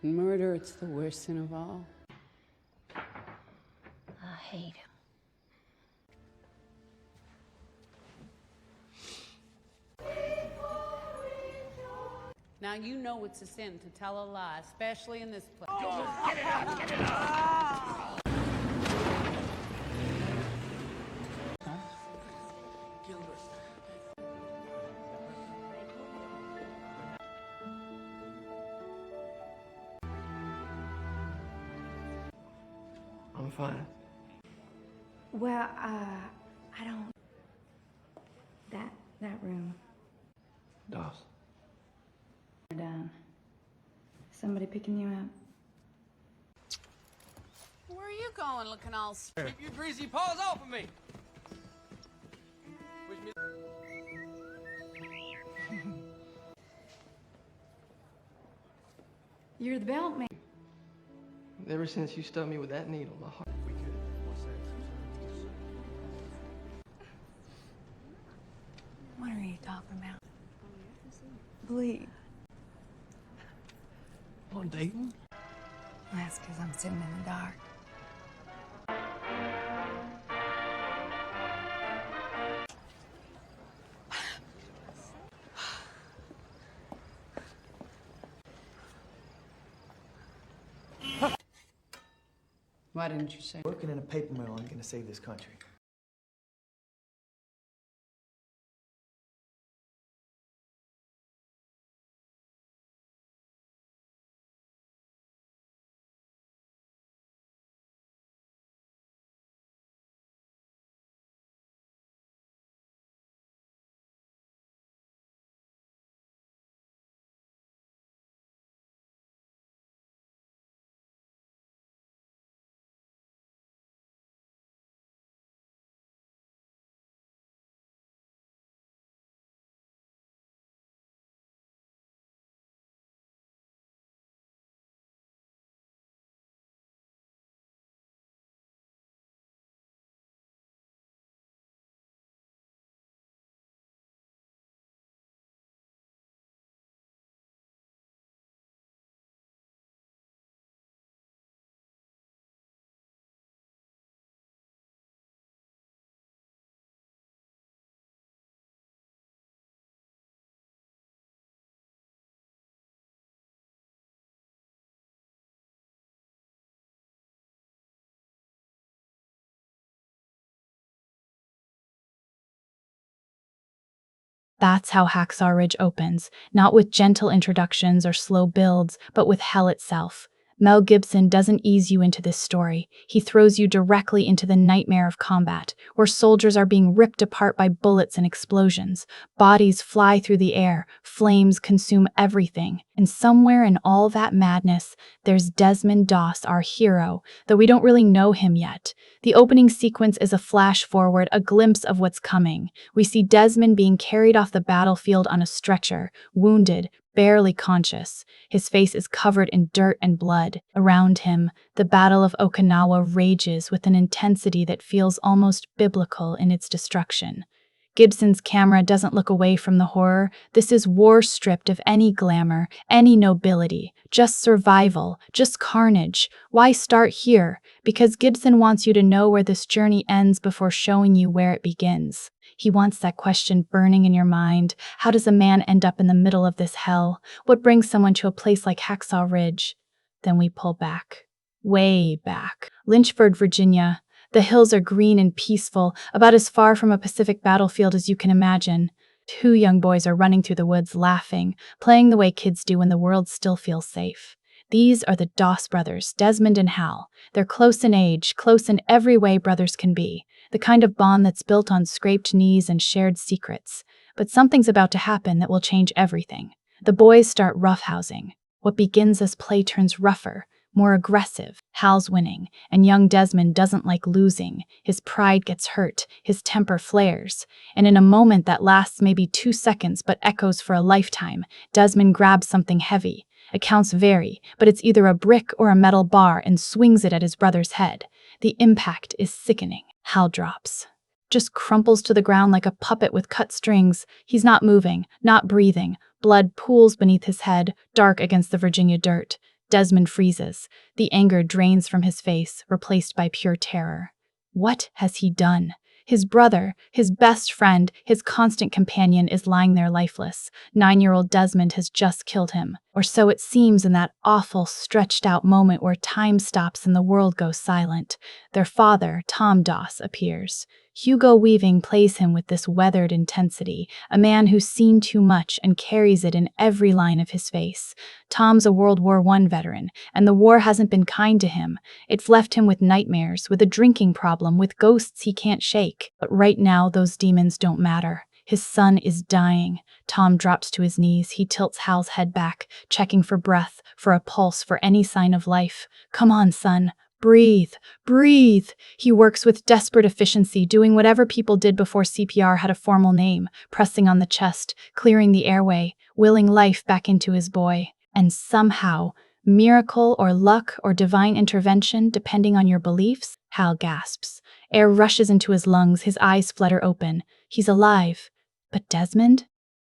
Murder, it's the worst sin of all. I hate him. Now you know it's a sin to tell a lie, especially in this place. Get it out! Get it out! I'm fine. Well, I don't... That room. Doss. Down. Somebody picking you up? Where are you going looking all... Keep your greasy paws off of me! Wish me... You're the belt man. Ever since you stuck me with that needle, my heart... We could. What's that? What are you talking about? Bleed. On dating? That's because I'm sitting in the dark. Why didn't you say? Working in a paper mill ain't gonna save this country. That's how Hacksaw Ridge opens, not with gentle introductions or slow builds, but with hell itself. Mel Gibson doesn't ease you into this story. He throws you directly into the nightmare of combat, where soldiers are being ripped apart by bullets and explosions. Bodies fly through the air, flames consume everything. And somewhere in all that madness, there's Desmond Doss, our hero, though we don't really know him yet. The opening sequence is a flash forward, a glimpse of what's coming. We see Desmond being carried off the battlefield on a stretcher, wounded, barely conscious. His face is covered in dirt and blood. Around him, the Battle of Okinawa rages with an intensity that feels almost biblical in its destruction. Gibson's camera doesn't look away from the horror. This is war stripped of any glamour, any nobility, just survival, just carnage. Why start here? Because Gibson wants you to know where this journey ends before showing you where it begins. He wants that question burning in your mind. How does a man end up in the middle of this hell? What brings someone to a place like Hacksaw Ridge? Then we pull back. Way back. Lynchburg, Virginia. The hills are green and peaceful, about as far from a Pacific battlefield as you can imagine. Two young boys are running through the woods laughing, playing the way kids do when the world still feels safe. These are the Doss brothers, Desmond and Howell. They're close in age, close in every way brothers can be, the kind of bond that's built on scraped knees and shared secrets. But something's about to happen that will change everything. The boys start roughhousing. What begins as play turns rougher, more aggressive. Hal's winning, and young Desmond doesn't like losing. His pride gets hurt, his temper flares, and in a moment that lasts maybe 2 seconds but echoes for a lifetime, Desmond grabs something heavy. Accounts vary, but it's either a brick or a metal bar and swings it at his brother's head. The impact is sickening. Hal drops. Just crumples to the ground like a puppet with cut strings. He's not moving, not breathing. Blood pools beneath his head, dark against the Virginia dirt. Desmond freezes. The anger drains from his face, replaced by pure terror. What has he done? His brother, his best friend, his constant companion is lying there lifeless. 9-year-old Desmond has just killed him. Or so it seems in that awful, stretched-out moment where time stops and the world goes silent. Their father, Tom Doss, appears. Hugo Weaving plays him with this weathered intensity, a man who's seen too much and carries it in every line of his face. Tom's a World War I veteran, and the war hasn't been kind to him. It's left him with nightmares, with a drinking problem, with ghosts he can't shake. But right now, those demons don't matter. His son is dying. Tom drops to his knees. He tilts Hal's head back, checking for breath, for a pulse, for any sign of life. Come on, son. Breathe, breathe. He works with desperate efficiency, doing whatever people did before CPR had a formal name, pressing on the chest, clearing the airway, willing life back into his boy. And somehow, miracle or luck or divine intervention, depending on your beliefs, Hal gasps. Air rushes into his lungs, his eyes flutter open. He's alive. But Desmond?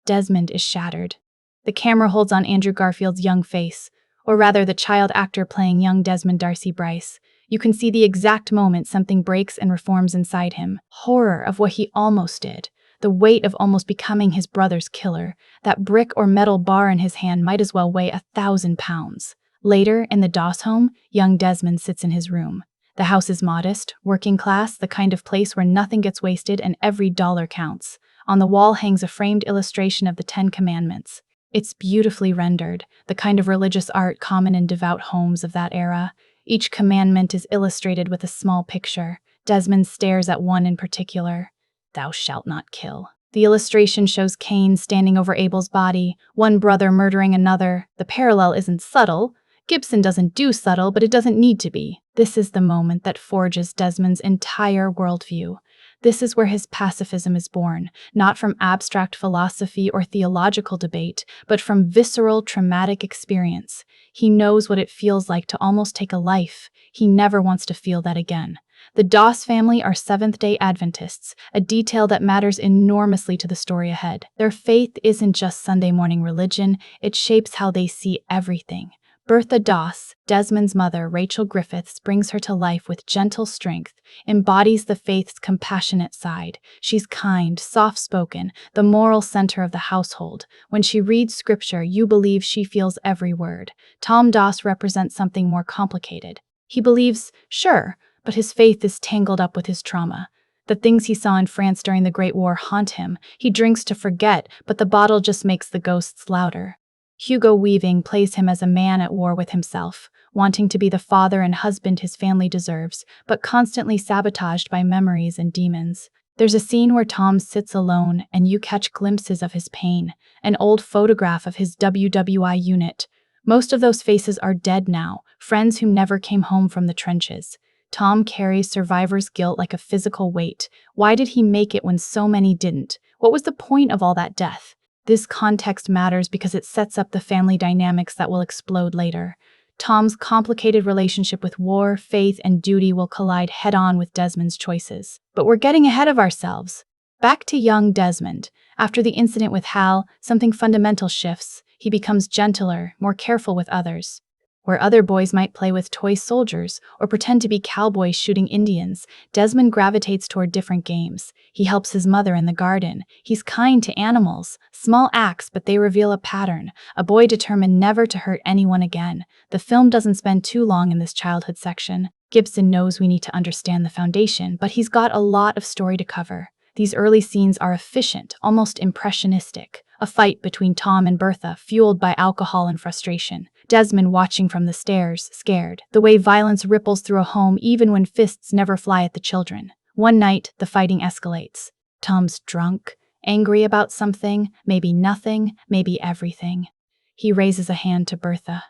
Desmond is shattered. The camera holds on Andrew Garfield's young face, or rather the child actor playing young Desmond Darcy Bryce. You can see the exact moment something breaks and reforms inside him. Horror of what he almost did. The weight of almost becoming his brother's killer. That brick or metal bar in his hand might as well weigh 1,000 pounds. Later, in the Doss home, young Desmond sits in his room. The house is modest, working class, the kind of place where nothing gets wasted and every dollar counts. On the wall hangs a framed illustration of the 10 Commandments. It's beautifully rendered, the kind of religious art common in devout homes of that era. Each commandment is illustrated with a small picture. Desmond stares at one in particular. Thou shalt not kill. The illustration shows Cain standing over Abel's body, one brother murdering another. The parallel isn't subtle. Gibson doesn't do subtle, but it doesn't need to be. This is the moment that forges Desmond's entire worldview. This is where his pacifism is born, not from abstract philosophy or theological debate, but from visceral, traumatic experience. He knows what it feels like to almost take a life. He never wants to feel that again. The Doss family are Seventh-day Adventists, a detail that matters enormously to the story ahead. Their faith isn't just Sunday morning religion, it shapes how they see everything. Bertha Doss, Desmond's mother, Rachel Griffiths, brings her to life with gentle strength, embodies the faith's compassionate side. She's kind, soft-spoken, the moral center of the household. When she reads scripture, you believe she feels every word. Tom Doss represents something more complicated. He believes, sure, but his faith is tangled up with his trauma. The things he saw in France during the Great War haunt him. He drinks to forget, but the bottle just makes the ghosts louder. Hugo Weaving plays him as a man at war with himself, wanting to be the father and husband his family deserves, but constantly sabotaged by memories and demons. There's a scene where Tom sits alone and you catch glimpses of his pain, an old photograph of his WWII unit. Most of those faces are dead now, friends who never came home from the trenches. Tom carries survivor's guilt like a physical weight. Why did he make it when so many didn't? What was the point of all that death? This context matters because it sets up the family dynamics that will explode later. Tom's complicated relationship with war, faith, and duty will collide head-on with Desmond's choices. But we're getting ahead of ourselves. Back to young Desmond. After the incident with Hal, something fundamental shifts. He becomes gentler, more careful with others. Where other boys might play with toy soldiers or pretend to be cowboys shooting Indians, Desmond gravitates toward different games. He helps his mother in the garden. He's kind to animals. Small acts, but they reveal a pattern. A boy determined never to hurt anyone again. The film doesn't spend too long in this childhood section. Gibson knows we need to understand the foundation, but he's got a lot of story to cover. These early scenes are efficient, almost impressionistic. A fight between Tom and Bertha, fueled by alcohol and frustration. Desmond watching from the stairs, scared. The way violence ripples through a home even when fists never fly at the children. One night, the fighting escalates. Tom's drunk, angry about something, maybe nothing, maybe everything. He raises a hand to Bertha.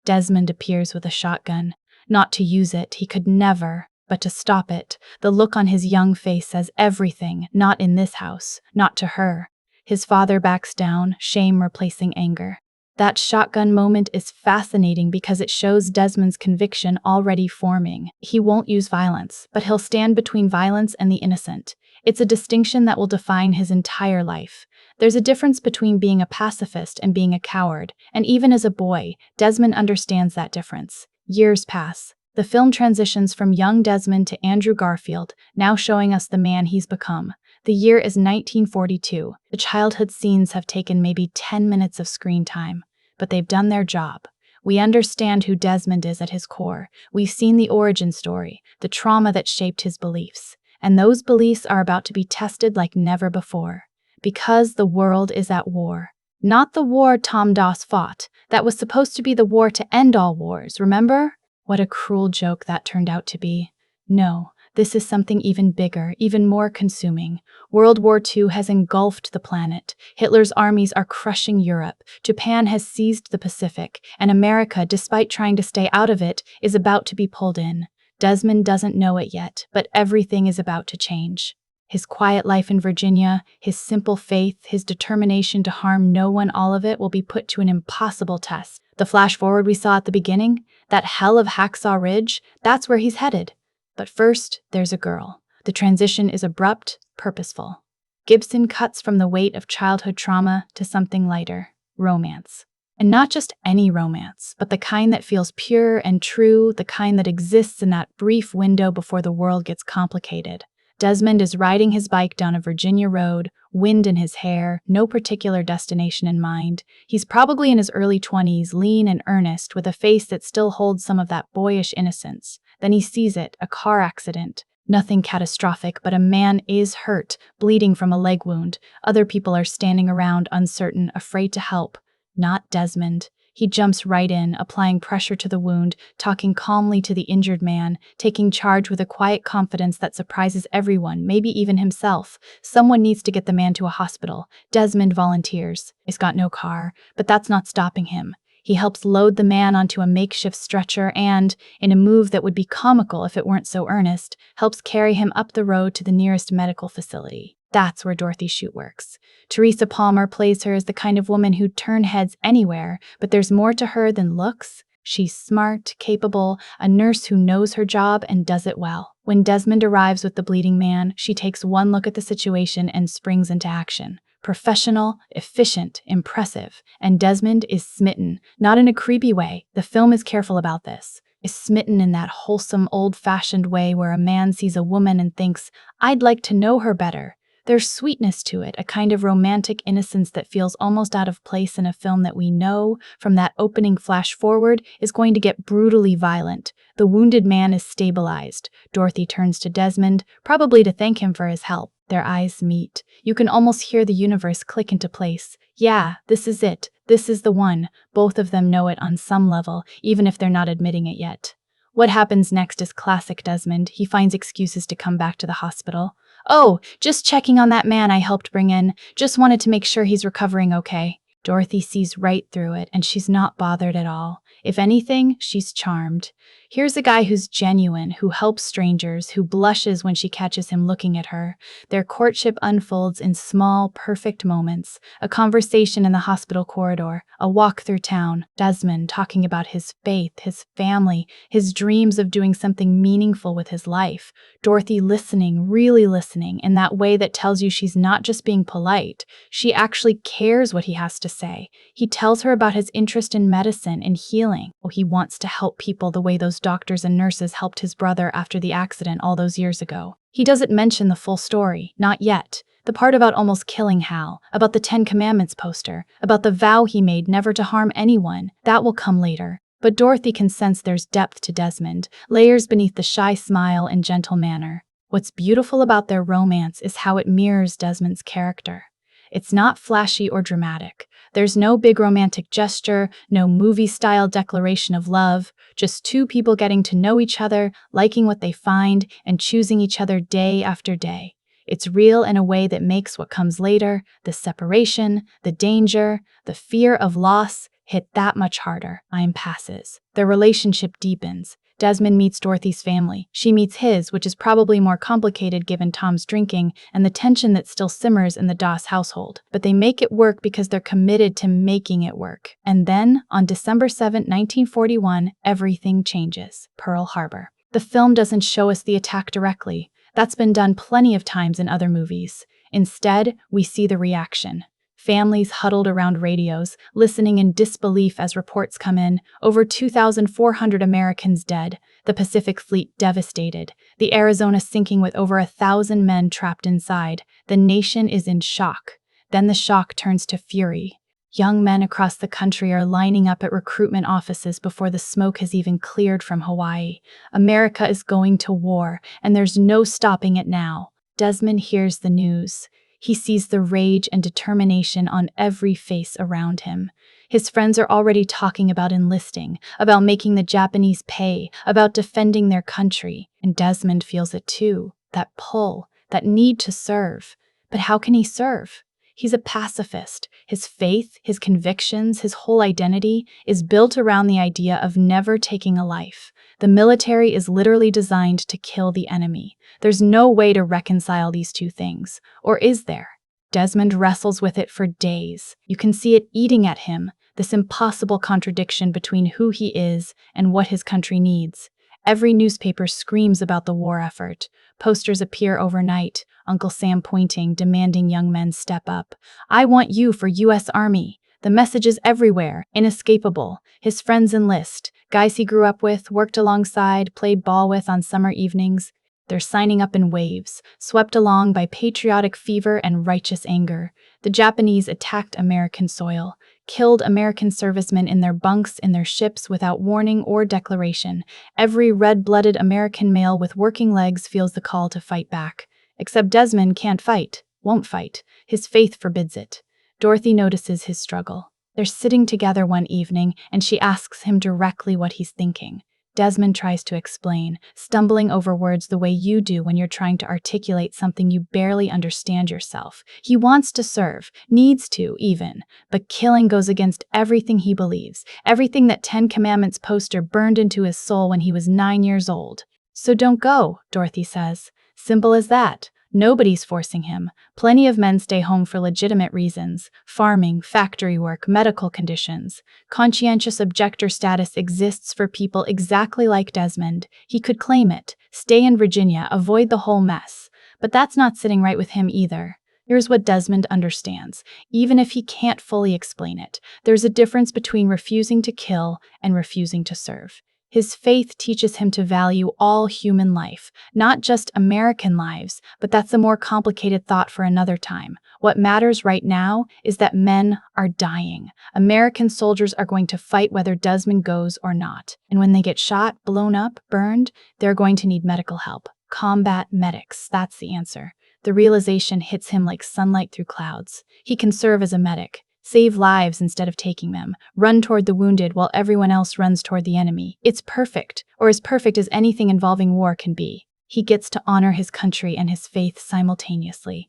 Desmond appears with a shotgun. Not to use it, he could never, but to stop it. The look on his young face says everything, not in this house, not to her. His father backs down, shame replacing anger. That shotgun moment is fascinating because it shows Desmond's conviction already forming. He won't use violence, but he'll stand between violence and the innocent. It's a distinction that will define his entire life. There's a difference between being a pacifist and being a coward, and even as a boy, Desmond understands that difference. Years pass. The film transitions from young Desmond to Andrew Garfield, now showing us the man he's become. The year is 1942. The childhood scenes have taken maybe 10 minutes of screen time, but they've done their job. We understand who Desmond is at his core. We've seen the origin story, the trauma that shaped his beliefs. And those beliefs are about to be tested like never before. Because the world is at war. Not the war Tom Doss fought. That was supposed to be the war to end all wars, remember? What a cruel joke that turned out to be. No, this is something even bigger, even more consuming. World War II has engulfed the planet. Hitler's armies are crushing Europe. Japan has seized the Pacific. And America, despite trying to stay out of it, is about to be pulled in. Desmond doesn't know it yet, but everything is about to change. His quiet life in Virginia, his simple faith, his determination to harm no one, all of it will be put to an impossible test. The flash-forward we saw at the beginning, that hell of Hacksaw Ridge, that's where he's headed. But first, there's a girl. The transition is abrupt, purposeful. Gibson cuts from the weight of childhood trauma to something lighter, romance. And not just any romance, but the kind that feels pure and true, the kind that exists in that brief window before the world gets complicated. Desmond is riding his bike down a Virginia road, wind in his hair, no particular destination in mind. He's probably in his early 20s, lean and earnest, with a face that still holds some of that boyish innocence. Then he sees it, a car accident. Nothing catastrophic, but a man is hurt, bleeding from a leg wound. Other people are standing around, uncertain, afraid to help. Not Desmond. He jumps right in, applying pressure to the wound, talking calmly to the injured man, taking charge with a quiet confidence that surprises everyone, maybe even himself. Someone needs to get the man to a hospital. Desmond volunteers. He's got no car, but that's not stopping him. He helps load the man onto a makeshift stretcher and, in a move that would be comical if it weren't so earnest, helps carry him up the road to the nearest medical facility. That's where Dorothy's shoot works. Teresa Palmer plays her as the kind of woman who'd turn heads anywhere, but there's more to her than looks. She's smart, capable, a nurse who knows her job and does it well. When Desmond arrives with the bleeding man, she takes one look at the situation and springs into action. Professional, efficient, impressive. And Desmond is smitten, not in a creepy way. The film is careful about this. Is smitten in that wholesome, old-fashioned way where a man sees a woman and thinks, I'd like to know her better. There's sweetness to it, a kind of romantic innocence that feels almost out of place in a film that we know, from that opening flash-forward, is going to get brutally violent. The wounded man is stabilized. Dorothy turns to Desmond, probably to thank him for his help. Their eyes meet. You can almost hear the universe click into place. Yeah, this is it. This is the one. Both of them know it on some level, even if they're not admitting it yet. What happens next is classic Desmond. He finds excuses to come back to the hospital. Oh, just checking on that man I helped bring in. Just wanted to make sure he's recovering okay. Dorothy sees right through it, and she's not bothered at all. If anything, she's charmed. Here's a guy who's genuine, who helps strangers, who blushes when she catches him looking at her. Their courtship unfolds in small, perfect moments. A conversation in the hospital corridor, a walk through town, Desmond talking about his faith, his family, his dreams of doing something meaningful with his life. Dorothy listening, really listening, in that way that tells you she's not just being polite. She actually cares what he has to say. He tells her about his interest in medicine and healing. Oh, he wants to help people the way those doctors and nurses helped his brother after the accident all those years ago. He doesn't mention the full story, not yet. The part about almost killing Howell, about the 10 Commandments poster, about the vow he made never to harm anyone, that will come later. But Dorothy can sense there's depth to Desmond, layers beneath the shy smile and gentle manner. What's beautiful about their romance is how it mirrors Desmond's character. It's not flashy or dramatic. There's no big romantic gesture, no movie-style declaration of love, just two people getting to know each other, liking what they find, and choosing each other day after day. It's real in a way that makes what comes later, the separation, the danger, the fear of loss, hit that much harder. Time passes. Their relationship deepens. Desmond meets Dorothy's family. She meets his, which is probably more complicated given Tom's drinking and the tension that still simmers in the Doss household. But they make it work because they're committed to making it work. And then, on December 7, 1941, everything changes. Pearl Harbor. The film doesn't show us the attack directly. That's been done plenty of times in other movies. Instead, we see the reaction. Families huddled around radios, listening in disbelief as reports come in. Over 2,400 Americans dead, the Pacific Fleet devastated, the Arizona sinking with over 1,000 men trapped inside. The nation is in shock. Then the shock turns to fury. Young men across the country are lining up at recruitment offices before the smoke has even cleared from Hawaii. America is going to war, and there's no stopping it now. Desmond hears the news. He sees the rage and determination on every face around him. His friends are already talking about enlisting, about making the Japanese pay, about defending their country. And Desmond feels it too, that pull, that need to serve. But how can he serve? He's a pacifist. His faith, his convictions, his whole identity is built around the idea of never taking a life. The military is literally designed to kill the enemy. There's no way to reconcile these two things. Or is there? Desmond wrestles with it for days. You can see it eating at him, this impossible contradiction between who he is and what his country needs. Every newspaper screams about the war effort. Posters appear overnight, Uncle Sam pointing, demanding young men step up. I want you for U.S. Army. The message is everywhere, inescapable. His friends enlist, guys he grew up with, worked alongside, played ball with on summer evenings. They're signing up in waves, swept along by patriotic fever and righteous anger. The Japanese attacked American soil, killed American servicemen in their bunks in their ships without warning or declaration. Every red-blooded American male with working legs feels the call to fight back. Except Desmond can't fight, won't fight. His faith forbids it. Dorothy notices his struggle. They're sitting together one evening, and she asks him directly what he's thinking. Desmond tries to explain, stumbling over words the way you do when you're trying to articulate something you barely understand yourself. He wants to serve, needs to even, but killing goes against everything he believes, everything that Ten Commandments poster burned into his soul when he was 9 years old. So don't go, Dorothy says. Simple as that. Nobody's forcing him. Plenty of men stay home for legitimate reasons. Farming, factory work, medical conditions. Conscientious objector status exists for people exactly like Desmond. He could claim it, stay in Virginia, avoid the whole mess. But that's not sitting right with him either. Here's what Desmond understands, even if he can't fully explain it. There's a difference between refusing to kill and refusing to serve. His faith teaches him to value all human life, not just American lives, but that's a more complicated thought for another time. What matters right now is that men are dying. American soldiers are going to fight whether Desmond goes or not. And when they get shot, blown up, burned, they're going to need medical help. Combat medics, that's the answer. The realization hits him like sunlight through clouds. He can serve as a medic. Save lives instead of taking them, run toward the wounded while everyone else runs toward the enemy. It's perfect, or as perfect as anything involving war can be. He gets to honor his country and his faith simultaneously.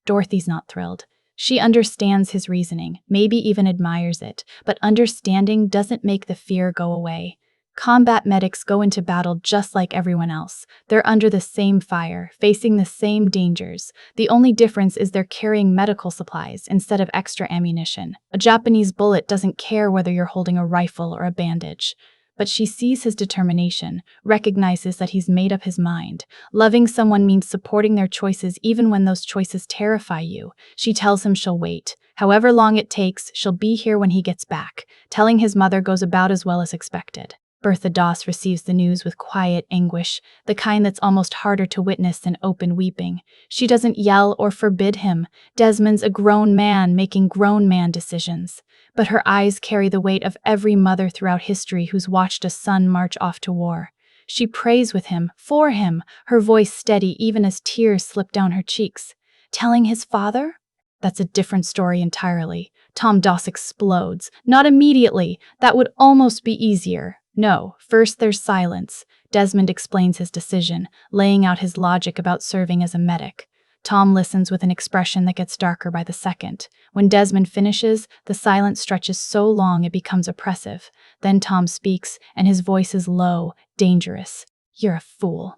Dorothy's not thrilled. She understands his reasoning, maybe even admires it, but understanding doesn't make the fear go away. Combat medics go into battle just like everyone else. They're under the same fire, facing the same dangers. The only difference is they're carrying medical supplies instead of extra ammunition. A Japanese bullet doesn't care whether you're holding a rifle or a bandage. But she sees his determination, recognizes that he's made up his mind. Loving someone means supporting their choices even when those choices terrify you. She tells him she'll wait. However long it takes, she'll be here when he gets back. Telling his mother goes about as well as expected. Bertha Doss receives the news with quiet anguish, the kind that's almost harder to witness than open weeping. She doesn't yell or forbid him. Desmond's a grown man making grown man decisions. But her eyes carry the weight of every mother throughout history who's watched a son march off to war. She prays with him, for him, her voice steady even as tears slip down her cheeks. Telling his father? That's a different story entirely. Tom Doss explodes. Not immediately. That would almost be easier. No, first there's silence. Desmond explains his decision, laying out his logic about serving as a medic. Tom listens with an expression that gets darker by the second. When Desmond finishes, the silence stretches so long it becomes oppressive. Then Tom speaks, and his voice is low, dangerous. You're a fool.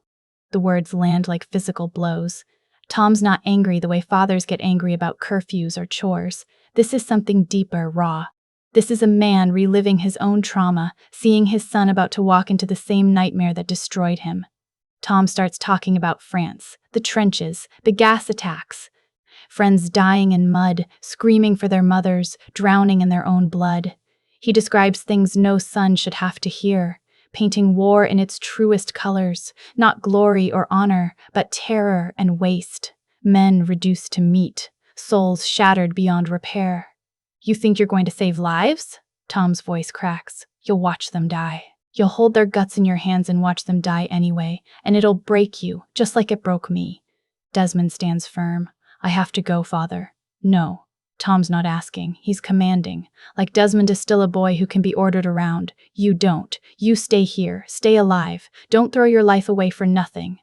The words land like physical blows. Tom's not angry the way fathers get angry about curfews or chores. This is something deeper, raw. This is a man reliving his own trauma, seeing his son about to walk into the same nightmare that destroyed him. Tom starts talking about France, the trenches, the gas attacks. Friends dying in mud, screaming for their mothers, drowning in their own blood. He describes things no son should have to hear, painting war in its truest colors, not glory or honor, but terror and waste. Men reduced to meat, souls shattered beyond repair. You think you're going to save lives? Tom's voice cracks. You'll watch them die. You'll hold their guts in your hands and watch them die anyway, and it'll break you, just like it broke me. Desmond stands firm. I have to go, Father. No. Tom's not asking. He's commanding. Like Desmond is still a boy who can be ordered around. You don't. You stay here. Stay alive. Don't throw your life away for nothing.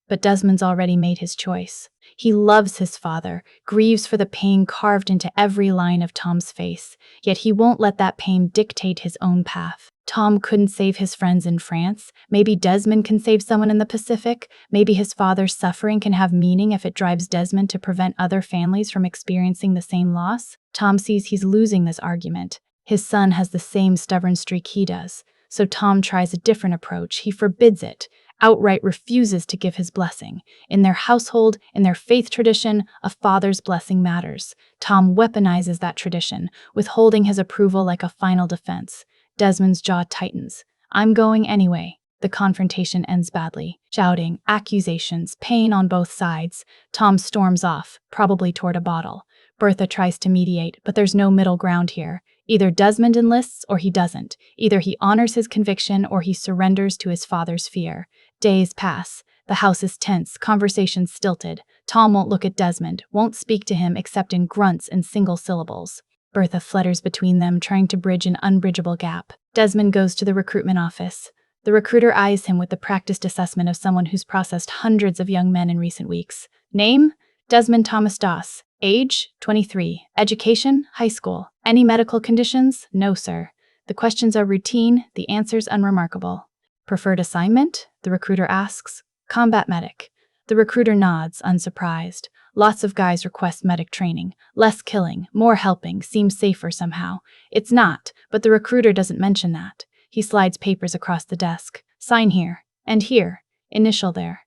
But Desmond's already made his choice. He loves his father, grieves for the pain carved into every line of Tom's face, yet he won't let that pain dictate his own path. Tom couldn't save his friends in France. Maybe Desmond can save someone in the Pacific. Maybe his father's suffering can have meaning if it drives Desmond to prevent other families from experiencing the same loss. Tom sees he's losing this argument. His son has the same stubborn streak he does. So Tom tries a different approach. He forbids it, outright refuses to give his blessing. In their household, in their faith tradition, a father's blessing matters. Tom weaponizes that tradition, withholding his approval like a final defense. Desmond's jaw tightens. I'm going anyway. The confrontation ends badly. Shouting, accusations, pain on both sides. Tom storms off, probably toward a bottle. Bertha tries to mediate, but there's no middle ground here. Either Desmond enlists or he doesn't. Either he honors his conviction or he surrenders to his father's fear. Days pass. The house is tense, conversations stilted. Tom won't look at Desmond, won't speak to him except in grunts and single syllables. Bertha flutters between them, trying to bridge an unbridgeable gap. Desmond goes to the recruitment office. The recruiter eyes him with the practiced assessment of someone who's processed hundreds of young men in recent weeks. Name? Desmond Thomas Doss. Age? 23. Education? High school. Any medical conditions? No, sir. The questions are routine, the answers unremarkable. Preferred assignment? The recruiter asks. Combat medic. The recruiter nods, unsurprised. Lots of guys request medic training. Less killing, more helping, seems safer somehow. It's not, but the recruiter doesn't mention that. He slides papers across the desk. Sign here. And here. Initial there.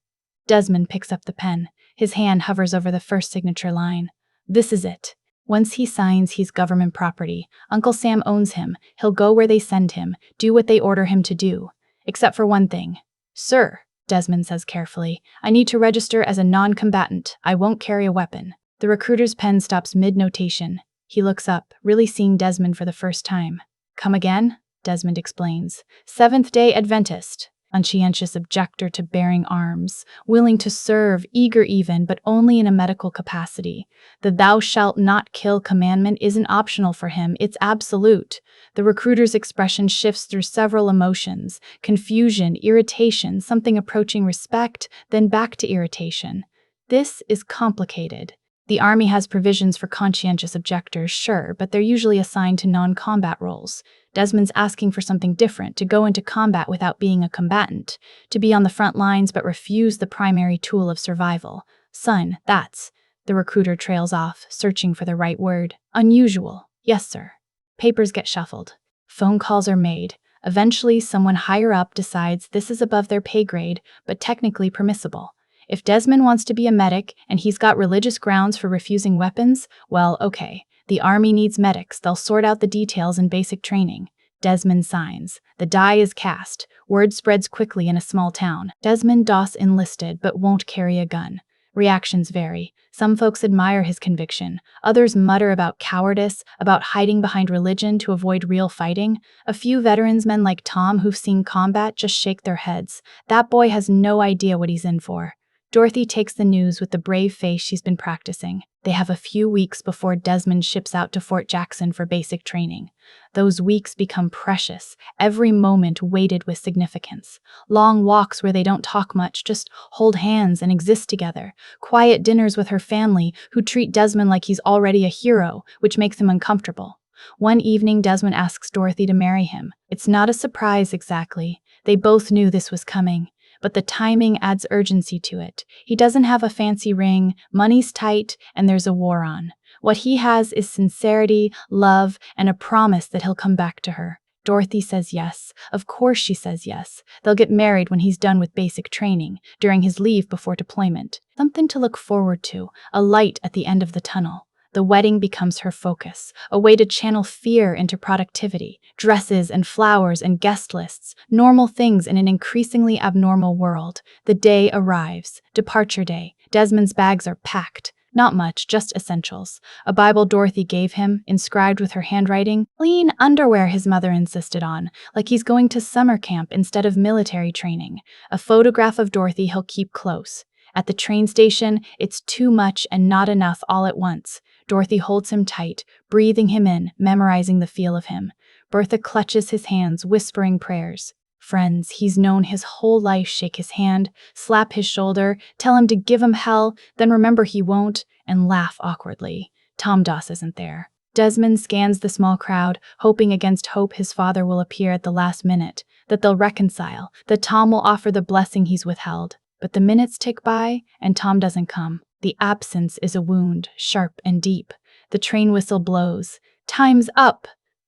Desmond picks up the pen. His hand hovers over the first signature line. This is it. Once he signs, he's government property. Uncle Sam owns him. He'll go where they send him, do what they order him to do. Except for one thing. Sir, Desmond says carefully, I need to register as a non-combatant. I won't carry a weapon. The recruiter's pen stops mid-notation. He looks up, really seeing Desmond for the first time. Come again? Desmond explains. Seventh-day Adventist. Conscientious objector to bearing arms, willing to serve, eager even, but only in a medical capacity. The thou shalt not kill commandment isn't optional for him, it's absolute. The recruiter's expression shifts through several emotions: confusion, irritation, something approaching respect, then back to irritation. This is complicated. The Army has provisions for conscientious objectors, sure, but they're usually assigned to non-combat roles. Desmond's asking for something different, to go into combat without being a combatant, to be on the front lines but refuse the primary tool of survival. Son, that's... The recruiter trails off, searching for the right word. Unusual. Yes, sir. Papers get shuffled. Phone calls are made. Eventually, someone higher up decides this is above their pay grade, but technically permissible. If Desmond wants to be a medic and he's got religious grounds for refusing weapons, well, okay. The Army needs medics. They'll sort out the details in basic training. Desmond signs. The die is cast. Word spreads quickly in a small town. Desmond Doss enlisted but won't carry a gun. Reactions vary. Some folks admire his conviction. Others mutter about cowardice, about hiding behind religion to avoid real fighting. A few veterans men like Tom who've seen combat just shake their heads. That boy has no idea what he's in for. Dorothy takes the news with the brave face she's been practicing. They have a few weeks before Desmond ships out to Fort Jackson for basic training. Those weeks become precious, every moment weighted with significance. Long walks where they don't talk much, just hold hands and exist together. Quiet dinners with her family, who treat Desmond like he's already a hero, which makes him uncomfortable. One evening, Desmond asks Dorothy to marry him. It's not a surprise exactly. They both knew this was coming. But the timing adds urgency to it. He doesn't have a fancy ring, money's tight, and there's a war on. What he has is sincerity, love, and a promise that he'll come back to her. Dorothy says yes. Of course she says yes. They'll get married when he's done with basic training, during his leave before deployment. Something to look forward to, a light at the end of the tunnel. The wedding becomes her focus, a way to channel fear into productivity, dresses and flowers and guest lists, normal things in an increasingly abnormal world. The day arrives, departure day. Desmond's bags are packed. Not much, just essentials. A Bible Dorothy gave him, inscribed with her handwriting, clean underwear his mother insisted on, like he's going to summer camp instead of military training. A photograph of Dorothy he'll keep close. At the train station, it's too much and not enough all at once. Dorothy holds him tight, breathing him in, memorizing the feel of him. Bertha clutches his hands, whispering prayers. Friends he's known his whole life shake his hand, slap his shoulder, tell him to give him hell, then remember he won't, and laugh awkwardly. Tom Doss isn't there. Desmond scans the small crowd, hoping against hope his father will appear at the last minute, that they'll reconcile, that Tom will offer the blessing he's withheld. But the minutes tick by, and Tom doesn't come. The absence is a wound, sharp and deep. The train whistle blows. Time's up!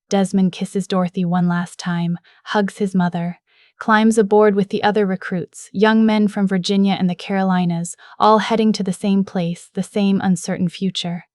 Desmond kisses Dorothy one last time, hugs his mother, climbs aboard with the other recruits, young men from Virginia and the Carolinas, all heading to the same place, the same uncertain future.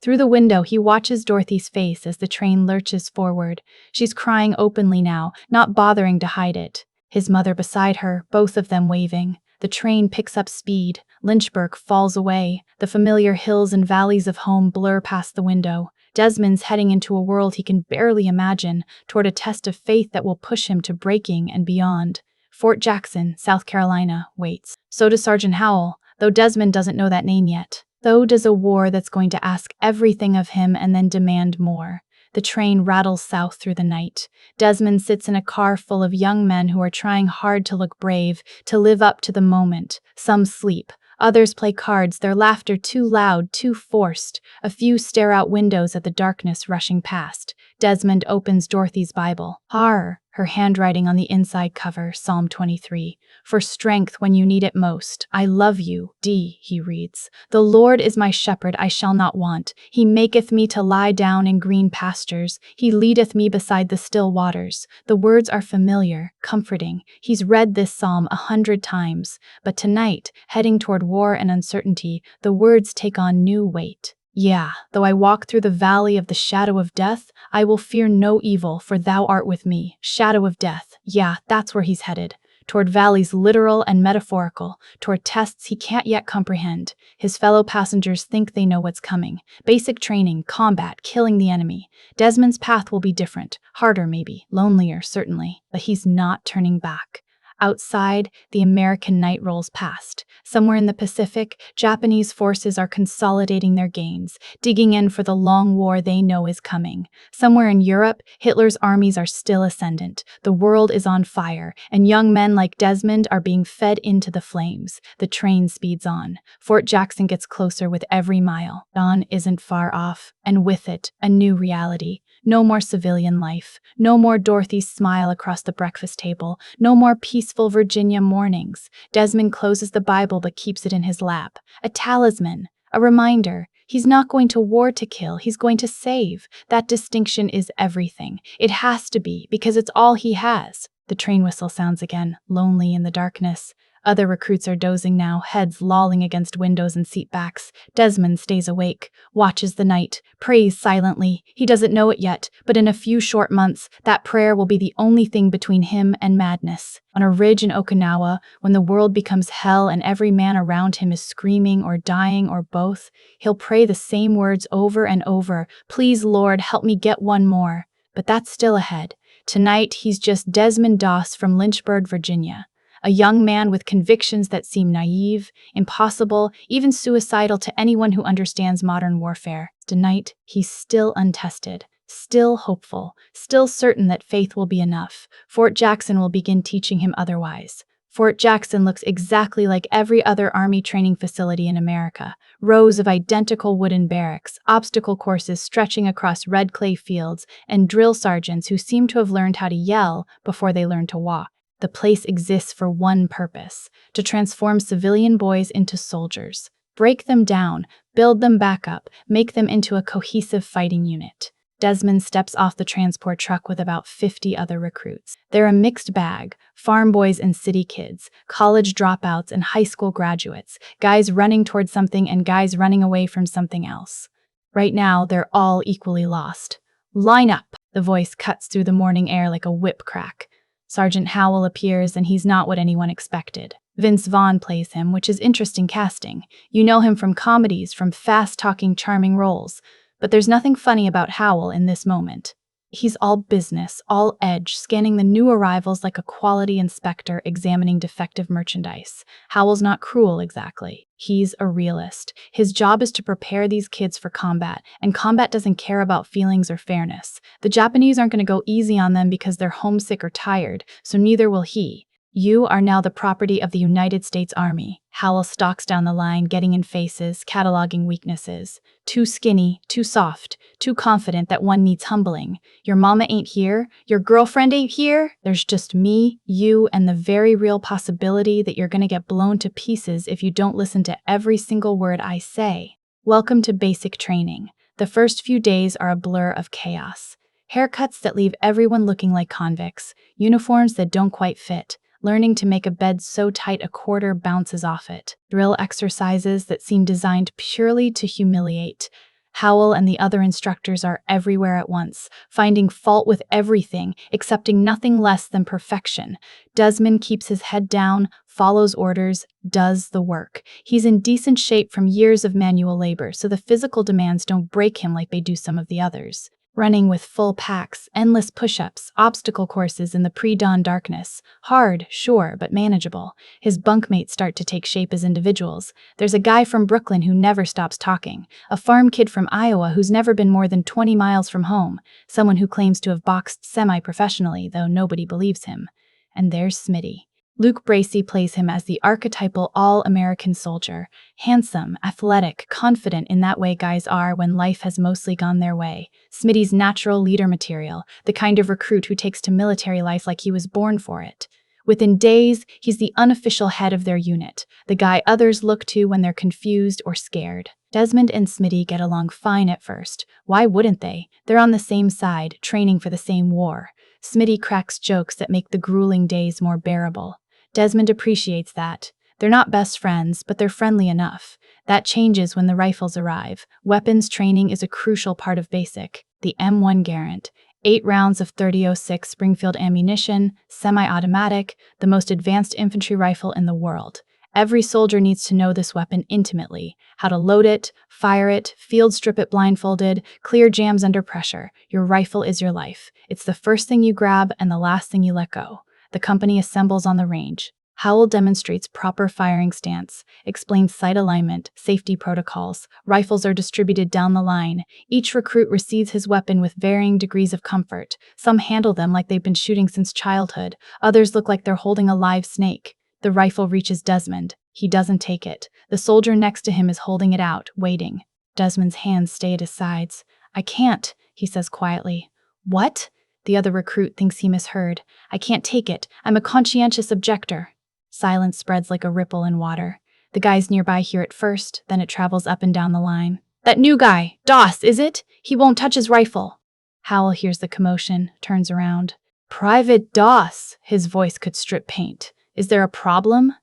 Through the window, he watches Dorothy's face as the train lurches forward. She's crying openly now, not bothering to hide it. His mother beside her, both of them waving. The train picks up speed. Lynchburg falls away. The familiar hills and valleys of home blur past the window. Desmond's heading into a world he can barely imagine, toward a test of faith that will push him to breaking and beyond. Fort Jackson, South Carolina, waits. So does Sergeant Howell, though Desmond doesn't know that name yet. So does a war that's going to ask everything of him and then demand more. The train rattles south through the night. Desmond sits in a car full of young men who are trying hard to look brave, to live up to the moment. Some sleep. Others play cards, their laughter too loud, too forced. A few stare out windows at the darkness rushing past. Desmond opens Dorothy's Bible. Horror, her handwriting on the inside cover, Psalm 23. For strength when you need it most. I love you, D, he reads. The Lord is my shepherd, I shall not want. He maketh me to lie down in green pastures. He leadeth me beside the still waters. The words are familiar, comforting. He's read this psalm 100 times. But tonight, heading toward war and uncertainty, the words take on new weight. Yeah, though I walk through the valley of the shadow of death, I will fear no evil, for thou art with me. Shadow of death. Yeah, that's where he's headed. Toward valleys literal and metaphorical, toward tests he can't yet comprehend. His fellow passengers think they know what's coming. Basic training, combat, killing the enemy. Desmond's path will be different, harder maybe, lonelier certainly, but he's not turning back. Outside, the American night rolls past. Somewhere in the Pacific, Japanese forces are consolidating their gains, digging in for the long war they know is coming. Somewhere in Europe, Hitler's armies are still ascendant. The world is on fire, and young men like Desmond are being fed into the flames. The train speeds on. Fort Jackson gets closer with every mile. Dawn isn't far off, and with it, a new reality. No more civilian life. No more Dorothy's smile across the breakfast table. No more peaceful Virginia mornings. Desmond closes the Bible but keeps it in his lap. A talisman. A reminder. He's not going to war to kill. He's going to save. That distinction is everything. It has to be, because it's all he has. The train whistle sounds again, lonely in the darkness. Other recruits are dozing now, heads lolling against windows and seat backs. Desmond stays awake, watches the night, prays silently. He doesn't know it yet, but in a few short months, that prayer will be the only thing between him and madness. On a ridge in Okinawa, when the world becomes hell and every man around him is screaming or dying or both, he'll pray the same words over and over. Please, Lord, help me get one more. But that's still ahead. Tonight, he's just Desmond Doss from Lynchburg, Virginia. A young man with convictions that seem naive, impossible, even suicidal to anyone who understands modern warfare. Tonight, he's still untested, still hopeful, still certain that faith will be enough. Fort Jackson will begin teaching him otherwise. Fort Jackson looks exactly like every other Army training facility in America. Rows of identical wooden barracks, obstacle courses stretching across red clay fields, and drill sergeants who seem to have learned how to yell before they learned to walk. The place exists for one purpose: to transform civilian boys into soldiers. Break them down, build them back up, make them into a cohesive fighting unit. Desmond steps off the transport truck with about 50 other recruits. They're a mixed bag, farm boys and city kids, college dropouts and high school graduates, guys running towards something and guys running away from something else. Right now, they're all equally lost. "Line up!" The voice cuts through the morning air like a whip crack. Sergeant Howell appears, and he's not what anyone expected. Vince Vaughn plays him, which is interesting casting. You know him from comedies, from fast-talking, charming roles. But there's nothing funny about Howell in this moment. He's all business, all edge, scanning the new arrivals like a quality inspector examining defective merchandise. Howell's not cruel, exactly. He's a realist. His job is to prepare these kids for combat, and combat doesn't care about feelings or fairness. The Japanese aren't going to go easy on them because they're homesick or tired, so neither will he. "You are now the property of the United States Army." Howell stalks down the line, getting in faces, cataloging weaknesses. Too skinny, too soft, too confident that one needs humbling. Your mama ain't here, your girlfriend ain't here, there's just me, you, and the very real possibility that you're gonna get blown to pieces if you don't listen to every single word I say. Welcome to basic training. The first few days are a blur of chaos. Haircuts that leave everyone looking like convicts, uniforms that don't quite fit, learning to make a bed so tight a quarter bounces off it, drill exercises that seem designed purely to humiliate. Howell and the other instructors are everywhere at once, finding fault with everything, accepting nothing less than perfection. Desmond keeps his head down, follows orders, does the work. He's in decent shape from years of manual labor, so the physical demands don't break him like they do some of the others. Running with full packs, endless push-ups, obstacle courses in the pre-dawn darkness. Hard, sure, but manageable. His bunkmates start to take shape as individuals. There's a guy from Brooklyn who never stops talking, a farm kid from Iowa who's never been more than 20 miles from home, someone who claims to have boxed semi-professionally, though nobody believes him. And there's Smitty. Luke Bracey plays him as the archetypal all-American soldier. Handsome, athletic, confident in that way guys are when life has mostly gone their way. Smitty's natural leader material, the kind of recruit who takes to military life like he was born for it. Within days, he's the unofficial head of their unit, the guy others look to when they're confused or scared. Desmond and Smitty get along fine at first. Why wouldn't they? They're on the same side, training for the same war. Smitty cracks jokes that make the grueling days more bearable. Desmond appreciates that. They're not best friends, but they're friendly enough. That changes when the rifles arrive. Weapons training is a crucial part of basic. The M1 Garand, 8 rounds of .30-06 Springfield ammunition, semi-automatic, the most advanced infantry rifle in the world. Every soldier needs to know this weapon intimately. How to load it, fire it, field strip it blindfolded, clear jams under pressure. Your rifle is your life. It's the first thing you grab and the last thing you let go. The company assembles on the range. Howell demonstrates proper firing stance, explains sight alignment, safety protocols. Rifles are distributed down the line. Each recruit receives his weapon with varying degrees of comfort. Some handle them like they've been shooting since childhood. Others look like they're holding a live snake. The rifle reaches Desmond. He doesn't take it. The soldier next to him is holding it out, waiting. Desmond's hands stay at his sides. "I can't," he says quietly. "What?" The other recruit thinks he misheard. "I can't take it. I'm a conscientious objector." Silence spreads like a ripple in water. The guys nearby hear it first, then it travels up and down the line. "That new guy, Doss, is it? He won't touch his rifle." Howell hears the commotion, turns around. "Private Doss," his voice could strip paint. "Is there a problem?"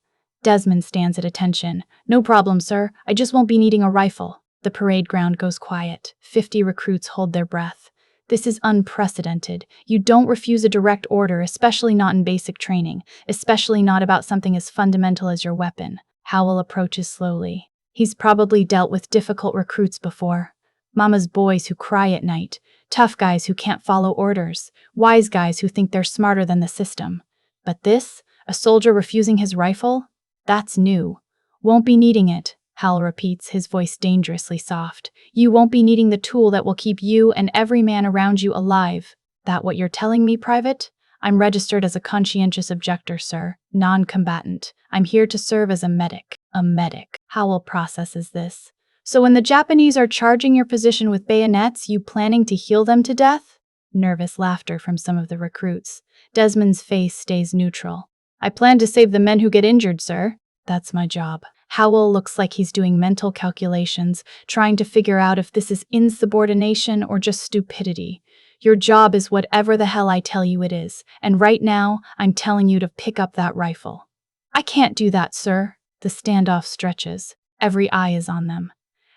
Desmond stands at attention. "No problem, sir. I just won't be needing a rifle." The parade ground goes quiet. 50 recruits hold their breath. This is unprecedented. You don't refuse a direct order, especially not in basic training, especially not about something as fundamental as your weapon. Howell approaches slowly. He's probably dealt with difficult recruits before. Mama's boys who cry at night, tough guys who can't follow orders, wise guys who think they're smarter than the system. But this, a soldier refusing his rifle? That's new. "Won't be needing it," Howell repeats, his voice dangerously soft. "You won't be needing the tool that will keep you and every man around you alive." "That what you're telling me, Private?" "I'm registered as a conscientious objector, sir. Non-combatant. I'm here to serve as a medic." A medic. Howell processes this. "So when the Japanese are charging your position with bayonets, you planning to heal them to death?" Nervous laughter from some of the recruits. Desmond's face stays neutral. "I plan to save the men who get injured, sir." "That's my job." Howell looks like he's doing mental calculations, trying to figure out if this is insubordination or just stupidity. Your job is whatever the hell I tell you it is, and right now, I'm telling you to pick up that rifle. I can't do that, sir. The standoff stretches. Every eye is on them.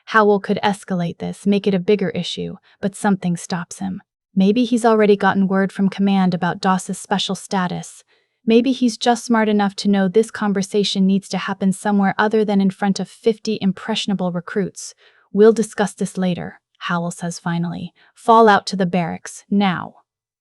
Howell could escalate this, make it a bigger issue, but something stops him. Maybe he's already gotten word from command about Doss's special status. Maybe he's just smart enough to know this conversation needs to happen somewhere other than in front of 50 impressionable recruits. We'll discuss this later, Howell says finally. Fall out to the barracks, now.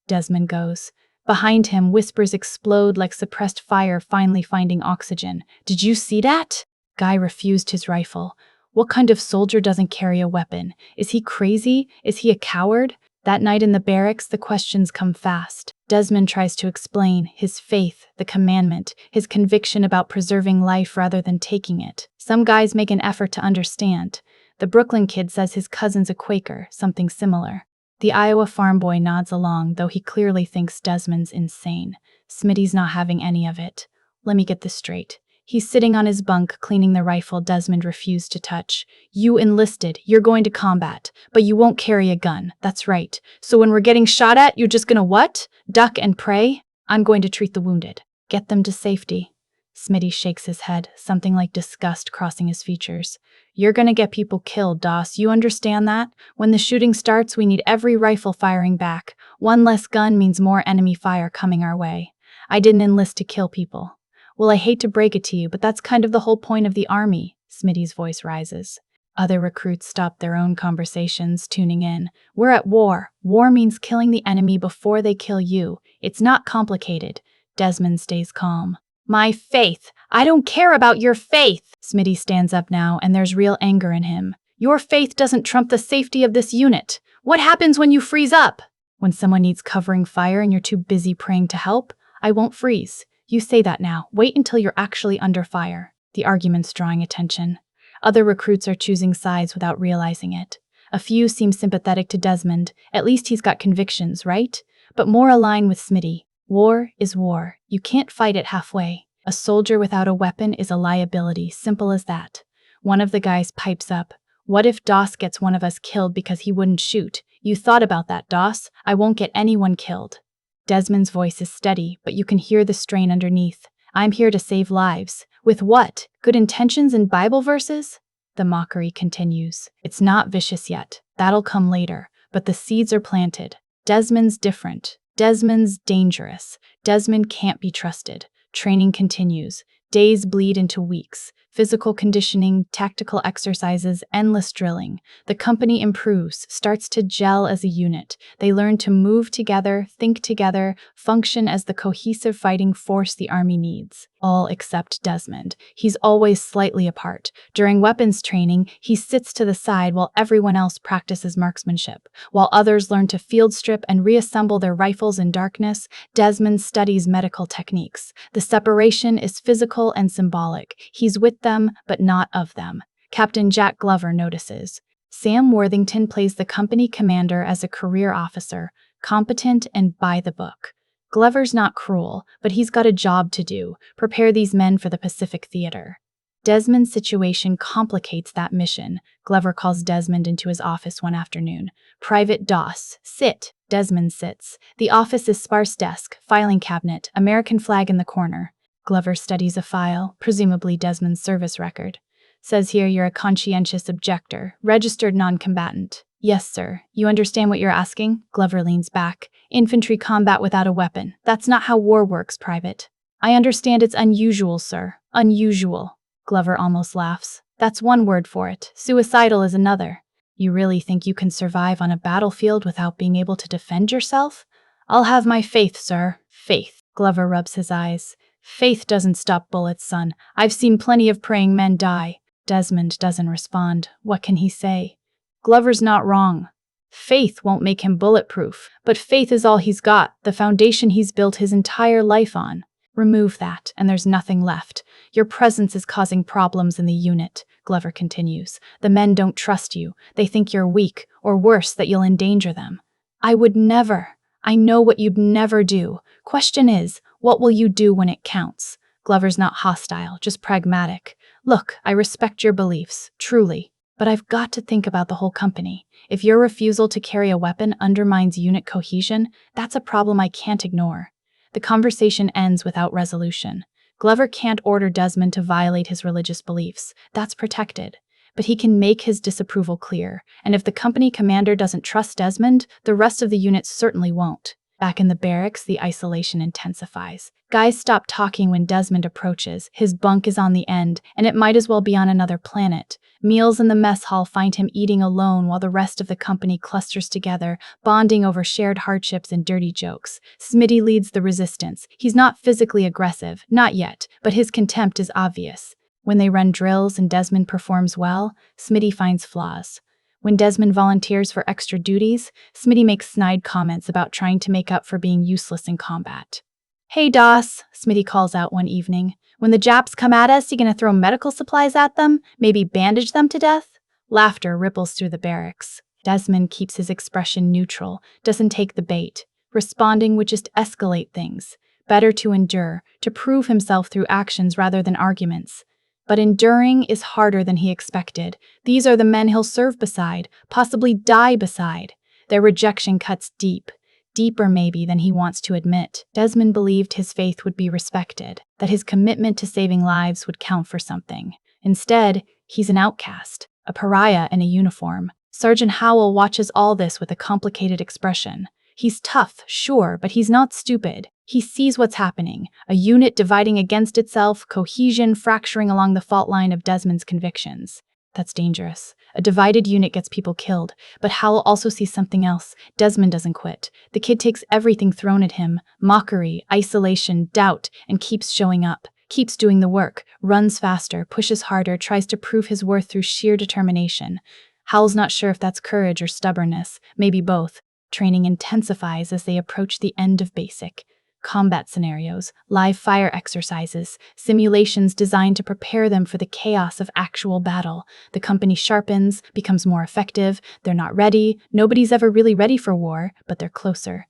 Desmond goes. Behind him, whispers explode like suppressed fire finally finding oxygen. Did you see that? Guy refused his rifle. What kind of soldier doesn't carry a weapon? Is he crazy? Is he a coward? That night in the barracks, the questions come fast. Desmond tries to explain his faith, the commandment, his conviction about preserving life rather than taking it. Some guys make an effort to understand. The Brooklyn kid says his cousin's a Quaker, something similar. The Iowa farm boy nods along, though he clearly thinks Desmond's insane. Smitty's not having any of it. Let me get this straight. He's sitting on his bunk, cleaning the rifle Desmond refused to touch. You enlisted, you're going to combat, but you won't carry a gun, that's right. So when we're getting shot at, you're just gonna what? Duck and pray? I'm going to treat the wounded. Get them to safety. Smitty shakes his head, something like disgust crossing his features. You're gonna get people killed, Doss, you understand that? When the shooting starts, we need every rifle firing back. One less gun means more enemy fire coming our way. I didn't enlist to kill people. Well, I hate to break it to you, but that's kind of the whole point of the army. Smitty's voice rises. Other recruits stop their own conversations, tuning in. We're at war. War means killing the enemy before they kill you. It's not complicated. Desmond stays calm. My faith. I don't care about your faith. Smitty stands up now, and there's real anger in him. Your faith doesn't trump the safety of this unit. What happens when you freeze up? When someone needs covering fire and you're too busy praying to help? I won't freeze. You say that now. Wait until you're actually under fire. The argument's drawing attention. Other recruits are choosing sides without realizing it. A few seem sympathetic to Desmond. At least he's got convictions, right? But more align with Smitty. War is war. You can't fight it halfway. A soldier without a weapon is a liability, simple as that. One of the guys pipes up. What if Doss gets one of us killed because he wouldn't shoot? You thought about that, Doss. I won't get anyone killed. Desmond's voice is steady, but you can hear the strain underneath. I'm here to save lives. With what? Good intentions and Bible verses? The mockery continues. It's not vicious yet. That'll come later. But the seeds are planted. Desmond's different. Desmond's dangerous. Desmond can't be trusted. Training continues. Days bleed into weeks. Physical conditioning, tactical exercises, endless drilling. The company improves, starts to gel as a unit. They learn to move together, think together, function as the cohesive fighting force the army needs. All except Desmond. He's always slightly apart. During weapons training, he sits to the side while everyone else practices marksmanship. While others learn to field strip and reassemble their rifles in darkness, Desmond studies medical techniques. The separation is physical and symbolic. He's with them, but not of them. Captain Jack Glover notices. Sam Worthington plays the company commander as a career officer, competent and by the book. Glover's not cruel, but he's got a job to do, prepare these men for the Pacific Theater. Desmond's situation complicates that mission. Glover calls Desmond into his office one afternoon. Private Doss, sit. Desmond sits. The office is sparse desk, filing cabinet, American flag in the corner. Glover studies a file, presumably Desmond's service record. Says here you're a conscientious objector, registered non-combatant. Yes, sir. You understand what you're asking? Glover leans back. Infantry combat without a weapon. That's not how war works, Private. I understand it's unusual, sir. Unusual. Glover almost laughs. That's one word for it. Suicidal is another. You really think you can survive on a battlefield without being able to defend yourself? I'll have my faith, sir. Faith. Glover rubs his eyes. Faith doesn't stop bullets, son. I've seen plenty of praying men die. Desmond doesn't respond. What can he say? Glover's not wrong. Faith won't make him bulletproof, but faith is all he's got, the foundation he's built his entire life on. Remove that, and there's nothing left. Your presence is causing problems in the unit, Glover continues. The men don't trust you. They think you're weak, or worse, that you'll endanger them. I would never. I know what you'd never do. Question is, what will you do when it counts? Glover's not hostile, just pragmatic. Look, I respect your beliefs, truly. But I've got to think about the whole company. If your refusal to carry a weapon undermines unit cohesion, that's a problem I can't ignore. The conversation ends without resolution. Glover can't order Desmond to violate his religious beliefs. That's protected. But he can make his disapproval clear, and if the company commander doesn't trust Desmond, the rest of the unit certainly won't. Back in the barracks, the isolation intensifies. Guys stop talking when Desmond approaches. His bunk is on the end, and it might as well be on another planet. Meals in the mess hall find him eating alone while the rest of the company clusters together, bonding over shared hardships and dirty jokes. Smitty leads the resistance. He's not physically aggressive, not yet, but his contempt is obvious. When they run drills and Desmond performs well, Smitty finds flaws. When Desmond volunteers for extra duties, Smitty makes snide comments about trying to make up for being useless in combat. "Hey, Doss," Smitty calls out one evening. "When the Japs come at us, you gonna throw medical supplies at them? Maybe bandage them to death?" Laughter ripples through the barracks. Desmond keeps his expression neutral, doesn't take the bait. Responding would just escalate things. Better to endure, to prove himself through actions rather than arguments. But enduring is harder than he expected. These are the men he'll serve beside, possibly die beside. Their rejection cuts deep, deeper maybe than he wants to admit. Desmond believed his faith would be respected, that his commitment to saving lives would count for something. Instead, he's an outcast, a pariah in a uniform. Sergeant Howell watches all this with a complicated expression. He's tough, sure, but he's not stupid. He sees what's happening, a unit dividing against itself, cohesion fracturing along the fault line of Desmond's convictions. That's dangerous. A divided unit gets people killed, but Howell also sees something else. Desmond doesn't quit. The kid takes everything thrown at him, mockery, isolation, doubt, and keeps showing up, keeps doing the work, runs faster, pushes harder, tries to prove his worth through sheer determination. Howell's not sure if that's courage or stubbornness, maybe both. Training intensifies as they approach the end of basic. Combat scenarios, live fire exercises, simulations designed to prepare them for the chaos of actual battle. The company sharpens, becomes more effective. They're not ready. Nobody's ever really ready for war, but they're closer.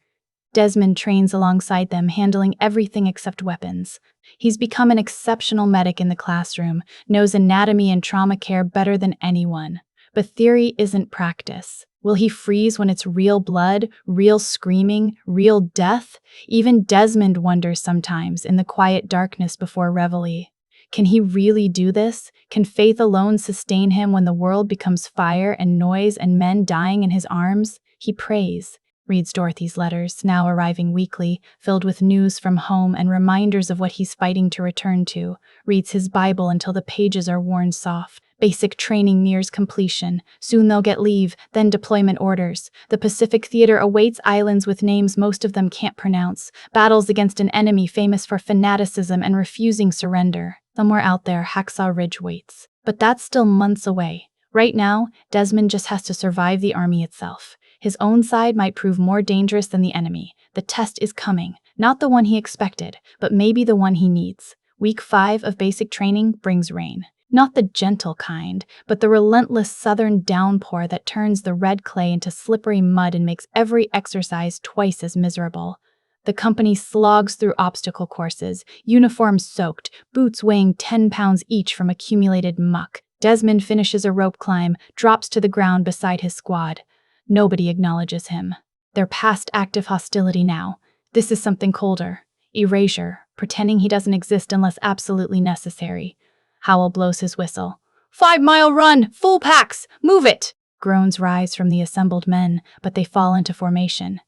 Desmond trains alongside them, handling everything except weapons. He's become an exceptional medic in the classroom, knows anatomy and trauma care better than anyone. But theory isn't practice. Will he freeze when it's real blood, real screaming, real death? Even Desmond wonders sometimes in the quiet darkness before reveille. Can he really do this? Can faith alone sustain him when the world becomes fire and noise and men dying in his arms? He prays, reads Dorothy's letters, now arriving weekly, filled with news from home and reminders of what he's fighting to return to, reads his Bible until the pages are worn soft. Basic training nears completion. Soon they'll get leave, then deployment orders. The Pacific Theater awaits islands with names most of them can't pronounce. Battles against an enemy famous for fanaticism and refusing surrender. Somewhere out there, Hacksaw Ridge waits. But that's still months away. Right now, Desmond just has to survive the army itself. His own side might prove more dangerous than the enemy. The test is coming. Not the one he expected, but maybe the one he needs. Week 5 of basic training brings rain. Not the gentle kind, but the relentless southern downpour that turns the red clay into slippery mud and makes every exercise twice as miserable. The company slogs through obstacle courses, uniforms soaked, boots weighing 10 pounds each from accumulated muck. Desmond finishes a rope climb, drops to the ground beside his squad. Nobody acknowledges him. They're past active hostility now. This is something colder. Erasure, pretending he doesn't exist unless absolutely necessary. Howell blows his whistle. 5-mile run! Full packs! Move it! Groans rise from the assembled men, but they fall into formation.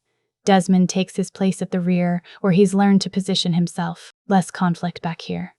Desmond takes his place at the rear, where he's learned to position himself. Less conflict back here.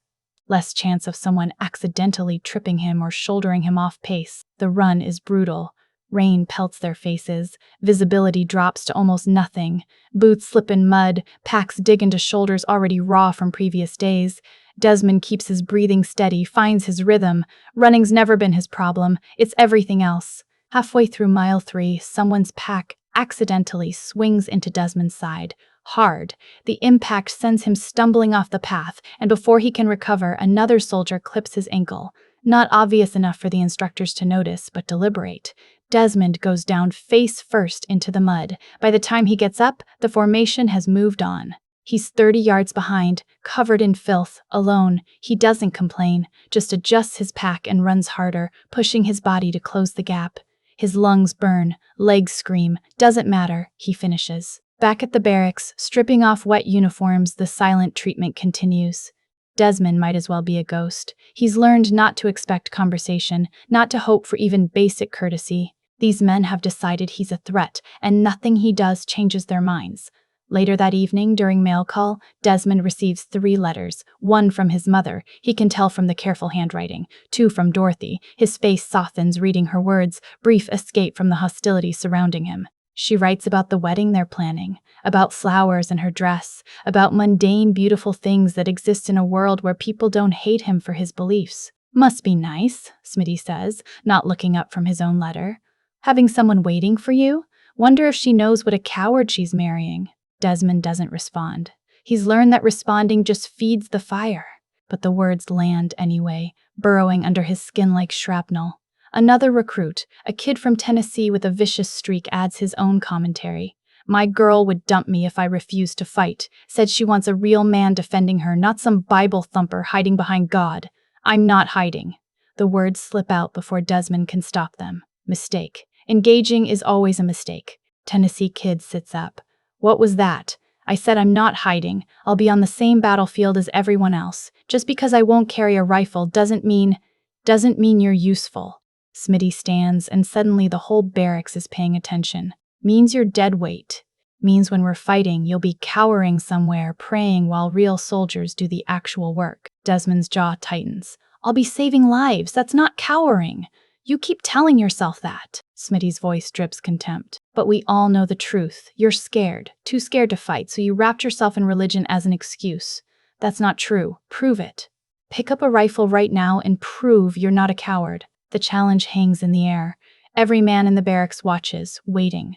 Less chance of someone accidentally tripping him or shouldering him off pace. The run is brutal. Rain pelts their faces. Visibility drops to almost nothing. Boots slip in mud. Packs dig into shoulders already raw from previous days. Desmond keeps his breathing steady, finds his rhythm. Running's never been his problem. It's everything else. Halfway through mile 3, someone's pack accidentally swings into Desmond's side. Hard. The impact sends him stumbling off the path, and before he can recover, another soldier clips his ankle. Not obvious enough for the instructors to notice, but deliberate. Desmond goes down face first into the mud. By the time he gets up, the formation has moved on. He's 30 yards behind, covered in filth, alone. He doesn't complain, just adjusts his pack and runs harder, pushing his body to close the gap. His lungs burn, legs scream. Doesn't matter, he finishes. Back at the barracks, stripping off wet uniforms, the silent treatment continues. Desmond might as well be a ghost. He's learned not to expect conversation, not to hope for even basic courtesy. These men have decided he's a threat, and nothing he does changes their minds. Later that evening, during mail call, Desmond receives 3 letters, 1 from his mother, he can tell from the careful handwriting, 2 from Dorothy, his face softens reading her words, brief escape from the hostility surrounding him. She writes about the wedding they're planning, about flowers and her dress, about mundane, beautiful things that exist in a world where people don't hate him for his beliefs. Must be nice, Smitty says, not looking up from his own letter. Having someone waiting for you? Wonder if she knows what a coward she's marrying. Desmond doesn't respond. He's learned that responding just feeds the fire. But the words land anyway, burrowing under his skin like shrapnel. Another recruit, a kid from Tennessee with a vicious streak, adds his own commentary. My girl would dump me if I refused to fight. Said she wants a real man defending her, not some Bible thumper hiding behind God. I'm not hiding. The words slip out before Desmond can stop them. Mistake. Engaging is always a mistake. Tennessee kid sits up. What was that? I said I'm not hiding. I'll be on the same battlefield as everyone else. Just because I won't carry a rifle doesn't mean you're useful. Smitty stands, and suddenly the whole barracks is paying attention. Means you're dead weight. Means when we're fighting, you'll be cowering somewhere, praying while real soldiers do the actual work. Desmond's jaw tightens. I'll be saving lives. That's not cowering. You keep telling yourself that. Smitty's voice drips contempt. But we all know the truth. You're scared, too scared to fight, so you wrapped yourself in religion as an excuse. That's not true. Prove it. Pick up a rifle right now and prove you're not a coward. The challenge hangs in the air. Every man in the barracks watches, waiting.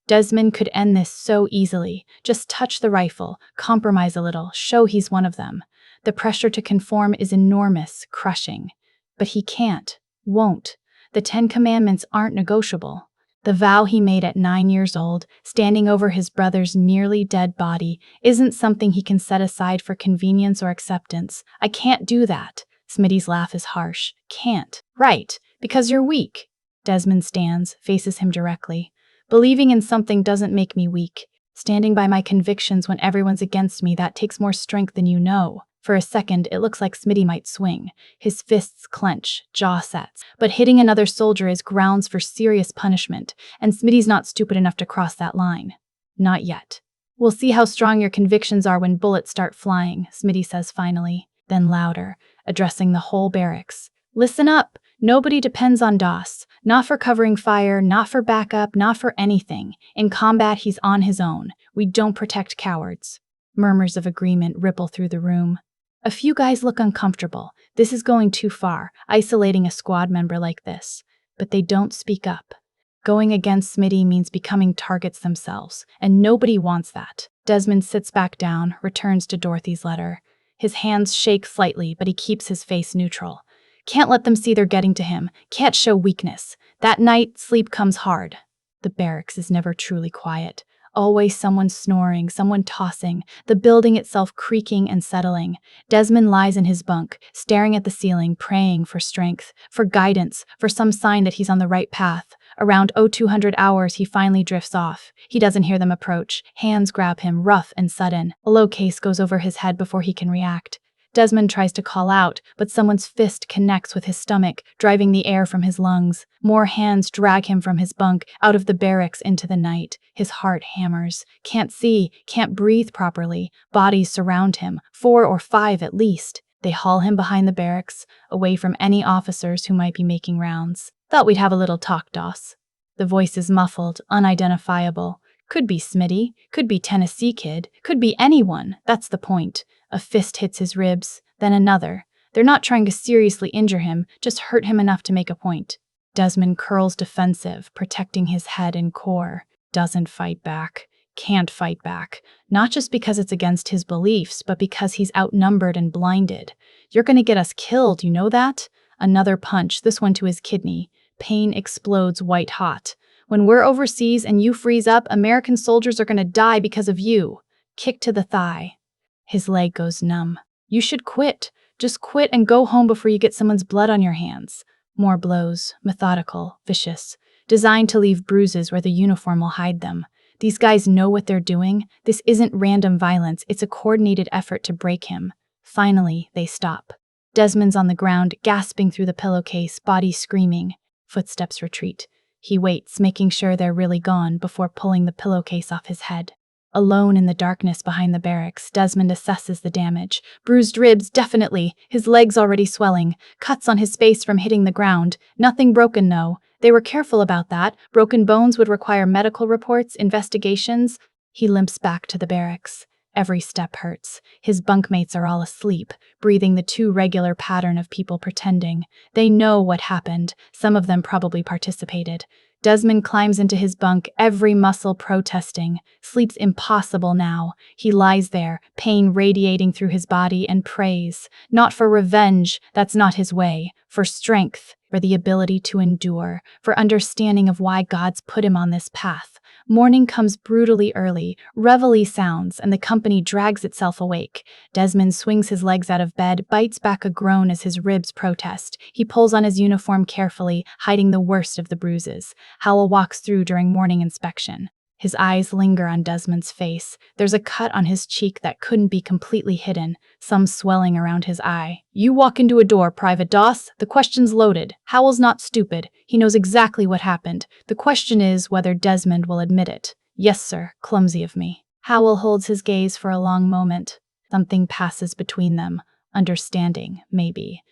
Desmond could end this so easily. Just touch the rifle, compromise a little, show he's one of them. The pressure to conform is enormous, crushing. But he can't, won't. The 10 Commandments aren't negotiable. The vow he made at 9 years old, standing over his brother's nearly dead body, isn't something he can set aside for convenience or acceptance. I can't do that. Smitty's laugh is harsh. Can't. Right, because you're weak. Desmond stands, faces him directly. Believing in something doesn't make me weak. Standing by my convictions when everyone's against me, that takes more strength than you know. For a second, it looks like Smitty might swing. His fists clench, jaw sets. But hitting another soldier is grounds for serious punishment, and Smitty's not stupid enough to cross that line. Not yet. We'll see how strong your convictions are when bullets start flying, Smitty says finally. Then louder, addressing the whole barracks. Listen up. Nobody depends on Doss. Not for covering fire, not for backup, not for anything. In combat, he's on his own. We don't protect cowards. Murmurs of agreement ripple through the room. A few guys look uncomfortable. This is going too far, isolating a squad member like this. But they don't speak up. Going against Smitty means becoming targets themselves, and nobody wants that. Desmond sits back down, returns to Dorothy's letter. His hands shake slightly, but he keeps his face neutral. Can't let them see they're getting to him. Can't show weakness. That night, sleep comes hard. The barracks is never truly quiet. Always someone snoring, someone tossing, the building itself creaking and settling. Desmond lies in his bunk, staring at the ceiling, praying for strength, for guidance, for some sign that he's on the right path. Around 0200 hours, he finally drifts off. He doesn't hear them approach. Hands grab him, rough and sudden. A low case goes over his head before he can react. Desmond tries to call out, but someone's fist connects with his stomach, driving the air from his lungs. More hands drag him from his bunk, out of the barracks into the night. His heart hammers. Can't see, can't breathe properly. Bodies surround him, 4 or 5 at least. They haul him behind the barracks, away from any officers who might be making rounds. Thought we'd have a little talk, Doss. The voice is muffled, unidentifiable. Could be Smitty, could be Tennessee kid, could be anyone. That's the point. A fist hits his ribs, then another. They're not trying to seriously injure him, just hurt him enough to make a point. Desmond curls defensive, protecting his head and core. Doesn't fight back. Can't fight back. Not just because it's against his beliefs, but because he's outnumbered and blinded. You're gonna get us killed, you know that? Another punch, this one to his kidney. Pain explodes white hot. When we're overseas and you freeze up, American soldiers are gonna die because of you. kick to the thigh. His leg goes numb. You should quit. Just quit and go home before you get someone's blood on your hands. More blows, methodical, vicious, designed to leave bruises where the uniform will hide them. These guys know what they're doing. This isn't random violence, it's a coordinated effort to break him. Finally, they stop. Desmond's on the ground, gasping through the pillowcase, body screaming. Footsteps retreat. He waits, making sure they're really gone before pulling the pillowcase off his head. Alone in the darkness behind the barracks, Desmond assesses the damage. Bruised ribs, definitely. His legs already swelling. Cuts on his face from hitting the ground. Nothing broken, no. They were careful about that. Broken bones would require medical reports, investigations. He limps back to the barracks. Every step hurts. His bunkmates are all asleep, breathing the too regular pattern of people pretending. They know what happened. Some of them probably participated. Desmond climbs into his bunk, every muscle protesting. Sleep's impossible now. He lies there, pain radiating through his body, and prays. Not for revenge, that's not his way. For strength, for the ability to endure, for understanding of why God's put him on this path. Morning comes brutally early. Reveille sounds, and the company drags itself awake. Desmond swings his legs out of bed, bites back a groan as his ribs protest. He pulls on his uniform carefully, hiding the worst of the bruises. Howell walks through during morning inspection. His eyes linger on Desmond's face. There's a cut on his cheek that couldn't be completely hidden, some swelling around his eye. You walk into a door, Private Doss. The question's loaded. Howell's not stupid. He knows exactly what happened. The question is whether Desmond will admit it. Yes, sir. Clumsy of me. Howell holds his gaze for a long moment. Something passes between them. Understanding, maybe.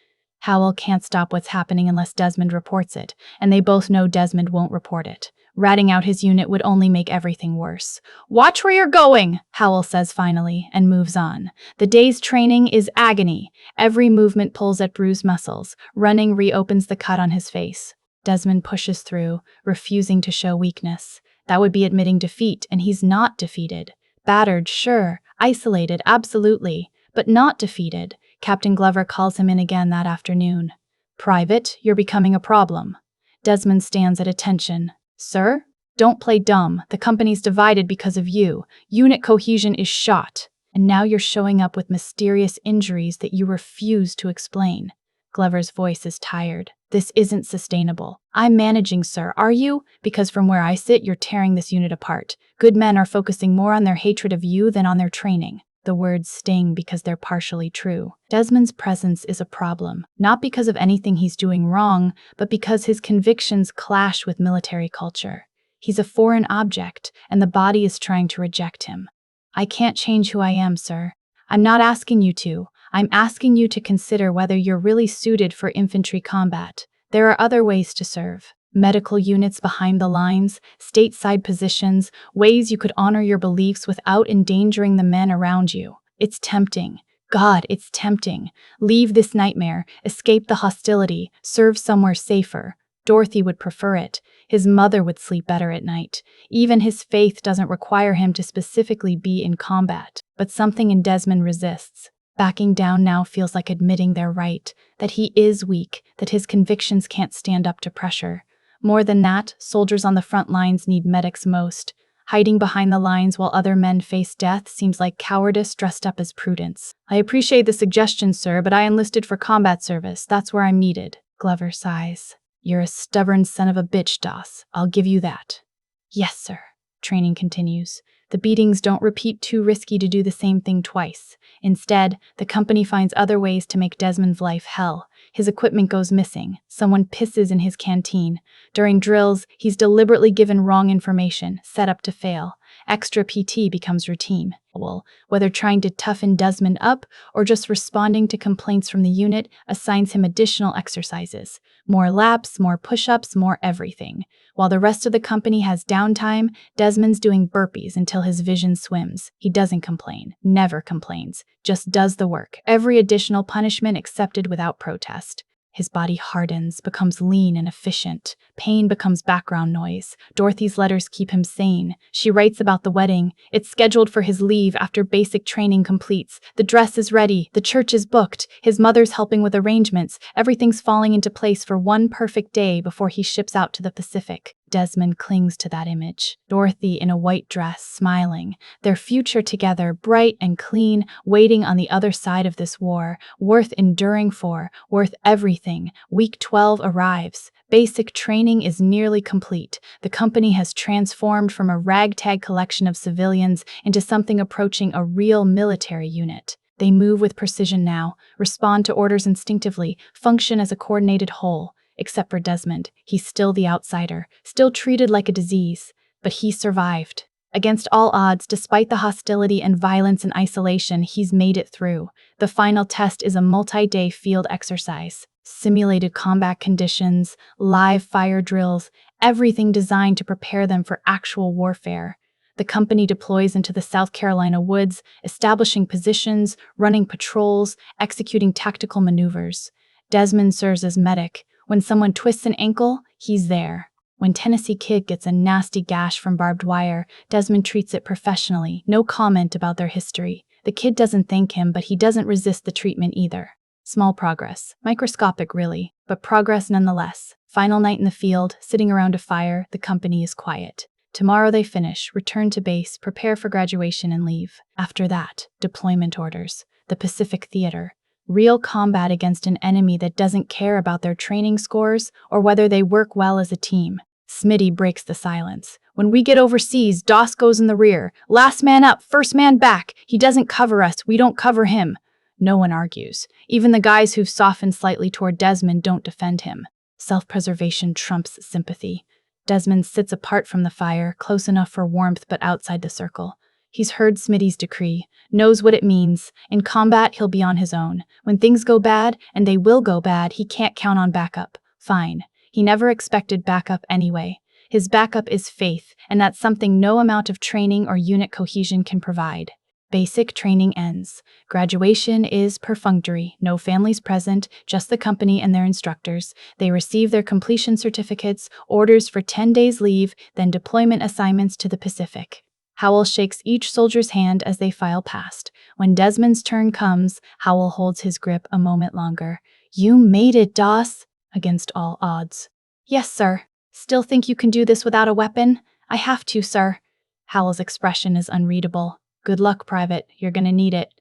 Howell can't stop what's happening unless Desmond reports it, and they both know Desmond won't report it. Ratting out his unit would only make everything worse. Watch where you're going, Howell says finally, and moves on. The day's training is agony. Every movement pulls at bruised muscles. Running reopens the cut on his face. Desmond pushes through, refusing to show weakness. That would be admitting defeat, and he's not defeated. Battered, sure. Isolated, absolutely. But not defeated. Captain Glover calls him in again that afternoon. Private, you're becoming a problem. Desmond stands at attention. Sir? Don't play dumb. The company's divided because of you. Unit cohesion is shot. And now you're showing up with mysterious injuries that you refuse to explain. Glover's voice is tired. This isn't sustainable. I'm managing, sir. Are you? Because from where I sit, you're tearing this unit apart. Good men are focusing more on their hatred of you than on their training. The words sting because they're partially true. Desmond's presence is a problem, not because of anything he's doing wrong, but because his convictions clash with military culture. He's a foreign object, and the body is trying to reject him. I can't change who I am, sir. I'm not asking you to. I'm asking you to consider whether you're really suited for infantry combat. There are other ways to serve. Medical units behind the lines, stateside positions, ways you could honor your beliefs without endangering the men around you. It's tempting. God, it's tempting. Leave this nightmare, escape the hostility, serve somewhere safer. Dorothy would prefer it. His mother would sleep better at night. Even his faith doesn't require him to specifically be in combat. But something in Desmond resists. Backing down now feels like admitting they're right, that he is weak, that his convictions can't stand up to pressure. More than that, soldiers on the front lines need medics most. Hiding behind the lines while other men face death seems like cowardice dressed up as prudence. I appreciate the suggestion, sir, but I enlisted for combat service. That's where I'm needed. Glover sighs. You're a stubborn son of a bitch, Doss. I'll give you that. Yes, sir. Training continues. The beatings don't repeat, too risky to do the same thing twice. Instead, the company finds other ways to make Desmond's life hell. His equipment goes missing. Someone pisses in his canteen. During drills, he's deliberately given wrong information, set up to fail. Extra PT becomes routine. Whether trying to toughen Desmond up or just responding to complaints from the unit, assigns him additional exercises. More laps, more push-ups, more everything. While the rest of the company has downtime, Desmond's doing burpees until his vision swims. He doesn't complain, never complains, just does the work. Every additional punishment accepted without protest. His body hardens, becomes lean and efficient. Pain becomes background noise. Dorothy's letters keep him sane. She writes about the wedding. It's scheduled for his leave after basic training completes. The dress is ready. The church is booked. His mother's helping with arrangements. Everything's falling into place for one perfect day before he ships out to the Pacific. Desmond clings to that image. Dorothy in a white dress, smiling. Their future together, bright and clean, waiting on the other side of this war, worth enduring for, worth everything. Week 12 arrives. Basic training is nearly complete. The company has transformed from a ragtag collection of civilians into something approaching a real military unit. They move with precision now, respond to orders instinctively, function as a coordinated whole. Except for Desmond, he's still the outsider, still treated like a disease. But he survived. Against all odds, despite the hostility and violence and isolation, he's made it through. The final test is a multi-day field exercise. Simulated combat conditions, live fire drills, everything designed to prepare them for actual warfare. The company deploys into the South Carolina woods, establishing positions, running patrols, executing tactical maneuvers. Desmond serves as medic. When someone twists an ankle, he's there. When Tennessee Kid gets a nasty gash from barbed wire, Desmond treats it professionally, no comment about their history. The kid doesn't thank him, but he doesn't resist the treatment either. Small progress. Microscopic, really, but progress nonetheless. Final night in the field, sitting around a fire, the company is quiet. Tomorrow they finish, return to base, prepare for graduation, and leave. After that, deployment orders. The Pacific Theater. Real combat against an enemy that doesn't care about their training scores or whether they work well as a team. Smitty breaks the silence. When we get overseas, Doss goes in the rear. Last man up, first man back. He doesn't cover us, we don't cover him. No one argues. Even the guys who've softened slightly toward Desmond don't defend him. Self-preservation trumps sympathy. Desmond sits apart from the fire, close enough for warmth but outside the circle. He's heard Smitty's decree, knows what it means. In combat, he'll be on his own. When things go bad, and they will go bad, he can't count on backup. Fine. He never expected backup anyway. His backup is faith, and that's something no amount of training or unit cohesion can provide. Basic training ends. Graduation is perfunctory. No families present, just the company and their instructors. They receive their completion certificates, orders for 10 days leave, then deployment assignments to the Pacific. Howell shakes each soldier's hand as they file past. When Desmond's turn comes, Howell holds his grip a moment longer. You made it, Doss. Against all odds. Yes, sir. Still think you can do this without a weapon? I have to, sir. Howell's expression is unreadable. Good luck, Private. You're gonna need it.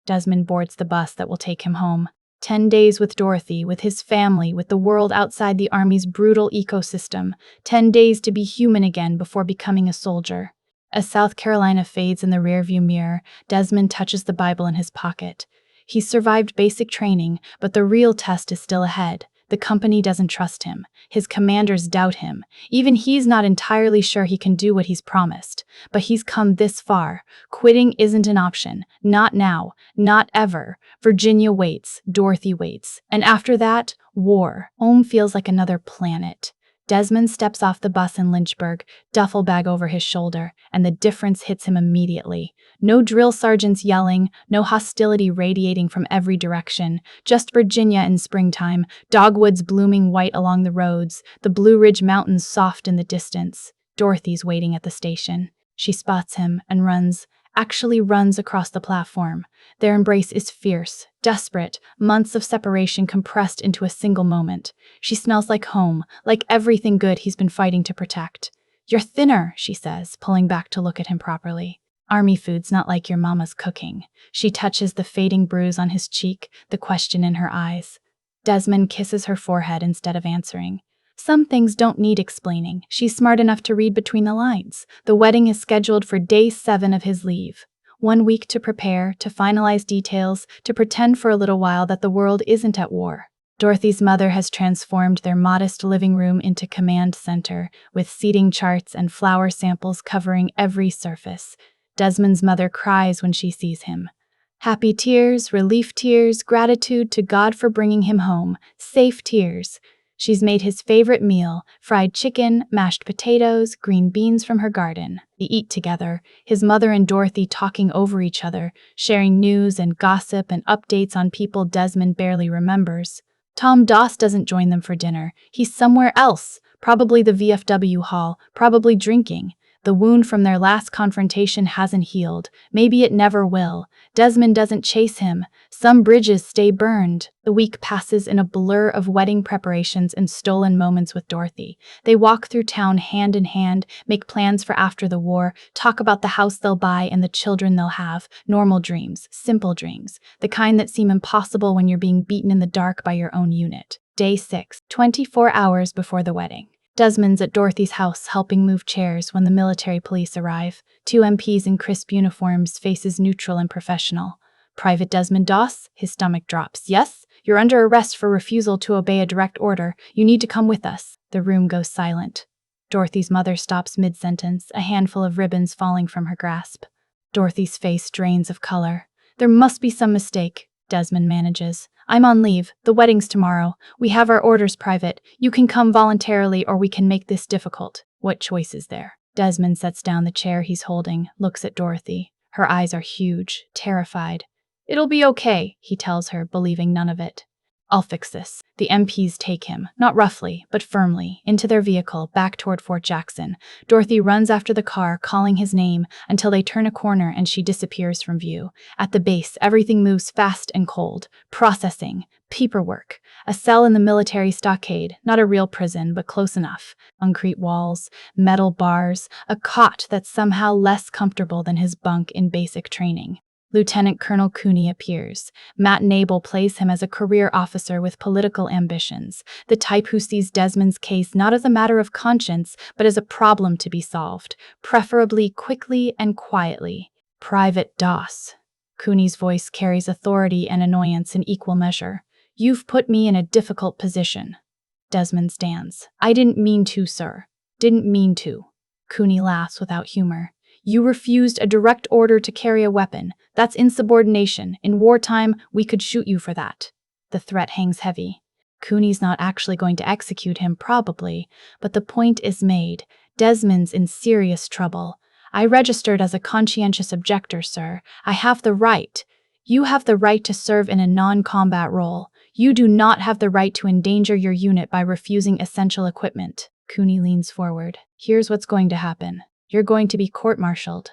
Desmond boards the bus that will take him home. 10 days with Dorothy, with his family, with the world outside the Army's brutal ecosystem. 10 days to be human again before becoming a soldier. As South Carolina fades in the rearview mirror, Desmond touches the Bible in his pocket. He's survived basic training, but the real test is still ahead. The company doesn't trust him. His commanders doubt him. Even he's not entirely sure he can do what he's promised. But he's come this far. Quitting isn't an option. Not now. Not ever. Virginia waits. Dorothy waits. And after that, war. Home feels like another planet. Desmond steps off the bus in Lynchburg, duffel bag over his shoulder, and the difference hits him immediately. No drill sergeants yelling, no hostility radiating from every direction, just Virginia in springtime, dogwoods blooming white along the roads, the Blue Ridge Mountains soft in the distance. Dorothy's waiting at the station. She spots him and runs across the platform. Their embrace is fierce, desperate, months of separation compressed into a single moment. She smells like home, like everything good he's been fighting to protect. You're thinner, she says, pulling back to look at him properly. Army food's not like your mama's cooking. She touches the fading bruise on his cheek, the question in her eyes. Desmond kisses her forehead instead of answering. Some things don't need explaining. She's smart enough to read between the lines. The wedding is scheduled for day 7 of his leave. 1 week to prepare, to finalize details, to pretend for a little while that the world isn't at war. Dorothy's mother has transformed their modest living room into command center, with seating charts and flower samples covering every surface. Desmond's mother cries when she sees him. Happy tears, relief tears, gratitude to God for bringing him home, safe tears. She's made his favorite meal, fried chicken, mashed potatoes, green beans from her garden. They eat together, his mother and Dorothy talking over each other, sharing news and gossip and updates on people Desmond barely remembers. Tom Doss doesn't join them for dinner. He's somewhere else, probably the VFW hall, probably drinking. The wound from their last confrontation hasn't healed. Maybe it never will. Desmond doesn't chase him. Some bridges stay burned. The week passes in a blur of wedding preparations and stolen moments with Dorothy. They walk through town hand in hand, make plans for after the war, talk about the house they'll buy and the children they'll have. Normal dreams, simple dreams, the kind that seem impossible when you're being beaten in the dark by your own unit. Day 6, 24 hours before the wedding. Desmond's at Dorothy's house helping move chairs when the military police arrive. 2 MPs in crisp uniforms, faces neutral and professional. Private Desmond Doss, his stomach drops. Yes, you're under arrest for refusal to obey a direct order. You need to come with us. The room goes silent. Dorothy's mother stops mid-sentence, a handful of ribbons falling from her grasp. Dorothy's face drains of color. There must be some mistake, Desmond manages. I'm on leave. The wedding's tomorrow. We have our orders private. You can come voluntarily or we can make this difficult. What choice is there? Desmond sets down the chair he's holding, looks at Dorothy. Her eyes are huge, terrified. It'll be okay, he tells her, believing none of it. I'll fix this. The MPs take him, not roughly, but firmly, into their vehicle, back toward Fort Jackson. Dorothy runs after the car, calling his name, until they turn a corner and she disappears from view. At the base, everything moves fast and cold. Processing, paperwork. A cell in the military stockade, not a real prison, but close enough. Concrete walls, metal bars, a cot that's somehow less comfortable than his bunk in basic training. Lieutenant Colonel Cooney appears. Matt Nable plays him as a career officer with political ambitions, the type who sees Desmond's case not as a matter of conscience, but as a problem to be solved, preferably quickly and quietly. Private Doss. Cooney's voice carries authority and annoyance in equal measure. You've put me in a difficult position. Desmond stands. I didn't mean to, sir. Didn't mean to. Cooney laughs without humor. You refused a direct order to carry a weapon. That's insubordination. In wartime, we could shoot you for that. The threat hangs heavy. Cooney's not actually going to execute him, probably, but the point is made. Desmond's in serious trouble. I registered as a conscientious objector, sir. I have the right. You have the right to serve in a non-combat role. You do not have the right to endanger your unit by refusing essential equipment. Cooney leans forward. Here's what's going to happen. You're going to be court-martialed.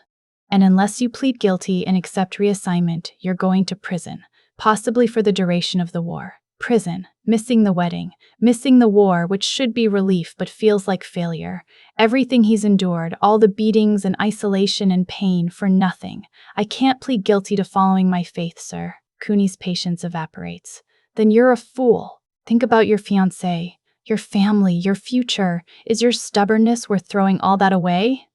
And unless you plead guilty and accept reassignment, you're going to prison, possibly for the duration of the war. Prison, missing the wedding, missing the war, which should be relief but feels like failure. Everything he's endured, all the beatings and isolation and pain, for nothing. I can't plead guilty to following my faith, sir. Cooney's patience evaporates. Then you're a fool. Think about your fiancé, your family, your future. Is your stubbornness worth throwing all that away?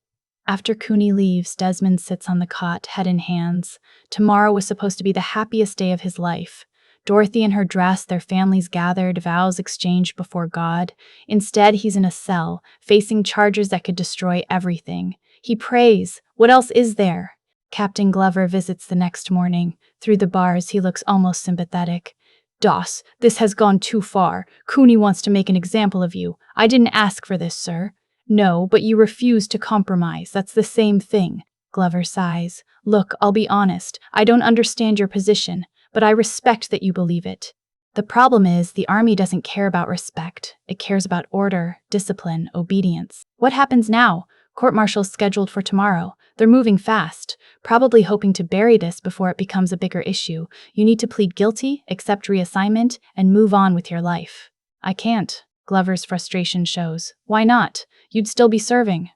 After Cooney leaves, Desmond sits on the cot, head in hands. Tomorrow was supposed to be the happiest day of his life. Dorothy in her dress, their families gathered, vows exchanged before God. Instead, he's in a cell, facing charges that could destroy everything. He prays. What else is there? Captain Glover visits the next morning. Through the bars, he looks almost sympathetic. Doss, this has gone too far. Cooney wants to make an example of you. I didn't ask for this, sir. No, but you refuse to compromise. That's the same thing. Glover sighs. Look, I'll be honest. I don't understand your position, but I respect that you believe it. The problem is, the Army doesn't care about respect. It cares about order, discipline, obedience. What happens now? Court-martial's scheduled for tomorrow. They're moving fast, probably hoping to bury this before it becomes a bigger issue. You need to plead guilty, accept reassignment, and move on with your life. I can't. Glover's frustration shows. Why not? You'd still be serving.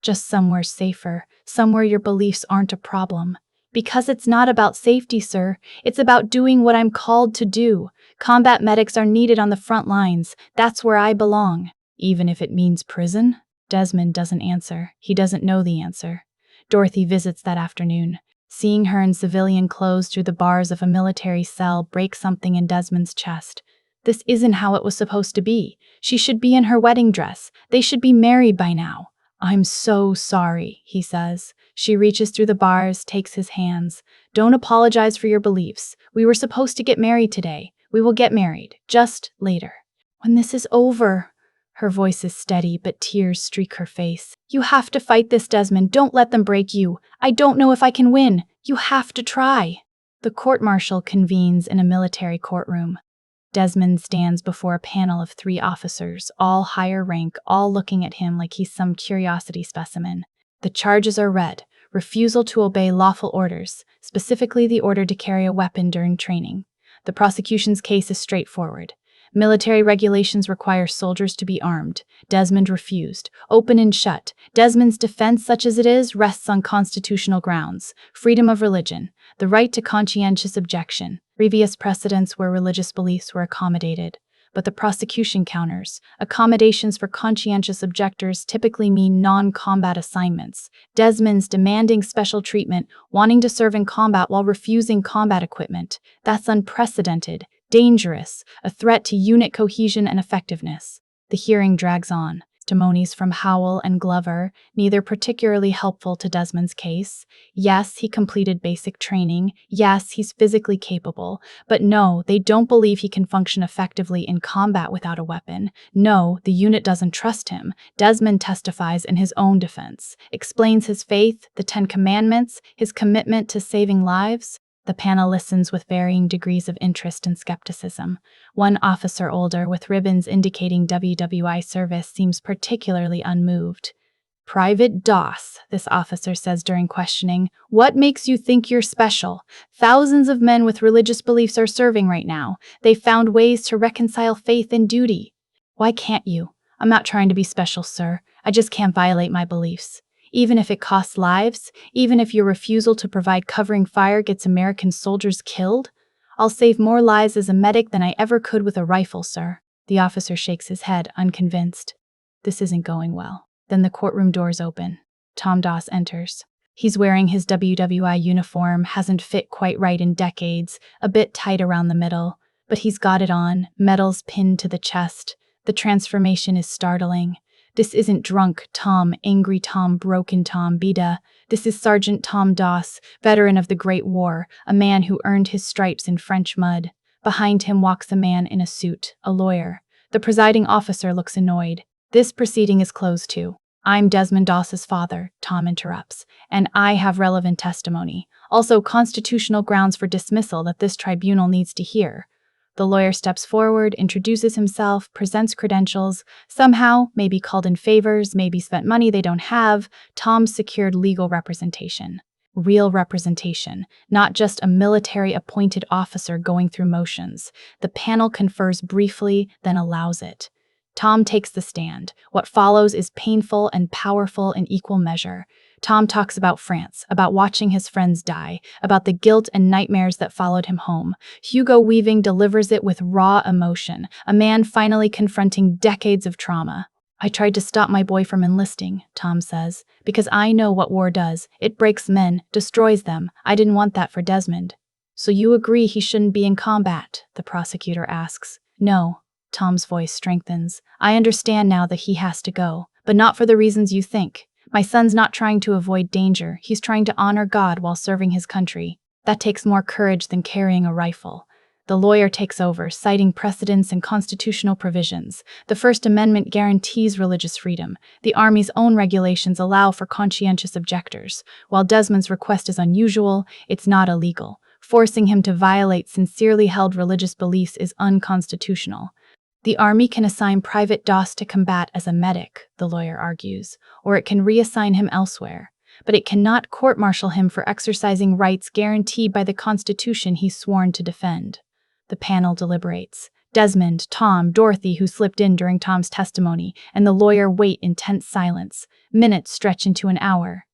Just somewhere safer, somewhere your beliefs aren't a problem. Because it's not about safety, sir. It's about doing what I'm called to do. Combat medics are needed on the front lines. That's where I belong. Even if it means prison? Desmond doesn't answer. He doesn't know the answer. Dorothy visits that afternoon. Seeing her in civilian clothes through the bars of a military cell breaks something in Desmond's chest. This isn't how it was supposed to be. She should be in her wedding dress. They should be married by now. I'm so sorry, he says. She reaches through the bars, takes his hands. Don't apologize for your beliefs. We were supposed to get married today. We will get married, just later. When this is over. Her voice is steady, but tears streak her face. You have to fight this, Desmond. Don't let them break you. I don't know if I can win. You have to try. The court-martial convenes in a military courtroom. Desmond stands before a panel of 3 officers, all higher rank, all looking at him like he's some curiosity specimen. The charges are read. refusal to obey lawful orders, specifically the order to carry a weapon during training. The prosecution's case is straightforward. Military regulations require soldiers to be armed. Desmond refused. Open and shut. Desmond's defense, such as it is, rests on constitutional grounds. Freedom of religion. The right to conscientious objection. Previous precedents where religious beliefs were accommodated. But the prosecution counters. Accommodations for conscientious objectors typically mean non-combat assignments. Desmond's demanding special treatment, wanting to serve in combat while refusing combat equipment. That's unprecedented. Dangerous, a threat to unit cohesion and effectiveness. The hearing drags on. Testimonies from Howell and Glover, neither particularly helpful to Desmond's case. Yes, he completed basic training. Yes, he's physically capable. But no, they don't believe he can function effectively in combat without a weapon. No, the unit doesn't trust him. Desmond testifies in his own defense, explains his faith, the 10 Commandments, his commitment to saving lives. The panel listens with varying degrees of interest and skepticism. One officer older, with ribbons indicating WWII service, seems particularly unmoved. "Private Doss," this officer says during questioning, "what makes you think you're special? Thousands of men with religious beliefs are serving right now. They've found ways to reconcile faith and duty. Why can't you? I'm not trying to be special, sir. I just can't violate my beliefs. Even if it costs lives, even if your refusal to provide covering fire gets American soldiers killed, I'll save more lives as a medic than I ever could with a rifle, sir." The officer shakes his head, unconvinced. This isn't going well. Then the courtroom doors open. Tom Doss enters. He's wearing his WWII uniform, hasn't fit quite right in decades, a bit tight around the middle, but he's got it on, medals pinned to the chest. The transformation is startling. This isn't drunk Tom, angry Tom, broken Tom, Bida. This is Sergeant Tom Doss, veteran of the Great War, a man who earned his stripes in French mud. Behind him walks a man in a suit, a lawyer. The presiding officer looks annoyed. "This proceeding is closed too. I'm Desmond Doss's father," Tom interrupts, "and I have relevant testimony. Also constitutional grounds for dismissal that this tribunal needs to hear." The lawyer steps forward, introduces himself, presents credentials. Somehow, maybe called in favors, maybe spent money they don't have, Tom secured legal representation. Real representation, not just a military-appointed officer going through motions. The panel confers briefly, then allows it. Tom takes the stand. What follows is painful and powerful in equal measure. Tom talks about France, about watching his friends die, about the guilt and nightmares that followed him home. Hugo Weaving delivers it with raw emotion, a man finally confronting decades of trauma. "I tried to stop my boy from enlisting," Tom says, "because I know what war does. It breaks men, destroys them. I didn't want that for Desmond." "So you agree he shouldn't be in combat?" the prosecutor asks. "No." Tom's voice strengthens. "I understand now that he has to go, but not for the reasons you think. My son's not trying to avoid danger. He's trying to honor God while serving his country. That takes more courage than carrying a rifle." The lawyer takes over, citing precedents and constitutional provisions. The First Amendment guarantees religious freedom. The Army's own regulations allow for conscientious objectors. While Desmond's request is unusual, it's not illegal. Forcing him to violate sincerely held religious beliefs is unconstitutional. The Army can assign Private Doss to combat as a medic, the lawyer argues, or it can reassign him elsewhere. But it cannot court-martial him for exercising rights guaranteed by the Constitution he's sworn to defend. The panel deliberates. Desmond, Tom, Dorothy, who slipped in during Tom's testimony, and the lawyer wait in tense silence. Minutes stretch into an hour.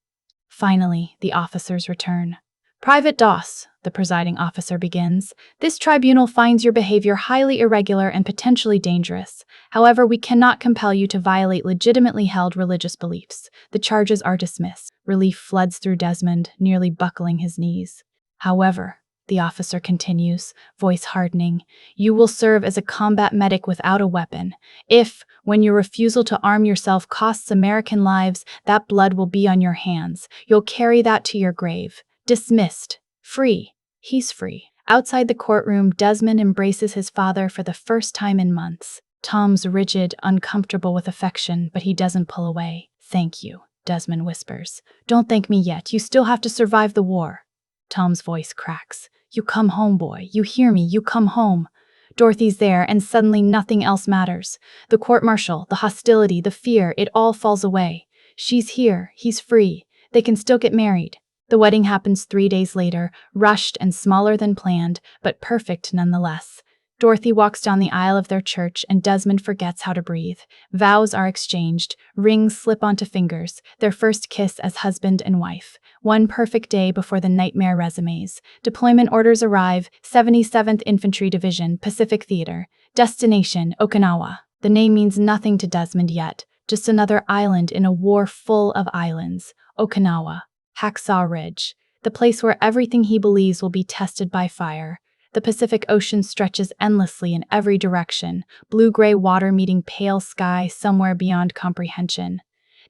Finally, the officers return. "Private Doss," the presiding officer begins, "this tribunal finds your behavior highly irregular and potentially dangerous. However, we cannot compel you to violate legitimately held religious beliefs. The charges are dismissed." Relief floods through Desmond, nearly buckling his knees. "However," the officer continues, voice hardening, "you will serve as a combat medic without a weapon. If, when your refusal to arm yourself costs American lives, that blood will be on your hands. You'll carry that to your grave. Dismissed. Free." He's free. Outside the courtroom, Desmond embraces his father for the first time in months. Tom's rigid, uncomfortable with affection, but he doesn't pull away. "Thank you," Desmond whispers. "Don't thank me yet. You still have to survive the war." Tom's voice cracks. "You come home, boy. You hear me. You come home." Dorothy's there, and suddenly nothing else matters. The court-martial, the hostility, the fear, it all falls away. She's here. He's free. They can still get married. The wedding happens 3 days later, rushed and smaller than planned, but perfect nonetheless. Dorothy walks down the aisle of their church and Desmond forgets how to breathe. Vows are exchanged, rings slip onto fingers, their first kiss as husband and wife. One perfect day before the nightmare resumes. Deployment orders arrive, 77th Infantry Division, Pacific Theater. Destination, Okinawa. The name means nothing to Desmond yet, just another island in a war full of islands. Okinawa. Hacksaw Ridge. The place where everything he believes will be tested by fire. The Pacific Ocean stretches endlessly in every direction, blue-gray water meeting pale sky somewhere beyond comprehension.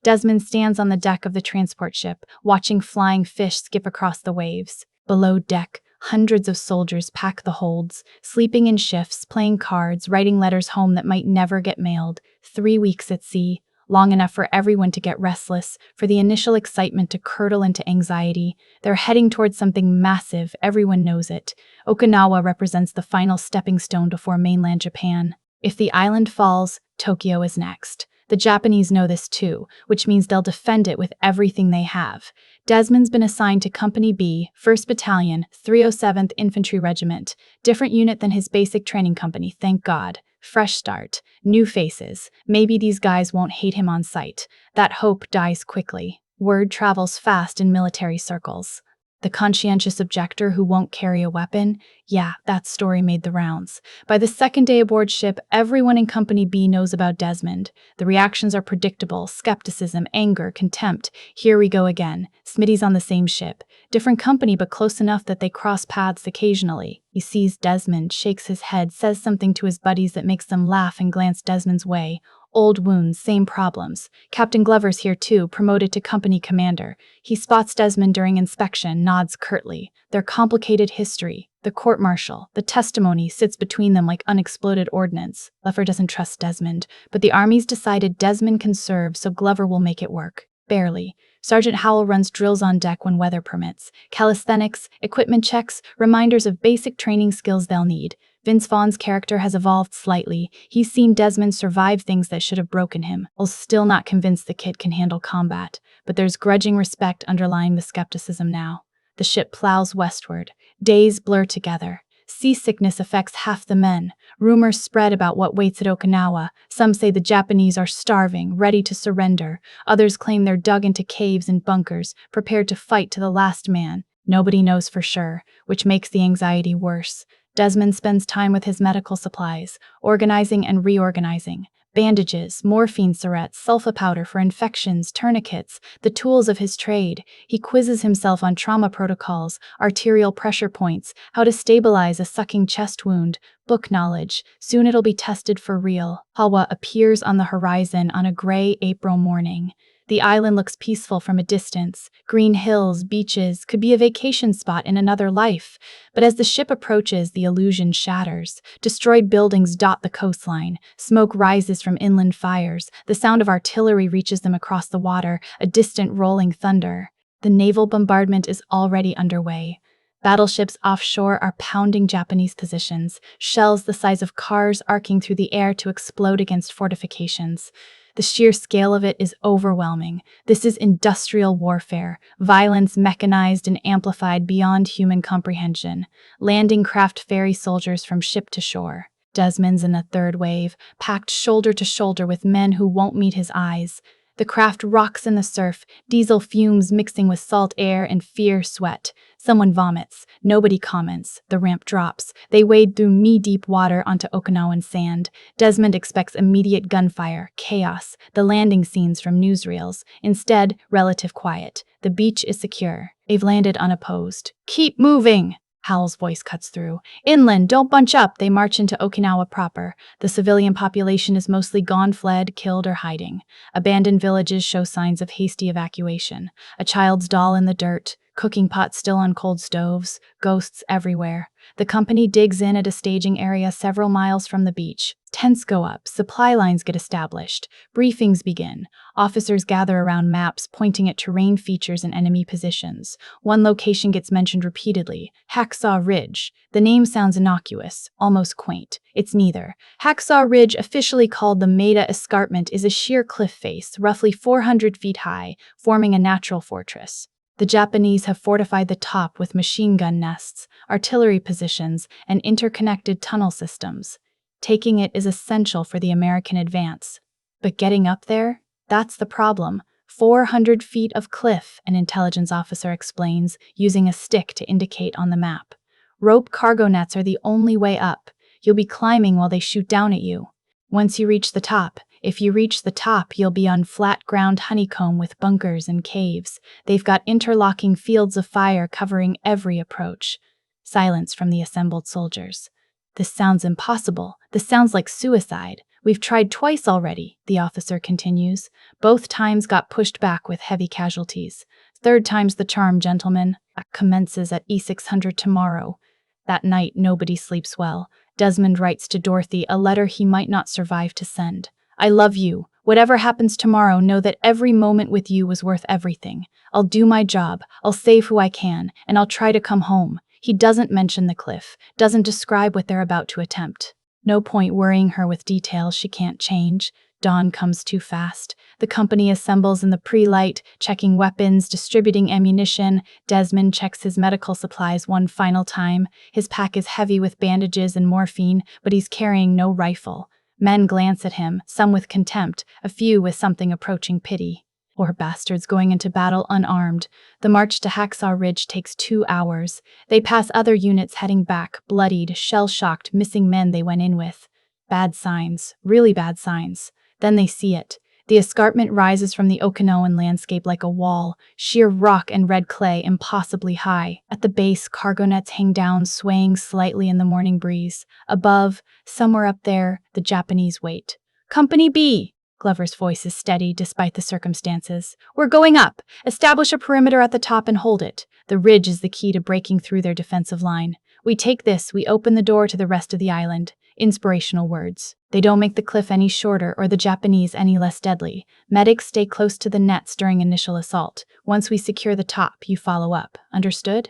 Desmond stands on the deck of the transport ship, watching flying fish skip across the waves. Below deck, hundreds of soldiers pack the holds, sleeping in shifts, playing cards, writing letters home that might never get mailed. 3 weeks at sea, long enough for everyone to get restless, for the initial excitement to curdle into anxiety. They're heading towards something massive, everyone knows it. Okinawa represents the final stepping stone before mainland Japan. If the island falls, Tokyo is next. The Japanese know this too, which means they'll defend it with everything they have. Desmond's been assigned to Company B, 1st Battalion, 307th Infantry Regiment. Different unit than his basic training company, thank God. Fresh start, new faces. Maybe these guys won't hate him on sight. That hope dies quickly. Word travels fast in military circles. The conscientious objector who won't carry a weapon? Yeah, that story made the rounds. By the second day aboard ship, everyone in Company B knows about Desmond. The reactions are predictable: skepticism, anger, contempt. Here we go again. Smitty's on the same ship. Different company, but close enough that they cross paths occasionally. He sees Desmond, shakes his head, says something to his buddies that makes them laugh and glance Desmond's way. Old wounds, same problems. Captain Glover's here too, promoted to company commander. He spots Desmond during inspection, nods curtly. Their complicated history, the court-martial, the testimony sits between them like unexploded ordnance. Glover doesn't trust Desmond, but the Army's decided Desmond can serve, so Glover will make it work. Barely. Sergeant Howell runs drills on deck when weather permits. Calisthenics, equipment checks, reminders of basic training skills they'll need. Vince Vaughn's character has evolved slightly. He's seen Desmond survive things that should have broken him. I'll still not convinced the kid can handle combat, but there's grudging respect underlying the skepticism now. The ship plows westward. Days blur together. Seasickness affects half the men. Rumors spread about what waits at Okinawa. Some say the Japanese are starving, ready to surrender. Others claim they're dug into caves and bunkers, prepared to fight to the last man. Nobody knows for sure, which makes the anxiety worse. Desmond spends time with his medical supplies, organizing and reorganizing. Bandages, morphine syringes, sulfa powder for infections, tourniquets, the tools of his trade. He quizzes himself on trauma protocols, arterial pressure points, how to stabilize a sucking chest wound, book knowledge. Soon it'll be tested for real. Hawa appears on the horizon on a gray April morning. The island looks peaceful from a distance. Green hills, beaches, could be a vacation spot in another life. But as the ship approaches, the illusion shatters. Destroyed buildings dot the coastline. Smoke rises from inland fires. The sound of artillery reaches them across the water, a distant rolling thunder. The naval bombardment is already underway. Battleships offshore are pounding Japanese positions, shells the size of cars arcing through the air to explode against fortifications. The sheer scale of it is overwhelming. This is industrial warfare, violence mechanized and amplified beyond human comprehension. Landing craft ferry soldiers from ship to shore. Desmond's in the third wave, packed shoulder to shoulder with men who won't meet his eyes. The craft rocks in the surf, diesel fumes mixing with salt air and fierce sweat. Someone vomits. Nobody comments. The ramp drops. They wade through knee-deep water onto Okinawan sand. Desmond expects immediate gunfire, chaos, the landing scenes from newsreels. Instead, relative quiet. The beach is secure. They've landed unopposed. "Keep moving!" Howell's voice cuts through. "Inland, don't bunch up." They march into Okinawa proper. The civilian population is mostly gone, fled, killed, or hiding. Abandoned villages show signs of hasty evacuation. A child's doll in the dirt. cooking pots still on cold stoves, ghosts everywhere. The company digs in at a staging area several miles from the beach. Tents go up, supply lines get established, briefings begin. Officers gather around maps pointing at terrain features and enemy positions. One location gets mentioned repeatedly, Hacksaw Ridge. The name sounds innocuous, almost quaint. It's neither. Hacksaw Ridge, officially called the Maida Escarpment, is a sheer cliff face, roughly 400 feet high, forming a natural fortress. The Japanese have fortified the top with machine gun nests, artillery positions, and interconnected tunnel systems. Taking it is essential for the American advance. But getting up there? That's the problem. 400 feet of cliff, an intelligence officer explains, using a stick to indicate on the map. Rope cargo nets are the only way up. You'll be climbing while they shoot down at you. Once you reach the top, if you reach the top, you'll be on flat ground honeycomb with bunkers and caves. They've got interlocking fields of fire covering every approach. Silence from the assembled soldiers. This sounds impossible. This sounds like suicide. We've tried twice already, the officer continues. Both times got pushed back with heavy casualties. Third time's the charm, gentlemen. Commences at E600 tomorrow. That night, nobody sleeps well. Desmond writes to Dorothy a letter he might not survive to send. I love you. Whatever happens tomorrow, know that every moment with you was worth everything. I'll do my job. I'll save who I can, and I'll try to come home. He doesn't mention the cliff, doesn't describe what they're about to attempt. No point worrying her with details she can't change. Dawn comes too fast. The company assembles in the pre-light, checking weapons, distributing ammunition. Desmond checks his medical supplies one final time. His pack is heavy with bandages and morphine, but he's carrying no rifle. Men glance at him, some with contempt, a few with something approaching pity. Poor bastards going into battle unarmed. The march to Hacksaw Ridge takes 2 hours. They pass other units heading back, bloodied, shell-shocked, missing men they went in with. Bad signs, really bad signs. Then they see it. The escarpment rises from the Okinawan landscape like a wall, sheer rock and red clay impossibly high. At the base, cargo nets hang down, swaying slightly in the morning breeze. Above, somewhere up there, the Japanese wait. Company B! Glover's voice is steady despite the circumstances. We're going up. Establish a perimeter at the top and hold it. The ridge is the key to breaking through their defensive line. We take this, we open the door to the rest of the island. Inspirational words. They don't make the cliff any shorter or the Japanese any less deadly. Medics stay close to the nets during initial assault. Once we secure the top, you follow up. Understood?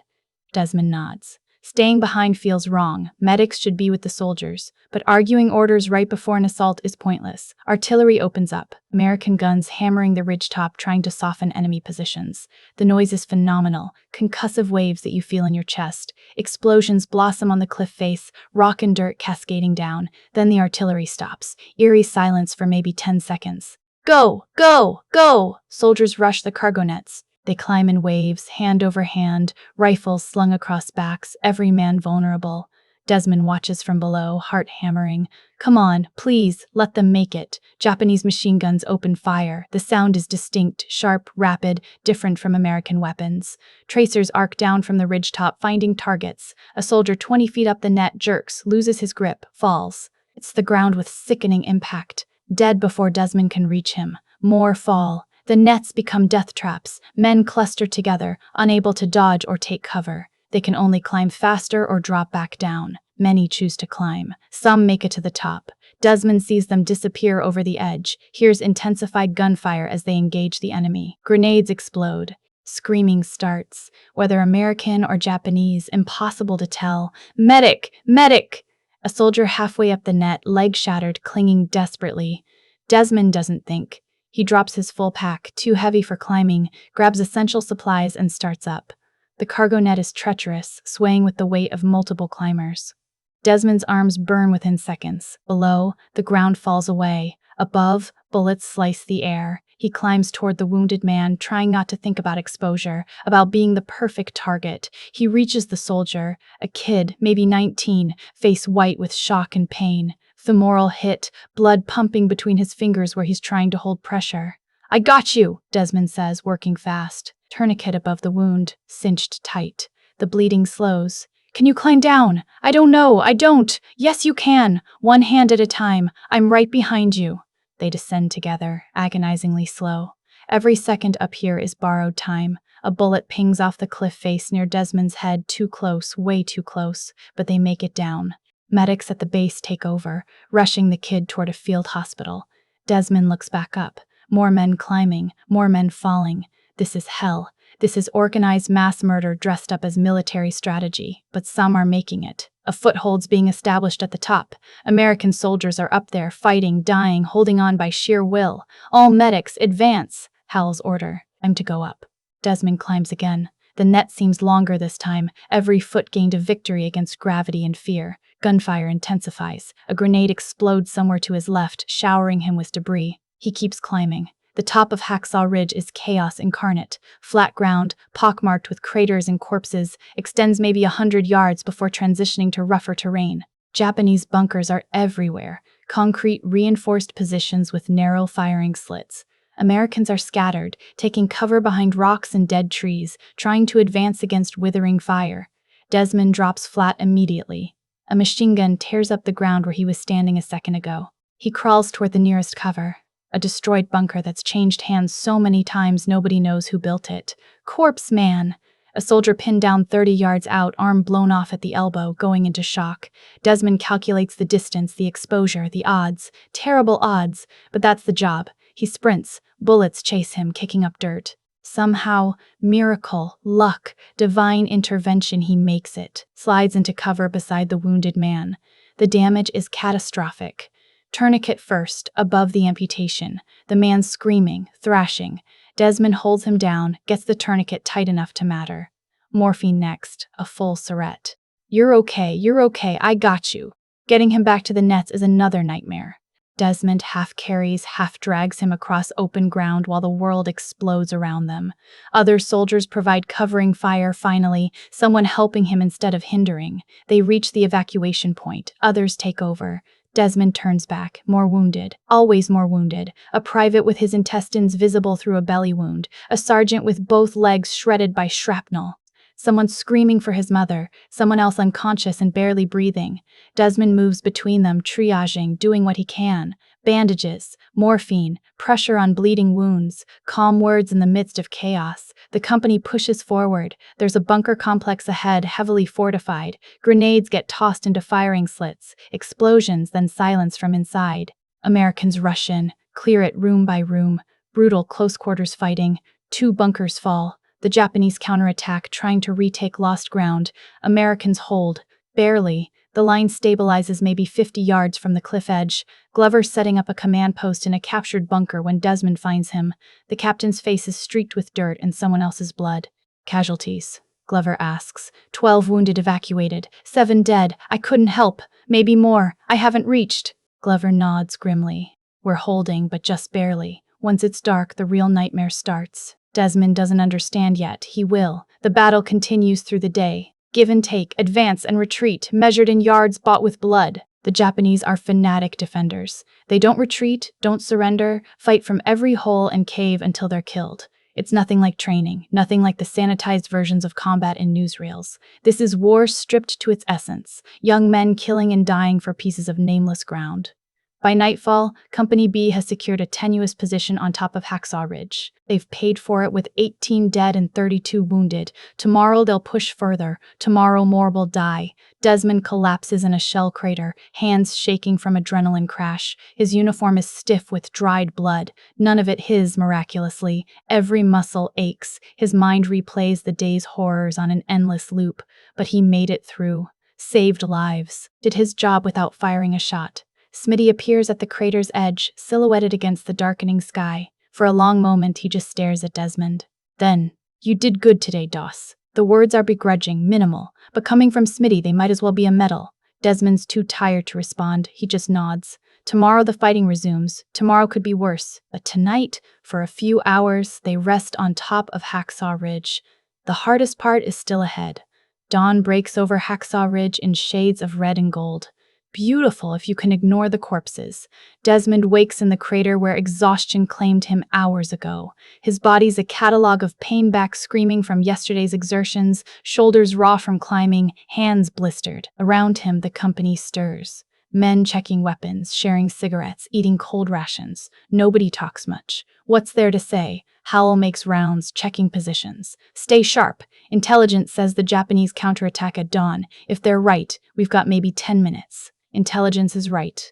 Desmond nods. Staying behind feels wrong. Medics should be with the soldiers. But arguing orders right before an assault is pointless. Artillery opens up. American guns hammering the ridgetop trying to soften enemy positions. The noise is phenomenal. Concussive waves that you feel in your chest. Explosions blossom on the cliff face, rock and dirt cascading down. Then the artillery stops. Eerie silence for maybe 10 seconds. Go! Go! Go! Soldiers rush the cargo nets. They climb in waves, hand over hand, rifles slung across backs, every man vulnerable. Desmond watches from below, heart hammering. Come on, please, let them make it. Japanese machine guns open fire. The sound is distinct, sharp, rapid, different from American weapons. Tracers arc down from the ridgetop, finding targets. A soldier 20 feet up the net jerks, loses his grip, falls. It's the ground with sickening impact. Dead before Desmond can reach him. More fall. The nets become death traps. Men cluster together, unable to dodge or take cover. They can only climb faster or drop back down. Many choose to climb. Some make it to the top. Desmond sees them disappear over the edge, hears intensified gunfire as they engage the enemy. Grenades explode. Screaming starts. Whether American or Japanese, impossible to tell. Medic! Medic! A soldier halfway up the net, leg shattered, clinging desperately. Desmond doesn't think. He drops his full pack, too heavy for climbing, grabs essential supplies and starts up. The cargo net is treacherous, swaying with the weight of multiple climbers. Desmond's arms burn within seconds. Below, the ground falls away. Above, bullets slice the air. He climbs toward the wounded man, trying not to think about exposure, about being the perfect target. He reaches the soldier, a kid, maybe 19, face white with shock and pain. Femoral hit, blood pumping between his fingers where he's trying to hold pressure. I got you, Desmond says, working fast. Tourniquet above the wound, cinched tight. The bleeding slows. Can you climb down? I don't know, I don't. Yes, you can. One hand at a time. I'm right behind you. They descend together, agonizingly slow. Every second up here is borrowed time. A bullet pings off the cliff face near Desmond's head, too close, way too close, but they make it down. Medics at the base take over, rushing the kid toward a field hospital. Desmond looks back up. More men climbing, more men falling. This is hell. This is organized mass murder dressed up as military strategy, but some are making it. A foothold's being established at the top. American soldiers are up there, fighting, dying, holding on by sheer will. All medics, advance! Howell's order. Time to go up. Desmond climbs again. The net seems longer this time. Every foot gained a victory against gravity and fear. Gunfire intensifies. A grenade explodes somewhere to his left, showering him with debris. He keeps climbing. The top of Hacksaw Ridge is chaos incarnate. Flat ground, pockmarked with craters and corpses, extends maybe 100 yards before transitioning to rougher terrain. Japanese bunkers are everywhere. Concrete, reinforced positions with narrow firing slits. Americans are scattered, taking cover behind rocks and dead trees, trying to advance against withering fire. Desmond drops flat immediately. A machine gun tears up the ground where he was standing a second ago. He crawls toward the nearest cover. A destroyed bunker that's changed hands so many times nobody knows who built it. Corpse man! A soldier pinned down 30 yards out, arm blown off at the elbow, going into shock. Desmond calculates the distance, the exposure, the odds. Terrible odds, but that's the job. He sprints. Bullets chase him, kicking up dirt. Somehow, miracle, luck, divine intervention, he makes it. Slides into cover beside the wounded man. The damage is catastrophic. Tourniquet first, above the amputation. The man screaming, thrashing. Desmond holds him down, gets the tourniquet tight enough to matter. Morphine next, a full syringe. You're okay, I got you. Getting him back to the nets is another nightmare. Desmond half carries, half drags him across open ground while the world explodes around them. Other soldiers provide covering fire finally, someone helping him instead of hindering. They reach the evacuation point. Others take over. Desmond turns back, more wounded, always more wounded. A private with his intestines visible through a belly wound. A sergeant with both legs shredded by shrapnel. Someone screaming for his mother, someone else unconscious and barely breathing. Desmond moves between them, triaging, doing what he can. Bandages, morphine, pressure on bleeding wounds, calm words in the midst of chaos. The company pushes forward. There's a bunker complex ahead, heavily fortified. Grenades get tossed into firing slits. Explosions, then silence from inside. Americans rush in, clear it room by room. Brutal close-quarters fighting. 2 bunkers fall. The Japanese counterattack, trying to retake lost ground. Americans hold. Barely. The line stabilizes maybe 50 yards from the cliff edge. Glover's setting up a command post in a captured bunker when Desmond finds him. The captain's face is streaked with dirt and someone else's blood. Casualties, Glover asks. 12 wounded evacuated. 7 dead. I couldn't help. Maybe more. I haven't reached. Glover nods grimly. We're holding, but just barely. Once it's dark, the real nightmare starts. Desmond doesn't understand yet. He will. The battle continues through the day. Give and take, advance and retreat, measured in yards bought with blood. The Japanese are fanatic defenders. They don't retreat, don't surrender, fight from every hole and cave until they're killed. It's nothing like training, nothing like the sanitized versions of combat in newsreels. This is war stripped to its essence, young men killing and dying for pieces of nameless ground. By nightfall, Company B has secured a tenuous position on top of Hacksaw Ridge. They've paid for it with 18 dead and 32 wounded. Tomorrow they'll push further. Tomorrow more will die. Desmond collapses in a shell crater, hands shaking from adrenaline crash. His uniform is stiff with dried blood. None of it his, miraculously. Every muscle aches. His mind replays the day's horrors on an endless loop. But he made it through. Saved lives. Did his job without firing a shot. Smitty appears at the crater's edge, silhouetted against the darkening sky. For a long moment, he just stares at Desmond. Then, "You did good today, Doss." The words are begrudging, minimal, but coming from Smitty, they might as well be a medal. Desmond's too tired to respond. He just nods. Tomorrow the fighting resumes. Tomorrow could be worse. But tonight, for a few hours, they rest on top of Hacksaw Ridge. The hardest part is still ahead. Dawn breaks over Hacksaw Ridge in shades of red and gold. Beautiful if you can ignore the corpses. Desmond wakes in the crater where exhaustion claimed him hours ago. His body's a catalog of pain back screaming from yesterday's exertions, shoulders raw from climbing, hands blistered. Around him, the company stirs. Men checking weapons, sharing cigarettes, eating cold rations. Nobody talks much. What's there to say? Howell makes rounds, checking positions. Stay sharp. Intelligence says the Japanese counterattack at dawn. If they're right, we've got maybe 10 minutes. Intelligence is right.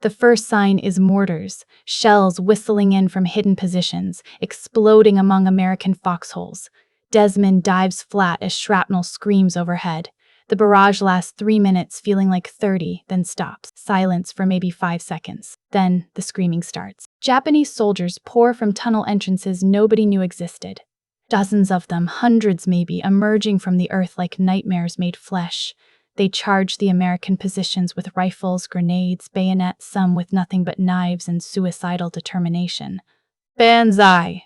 The first sign is mortars, shells whistling in from hidden positions, exploding among American foxholes. Desmond dives flat as shrapnel screams overhead. The barrage lasts 3 minutes, feeling like 30, then stops. Silence for maybe 5 seconds. Then the screaming starts. Japanese soldiers pour from tunnel entrances nobody knew existed. Dozens of them, hundreds maybe, emerging from the earth like nightmares made flesh. They charge the American positions with rifles, grenades, bayonets, some with nothing but knives and suicidal determination. Banzai!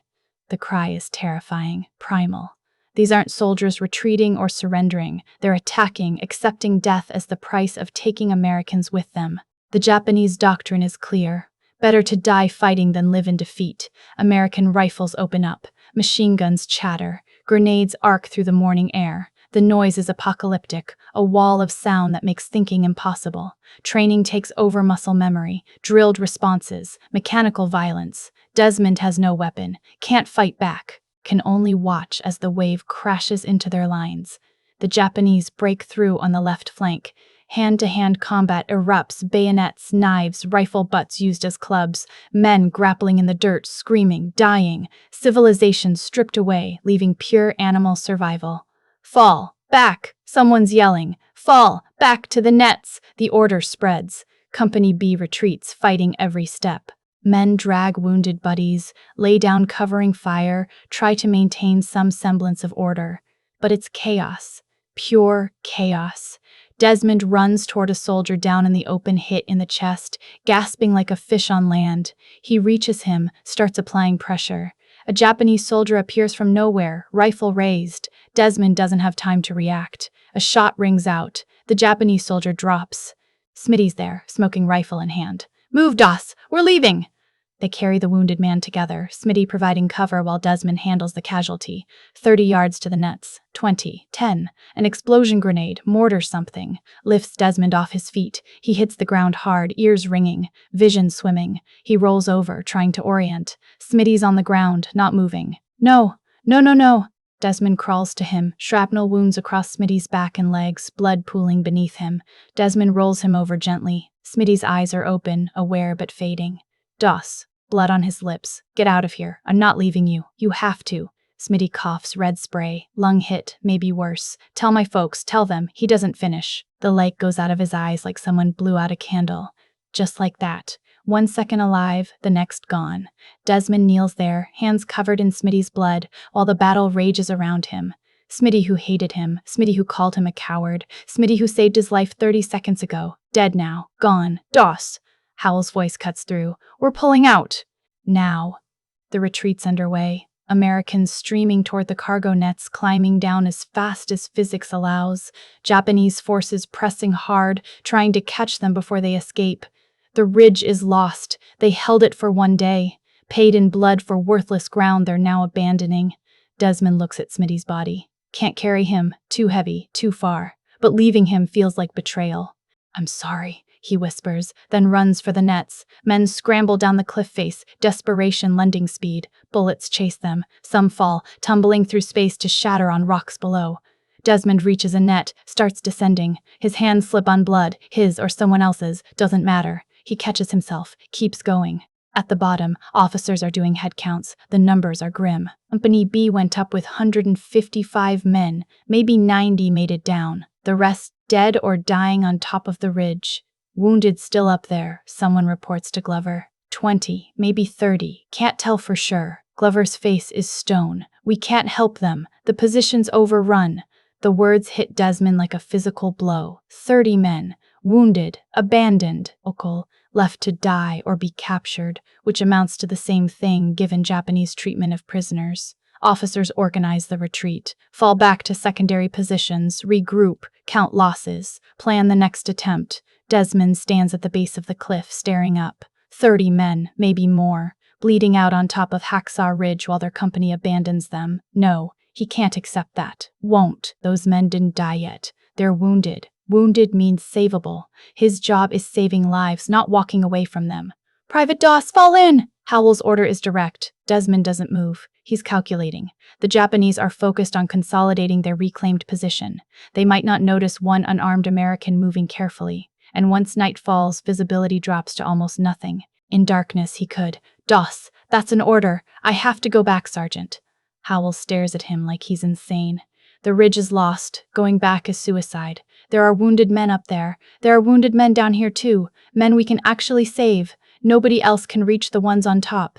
The cry is terrifying, primal. These aren't soldiers retreating or surrendering. They're attacking, accepting death as the price of taking Americans with them. The Japanese doctrine is clear. Better to die fighting than live in defeat. American rifles open up. Machine guns chatter. Grenades arc through the morning air. The noise is apocalyptic, a wall of sound that makes thinking impossible. Training takes over muscle memory, drilled responses, mechanical violence. Desmond has no weapon, can't fight back, can only watch as the wave crashes into their lines. The Japanese break through on the left flank. Hand-to-hand combat erupts, bayonets, knives, rifle butts used as clubs, men grappling in the dirt, screaming, dying, civilization stripped away, leaving pure animal survival. Fall, back, someone's yelling. Fall, back to the nets. The order spreads. Company B retreats, fighting every step. Men drag wounded buddies, lay down covering fire, try to maintain some semblance of order. But it's chaos. Pure chaos. Desmond runs toward a soldier down in the open, hit in the chest, gasping like a fish on land. He reaches him, starts applying pressure. A Japanese soldier appears from nowhere, rifle raised. Desmond doesn't have time to react. A shot rings out. The Japanese soldier drops. Smitty's there, smoking rifle in hand. Move, Doss! We're leaving! They carry the wounded man together, Smitty providing cover while Desmond handles the casualty. 30 yards to the nets. 20. 10. An explosion grenade, mortar something, lifts Desmond off his feet. He hits the ground hard, ears ringing, vision swimming. He rolls over, trying to orient. Smitty's on the ground, not moving. No. Desmond crawls to him, shrapnel wounds across Smitty's back and legs, blood pooling beneath him. Desmond rolls him over gently. Smitty's eyes are open, aware but fading. Doss, blood on his lips. Get out of here. I'm not leaving you. You have to. Smitty coughs, red spray, lung hit, maybe worse. Tell my folks, tell them, he doesn't finish. The light goes out of his eyes like someone blew out a candle. Just like that. 1 second alive, the next gone. Desmond kneels there, hands covered in Smitty's blood, while the battle rages around him. Smitty who hated him, Smitty who called him a coward, Smitty who saved his life 30 seconds ago. Dead now. Gone. Doss! Howell's voice cuts through. We're pulling out. Now. The retreat's underway. Americans streaming toward the cargo nets, climbing down as fast as physics allows. Japanese forces pressing hard, trying to catch them before they escape. The ridge is lost. They held it for 1 day. Paid in blood for worthless ground they're now abandoning. Desmond looks at Smitty's body. Can't carry him. Too heavy. Too far. But leaving him feels like betrayal. I'm sorry, he whispers, then runs for the nets. Men scramble down the cliff face, desperation lending speed. Bullets chase them. Some fall, tumbling through space to shatter on rocks below. Desmond reaches a net, starts descending. His hands slip on blood, his or someone else's, doesn't matter. He catches himself, keeps going. At the bottom, officers are doing head counts. The numbers are grim. Company B went up with 155 men. Maybe 90 made it down. The rest dead or dying on top of the ridge. Wounded still up there, someone reports to Glover. 20, maybe 30. Can't tell for sure. Glover's face is stone. We can't help them. The position's overrun. The words hit Desmond like a physical blow. 30 men. Wounded. Abandoned. Local. Left to die or be captured, which amounts to the same thing given Japanese treatment of prisoners. Officers organize the retreat, fall back to secondary positions, regroup, count losses, plan the next attempt. Desmond stands at the base of the cliff, staring up. 30 men, maybe more, bleeding out on top of Hacksaw Ridge while their company abandons them. No, he can't accept that. Won't. Those men didn't die yet. They're wounded. Wounded means savable. His job is saving lives, not walking away from them. Private Doss, fall in! Howell's order is direct. Desmond doesn't move. He's calculating. The Japanese are focused on consolidating their reclaimed position. They might not notice one unarmed American moving carefully. And once night falls, visibility drops to almost nothing. In darkness, he could. Doss, that's an order. I have to go back, Sergeant. Howell stares at him like he's insane. The ridge is lost. Going back is suicide. There are wounded men up there. There are wounded men down here too. Men we can actually save. Nobody else can reach the ones on top.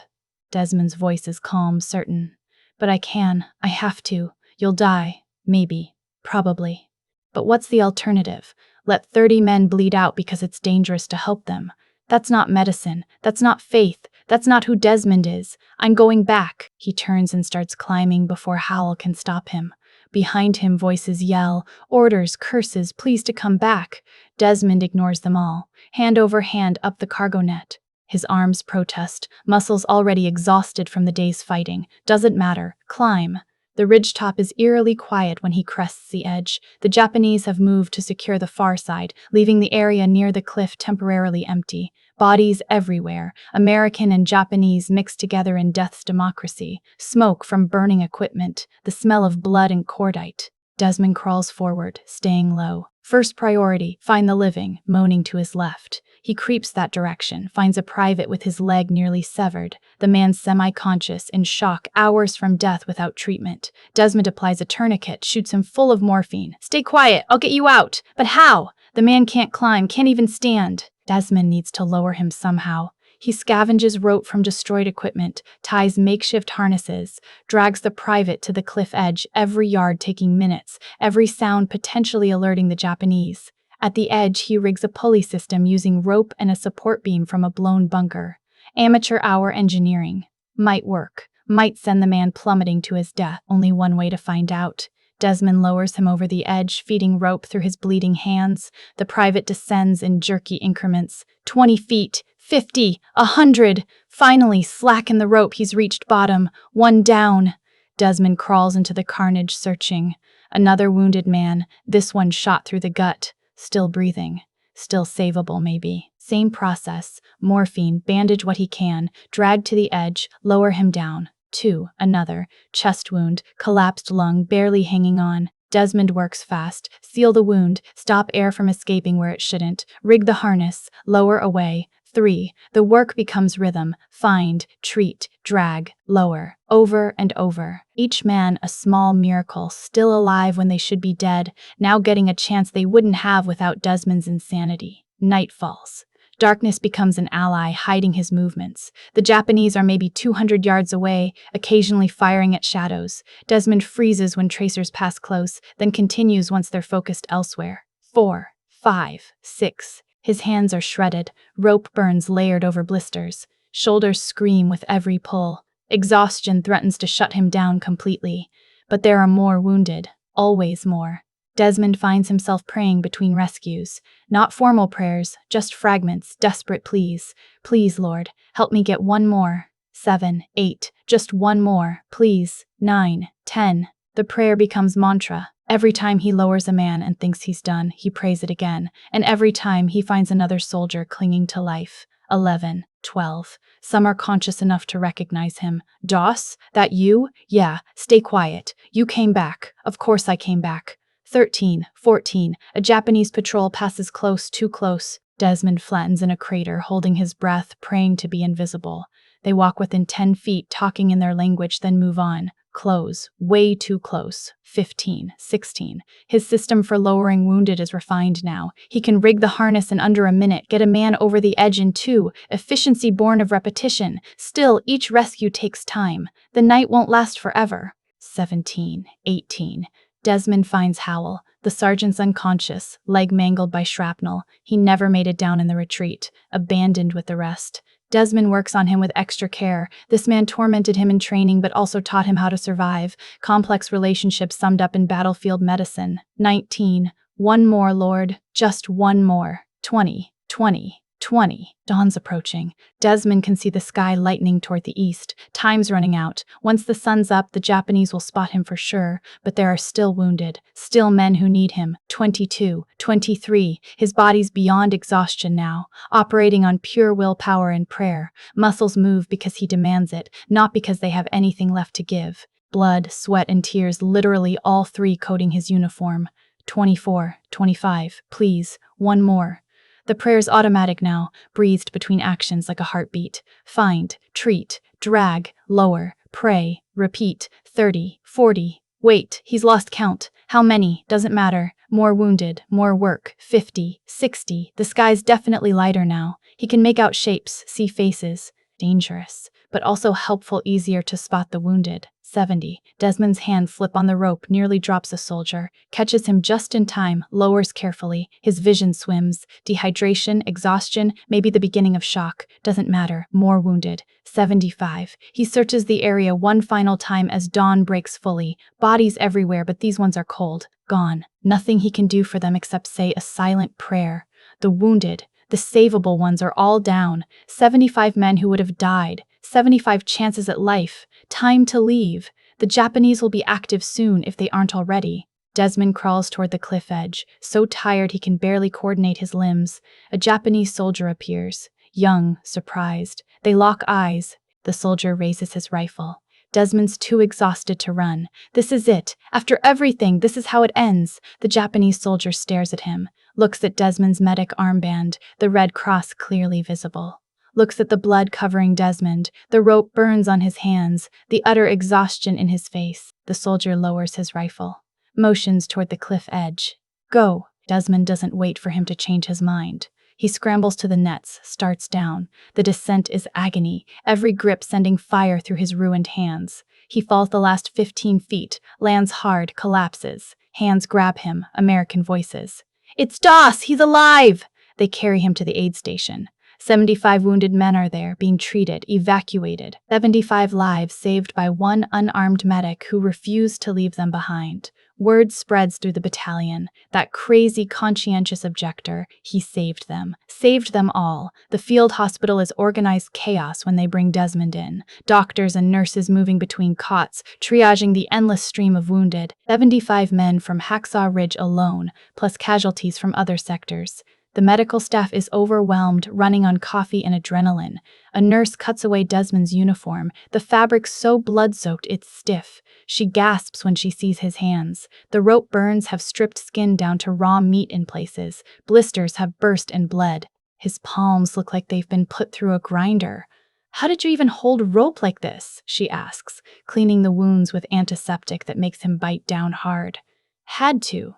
Desmond's voice is calm, certain. But I can. I have to. You'll die. Maybe. Probably. But what's the alternative? Let 30 men bleed out because it's dangerous to help them. That's not medicine. That's not faith. That's not who Desmond is. I'm going back. He turns and starts climbing before Howell can stop him. Behind him, voices yell, orders, curses, please to come back. Desmond ignores them all, hand over hand up the cargo net. His arms protest, muscles already exhausted from the day's fighting. Doesn't matter. Climb. The ridgetop is eerily quiet when he crests the edge. The Japanese have moved to secure the far side, leaving the area near the cliff temporarily empty. Bodies everywhere, American and Japanese mixed together in death's democracy. Smoke from burning equipment, the smell of blood and cordite. Desmond crawls forward, staying low. First priority, find the living, moaning to his left. He creeps that direction, finds a private with his leg nearly severed. The man semi-conscious, in shock, hours from death without treatment. Desmond applies a tourniquet, shoots him full of morphine. Stay quiet, I'll get you out. But how? The man can't climb, can't even stand. Desmond needs to lower him somehow. He scavenges rope from destroyed equipment, ties makeshift harnesses, drags the private to the cliff edge, every yard taking minutes, every sound potentially alerting the Japanese. At the edge, he rigs a pulley system using rope and a support beam from a blown bunker. Amateur hour engineering. Might work. Might send the man plummeting to his death. Only one way to find out. Desmond lowers him over the edge, feeding rope through his bleeding hands. The private descends in jerky increments. 20 feet. 50, 100. Finally, slacken the rope, he's reached bottom. One down. Desmond crawls into the carnage, searching. Another wounded man, this one shot through the gut. Still breathing. Still savable, maybe. Same process. Morphine, bandage what he can, drag to the edge, lower him down. 2, another. Chest wound, collapsed lung, barely hanging on. Desmond works fast. Seal the wound, stop air from escaping where it shouldn't. Rig the harness, lower away. 3. The work becomes rhythm. Find, treat, drag, lower, over and over. Each man a small miracle, still alive when they should be dead, now getting a chance they wouldn't have without Desmond's insanity. Night falls. Darkness becomes an ally, hiding his movements. The Japanese are maybe 200 yards away, occasionally firing at shadows. Desmond freezes when tracers pass close, then continues once they're focused elsewhere. 4, 5, 6. His hands are shredded, rope burns layered over blisters. Shoulders scream with every pull. Exhaustion threatens to shut him down completely. But there are more wounded, always more. Desmond finds himself praying between rescues. Not formal prayers, just fragments, desperate pleas. Please, Lord, help me get one more. 7, 8, just one more, please. 9, 10. The prayer becomes mantra. Every time he lowers a man and thinks he's done, he prays it again, and every time he finds another soldier clinging to life. 11, 12. Some are conscious enough to recognize him. Doss, that you? Yeah, stay quiet. You came back. Of course I came back. 13, 14. A Japanese patrol passes close, too close. Desmond flattens in a crater, holding his breath, praying to be invisible. They walk within 10 feet, talking in their language, then move on. Close. Way too close. 15, 16. His system for lowering wounded is refined now. He can rig the harness in under a minute, get a man over the edge in 2. Efficiency born of repetition. Still, each rescue takes time. The night won't last forever. 17, 18. Desmond finds Howell. The sergeant's unconscious, leg mangled by shrapnel. He never made it down in the retreat, abandoned with the rest. Desmond works on him with extra care. This man tormented him in training but also taught him how to survive. Complex relationships summed up in battlefield medicine. 19. One more, Lord. Just one more. 20. 20. 20. Dawn's approaching. Desmond can see the sky lightening toward the east. Time's running out. Once the sun's up, the Japanese will spot him for sure, but there are still wounded, still men who need him. 22. 23. His body's beyond exhaustion now, operating on pure willpower and prayer. Muscles move because he demands it, not because they have anything left to give. Blood, sweat, and tears, literally all three coating his uniform. 24. 25. Please, one more. The prayer's automatic now, breathed between actions like a heartbeat. Find, treat, drag, lower, pray, repeat. 30, 40. Wait, he's lost count. How many? Doesn't matter. More wounded, more work. 50, 60. The sky's definitely lighter now. He can make out shapes, see faces. Dangerous, but also helpful, easier to spot the wounded. 70. Desmond's hand flip on the rope, nearly drops a soldier, catches him just in time, lowers carefully. His vision swims. Dehydration, exhaustion, maybe the beginning of shock. Doesn't matter. More wounded. 75. He searches the area one final time as dawn breaks fully. Bodies everywhere, but these ones are cold. Gone. Nothing he can do for them except say a silent prayer. The wounded, the savable ones are all down. 75 men who would have died. 75 chances at life. Time to leave. The Japanese will be active soon if they aren't already. Desmond crawls toward the cliff edge, so tired he can barely coordinate his limbs. A Japanese soldier appears. Young, surprised. They lock eyes. The soldier raises his rifle. Desmond's too exhausted to run. This is it. After everything, this is how it ends. The Japanese soldier stares at him, looks at Desmond's medic armband, the red cross clearly visible. Looks at the blood covering Desmond. The rope burns on his hands, the utter exhaustion in his face. The soldier lowers his rifle, motions toward the cliff edge. Go. Desmond doesn't wait for him to change his mind. He scrambles to the nets, starts down. The descent is agony, every grip sending fire through his ruined hands. He falls the last 15 feet, lands hard, collapses. Hands grab him, American voices. It's Doss! He's alive! They carry him to the aid station. 75 wounded men are there, being treated, evacuated. 75 lives saved by one unarmed medic who refused to leave them behind. Word spreads through the battalion. That crazy, conscientious objector, he saved them. Saved them all. The field hospital is organized chaos when they bring Desmond in. Doctors and nurses moving between cots, triaging the endless stream of wounded. 75 men from Hacksaw Ridge alone, plus casualties from other sectors. The medical staff is overwhelmed, running on coffee and adrenaline. A nurse cuts away Desmond's uniform, the fabric so blood-soaked it's stiff. She gasps when she sees his hands. The rope burns have stripped skin down to raw meat in places. Blisters have burst and bled. His palms look like they've been put through a grinder. How did you even hold rope like this? She asks, cleaning the wounds with antiseptic that makes him bite down hard. Had to.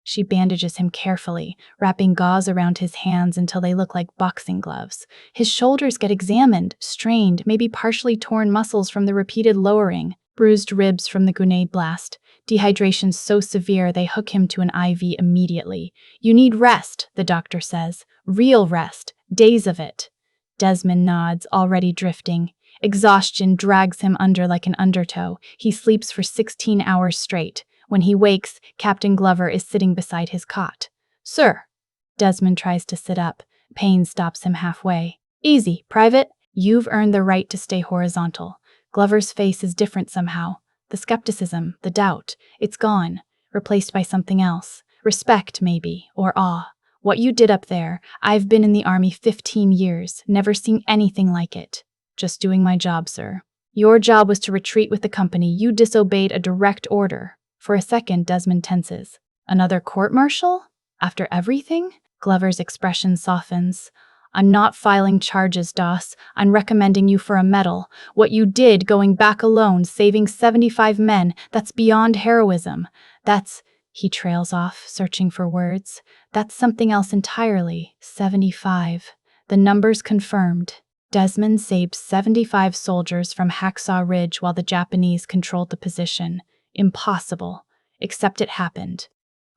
She bandages him carefully, wrapping gauze around his hands until they look like boxing gloves. His shoulders get examined, strained, maybe partially torn muscles from the repeated lowering, bruised ribs from the grenade blast. Dehydration so severe they hook him to an IV immediately. You need rest, the doctor says. Real rest. Days of it. Desmond nods, already drifting. Exhaustion drags him under like an undertow. He sleeps for 16 hours straight. When he wakes, Captain Glover is sitting beside his cot. Sir. Desmond tries to sit up. Pain stops him halfway. Easy, Private. You've earned the right to stay horizontal. Glover's face is different somehow. The skepticism, the doubt, it's gone, replaced by something else. Respect, maybe, or awe. What you did up there, I've been in the Army 15 years, never seen anything like it. Just doing my job, sir. Your job was to retreat with the company. You disobeyed a direct order. For a second, Desmond tenses. Another court-martial? After everything? Glover's expression softens. I'm not filing charges, Doss. I'm recommending you for a medal. What you did going back alone, saving 75 men, that's beyond heroism. That's... He trails off, searching for words. That's something else entirely. 75. The number's confirmed. Desmond saved 75 soldiers from Hacksaw Ridge while the Japanese controlled the position. Impossible. Except it happened.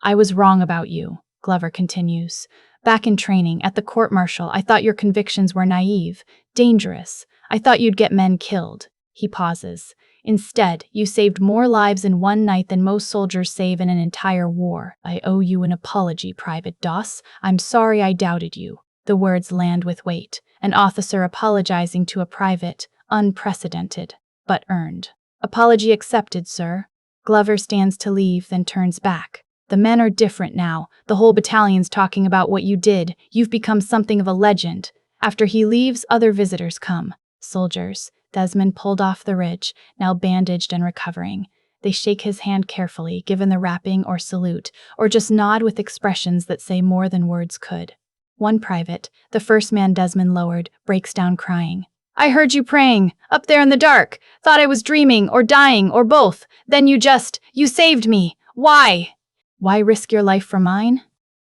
I was wrong about you, Glover continues. Back in training, at the court-martial, I thought your convictions were naive, dangerous. I thought you'd get men killed. He pauses. Instead, you saved more lives in one night than most soldiers save in an entire war. I owe you an apology, Private Doss. I'm sorry I doubted you. The words land with weight, an officer apologizing to a private, unprecedented, but earned. Apology accepted, sir. Glover stands to leave, then turns back. The men are different now. The whole battalion's talking about what you did. You've become something of a legend. After he leaves, other visitors come. Soldiers. Desmond pulled off the ridge, now bandaged and recovering. They shake his hand carefully, given the wrapping or salute, or just nod with expressions that say more than words could. One private, the first man Desmond lowered, breaks down crying. I heard you praying, up there in the dark. Thought I was dreaming, or dying, or both. Then you saved me. Why? Why risk your life for mine?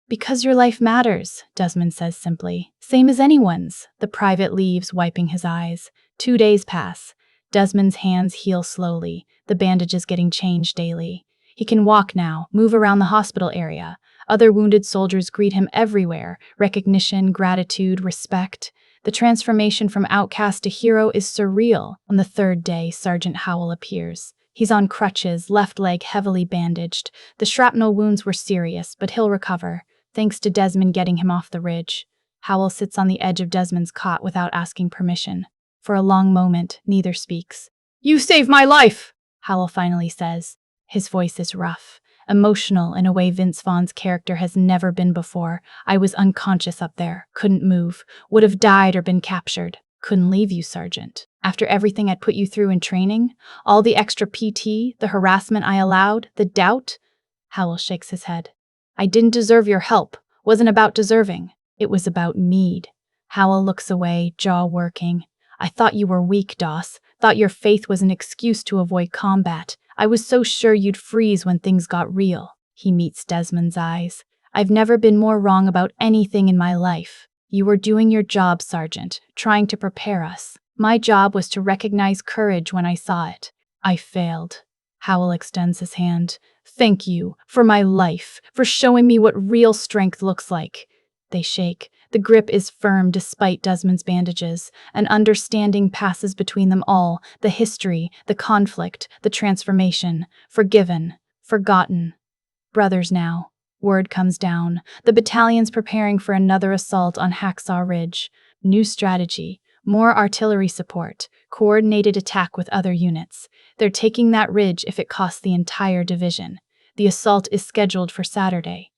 Because your life matters, Desmond says simply. Same as anyone's. The private leaves, wiping his eyes. 2 days pass. Desmond's hands heal slowly, the bandages getting changed daily. He can walk now, move around the hospital area. Other wounded soldiers greet him everywhere. Recognition, gratitude, respect. The transformation from outcast to hero is surreal. On the 3rd day, Sergeant Howell appears. He's on crutches, left leg heavily bandaged. The shrapnel wounds were serious, but he'll recover, thanks to Desmond getting him off the ridge. Howell sits on the edge of Desmond's cot without asking permission. For a long moment, neither speaks. You saved my life, Howell finally says. His voice is rough, emotional in a way Vince Vaughn's character has never been before. I was unconscious up there, couldn't move, would have died or been captured. Couldn't leave you, Sergeant. After everything I'd put you through in training, all the extra PT, the harassment I allowed, the doubt. Howell shakes his head. I didn't deserve your help. Wasn't about deserving. It was about need. Howell looks away, jaw working. I thought you were weak, Doss. Thought your faith was an excuse to avoid combat. I was so sure you'd freeze when things got real. He meets Desmond's eyes. I've never been more wrong about anything in my life. You were doing your job, Sergeant, trying to prepare us. My job was to recognize courage when I saw it. I failed. Howell extends his hand. Thank you, for my life, for showing me what real strength looks like. They shake. The grip is firm despite Desmond's bandages. An understanding passes between them all. The history, the conflict, the transformation. Forgiven. Forgotten. Brothers now. Word comes down. The battalion's preparing for another assault on Hacksaw Ridge. New strategy. More artillery support. Coordinated attack with other units. They're taking that ridge if it costs the entire division. The assault is scheduled for Saturday.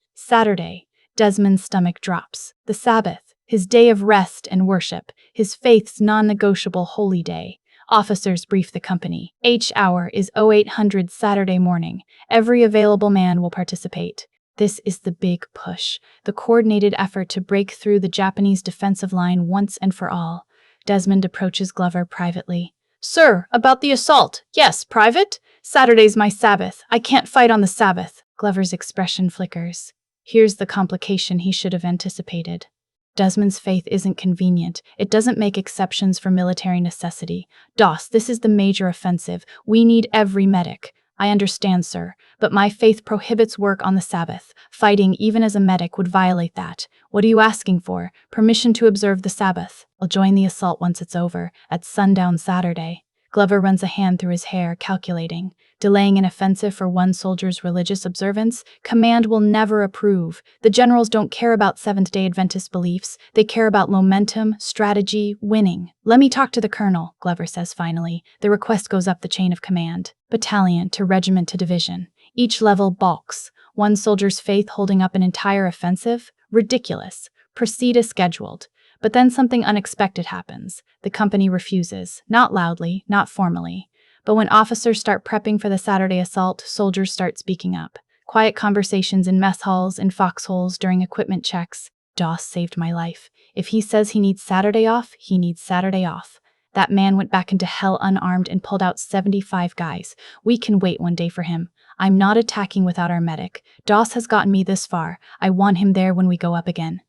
Desmond's stomach drops. The Sabbath, his day of rest and worship, his faith's non-negotiable holy day. Officers brief the company. H hour is 0800 Saturday morning. Every available man will participate. This is the big push, the coordinated effort to break through the Japanese defensive line once and for all. Desmond approaches Glover privately. Sir, about the assault. Yes, private? Saturday's my Sabbath. I can't fight on the Sabbath. Glover's expression flickers. Here's the complication he should have anticipated. Desmond's faith isn't convenient. It doesn't make exceptions for military necessity. Doss, this is the major offensive. We need every medic. I understand, sir, but my faith prohibits work on the Sabbath. Fighting, even as a medic, would violate that. What are you asking for? Permission to observe the Sabbath. I'll join the assault once it's over, at sundown Saturday. Glover runs a hand through his hair, calculating. Delaying an offensive for one soldier's religious observance? Command will never approve. The generals don't care about Seventh-day Adventist beliefs. They care about momentum, strategy, winning. Let me talk to the colonel, Glover says finally. The request goes up the chain of command. Battalion to regiment to division. Each level balks. One soldier's faith holding up an entire offensive? Ridiculous. Proceed as scheduled. But then something unexpected happens. The company refuses. Not loudly, not formally. But when officers start prepping for the Saturday assault, soldiers start speaking up. Quiet conversations in mess halls, in foxholes, during equipment checks. Doss saved my life. If he says he needs Saturday off, he needs Saturday off. That man went back into hell unarmed and pulled out 75 guys. We can wait one day for him. I'm not attacking without our medic. Doss has gotten me this far. I want him there when we go up again.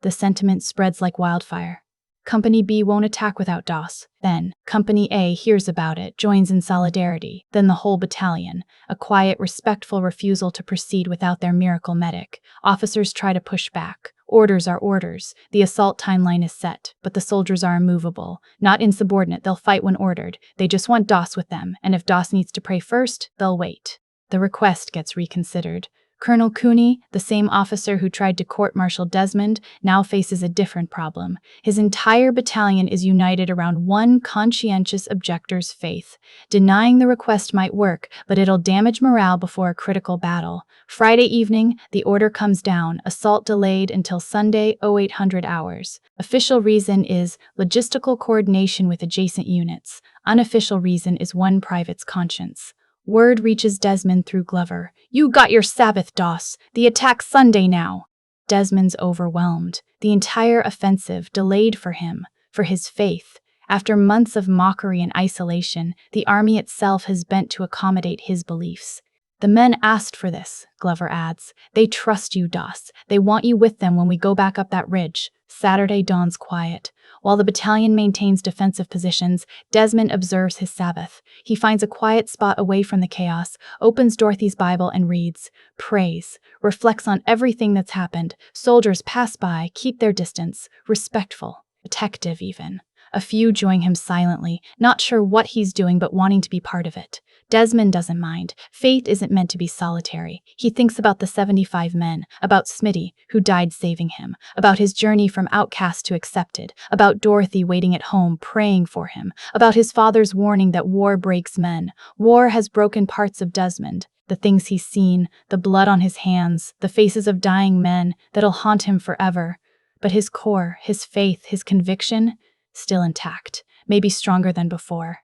The sentiment spreads like wildfire. Company B won't attack without Doss. Then, Company A hears about it, joins in solidarity. Then the whole battalion. A quiet, respectful refusal to proceed without their miracle medic. Officers try to push back. Orders are orders. The assault timeline is set, but the soldiers are immovable. Not insubordinate, they'll fight when ordered. They just want Doss with them, and if Doss needs to pray first, they'll wait. The request gets reconsidered. Colonel Cooney, the same officer who tried to court-martial Desmond, now faces a different problem. His entire battalion is united around one conscientious objector's faith. Denying the request might work, but it'll damage morale before a critical battle. Friday evening, the order comes down, assault delayed until Sunday, 0800 hours. Official reason is logistical coordination with adjacent units. Unofficial reason is one private's conscience. Word reaches Desmond through Glover. "You got your Sabbath, Doss. The attack's Sunday now." Desmond's overwhelmed. The entire offensive delayed for him, for his faith. After months of mockery and isolation, the army itself has bent to accommodate his beliefs. "The men asked for this," Glover adds. "They trust you, Doss. They want you with them when we go back up that ridge." Saturday dawns quiet. While the battalion maintains defensive positions, Desmond observes his Sabbath. He finds a quiet spot away from the chaos, opens Dorothy's Bible and reads, prays, reflects on everything that's happened. Soldiers pass by, keep their distance, respectful, protective even. A few join him silently, not sure what he's doing but wanting to be part of it. Desmond doesn't mind. Faith isn't meant to be solitary. He thinks about the 75 men, about Smitty, who died saving him, about his journey from outcast to accepted, about Dorothy waiting at home praying for him, about his father's warning that war breaks men. War has broken parts of Desmond. The things he's seen, the blood on his hands, the faces of dying men that'll haunt him forever. But his core, his faith, his conviction, still intact, maybe stronger than before.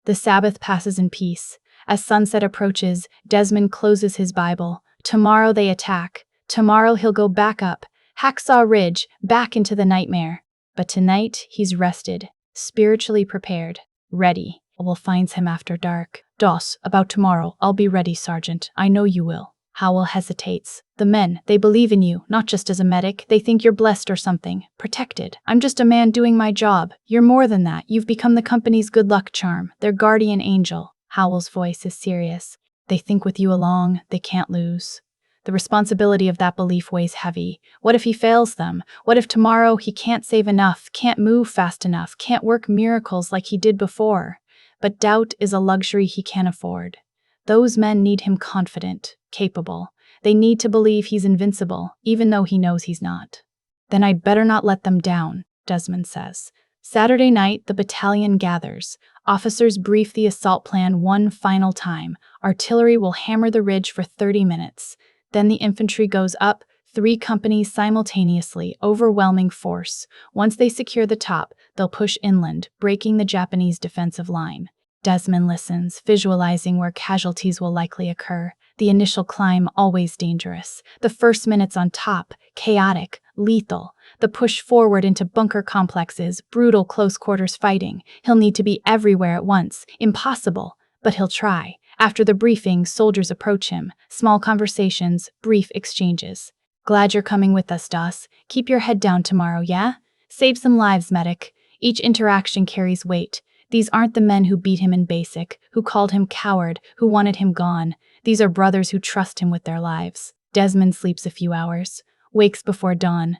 The Sabbath passes in peace. As sunset approaches, Desmond closes his Bible. Tomorrow they attack. Tomorrow he'll go back up, Hacksaw Ridge, back into the nightmare. But tonight, he's rested, spiritually prepared, ready. Howell finds him after dark. "Doss, about tomorrow, I'll be ready, Sergeant. I know you will." Howell hesitates. "The men, they believe in you, not just as a medic. They think you're blessed or something. Protected. I'm just a man doing my job. You're more than that. You've become the company's good luck charm, their guardian angel." Howell's voice is serious. "They think with you along, they can't lose." The responsibility of that belief weighs heavy. What if he fails them? What if tomorrow he can't save enough, can't move fast enough, can't work miracles like he did before? But doubt is a luxury he can't afford. Those men need him confident, capable. They need to believe he's invincible, even though he knows he's not. "Then I'd better not let them down," Desmond says. Saturday night, the battalion gathers. Officers brief the assault plan one final time. Artillery will hammer the ridge for 30 minutes. Then the infantry goes up, 3 companies simultaneously, overwhelming force. Once they secure the top, they'll push inland, breaking the Japanese defensive line. Desmond listens, visualizing where casualties will likely occur. The initial climb, always dangerous. The first minutes on top, chaotic, lethal. The push forward into bunker complexes, brutal close-quarters fighting. He'll need to be everywhere at once. Impossible, but he'll try. After the briefing, soldiers approach him. Small conversations, brief exchanges. "Glad you're coming with us, Doss. Keep your head down tomorrow, yeah? Save some lives, medic." Each interaction carries weight. These aren't the men who beat him in basic, who called him coward, who wanted him gone. These are brothers who trust him with their lives. Desmond sleeps a few hours, wakes before dawn,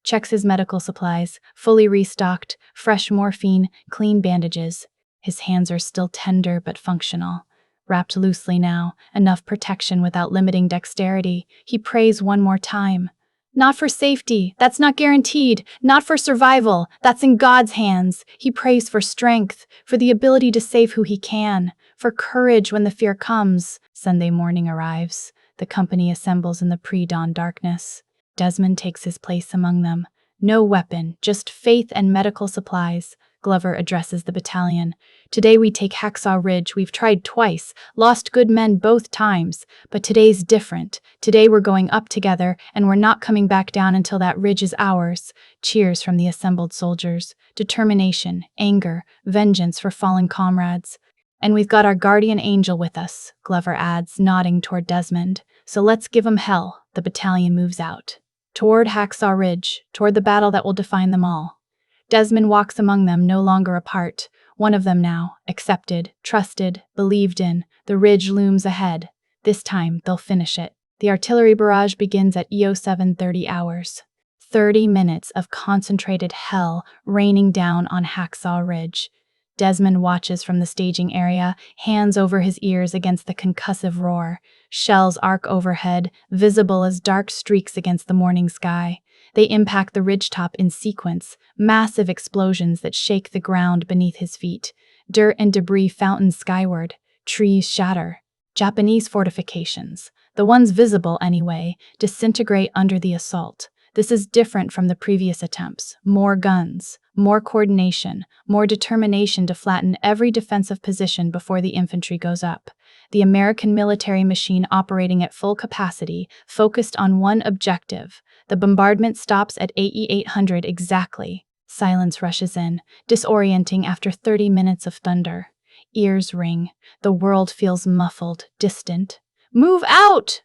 checks his medical supplies, fully restocked, fresh morphine, clean bandages. His hands are still tender but functional. Wrapped loosely now, enough protection without limiting dexterity. He prays one more time. Not for safety, that's not guaranteed. Not for survival, that's in God's hands. He prays for strength, for the ability to save who he can, for courage when the fear comes. Sunday morning arrives. The company assembles in the pre-dawn darkness. Desmond takes his place among them. No weapon, just faith and medical supplies. Glover addresses the battalion. "Today we take Hacksaw Ridge. We've tried twice, lost good men both times, but today's different. Today we're going up together, and we're not coming back down until that ridge is ours." Cheers from the assembled soldiers. Determination, anger, vengeance for fallen comrades. "And we've got our guardian angel with us," Glover adds, nodding toward Desmond. "So let's give 'em hell." The battalion moves out. Toward Hacksaw Ridge, toward the battle that will define them all. Desmond walks among them, no longer apart. One of them now, accepted, trusted, believed in. The ridge looms ahead. This time, they'll finish it. The artillery barrage begins at 07:30 hours. 30 minutes of concentrated hell raining down on Hacksaw Ridge. Desmond watches from the staging area, hands over his ears against the concussive roar. Shells arc overhead, visible as dark streaks against the morning sky. They impact the ridgetop in sequence, massive explosions that shake the ground beneath his feet. Dirt and debris fountain skyward. Trees shatter. Japanese fortifications, the ones visible anyway, disintegrate under the assault. This is different from the previous attempts. More guns, more coordination, more determination to flatten every defensive position before the infantry goes up. The American military machine operating at full capacity, focused on one objective. The bombardment stops at AE 800 exactly. Silence rushes in, disorienting after 30 minutes of thunder. Ears ring. The world feels muffled, distant. Move out!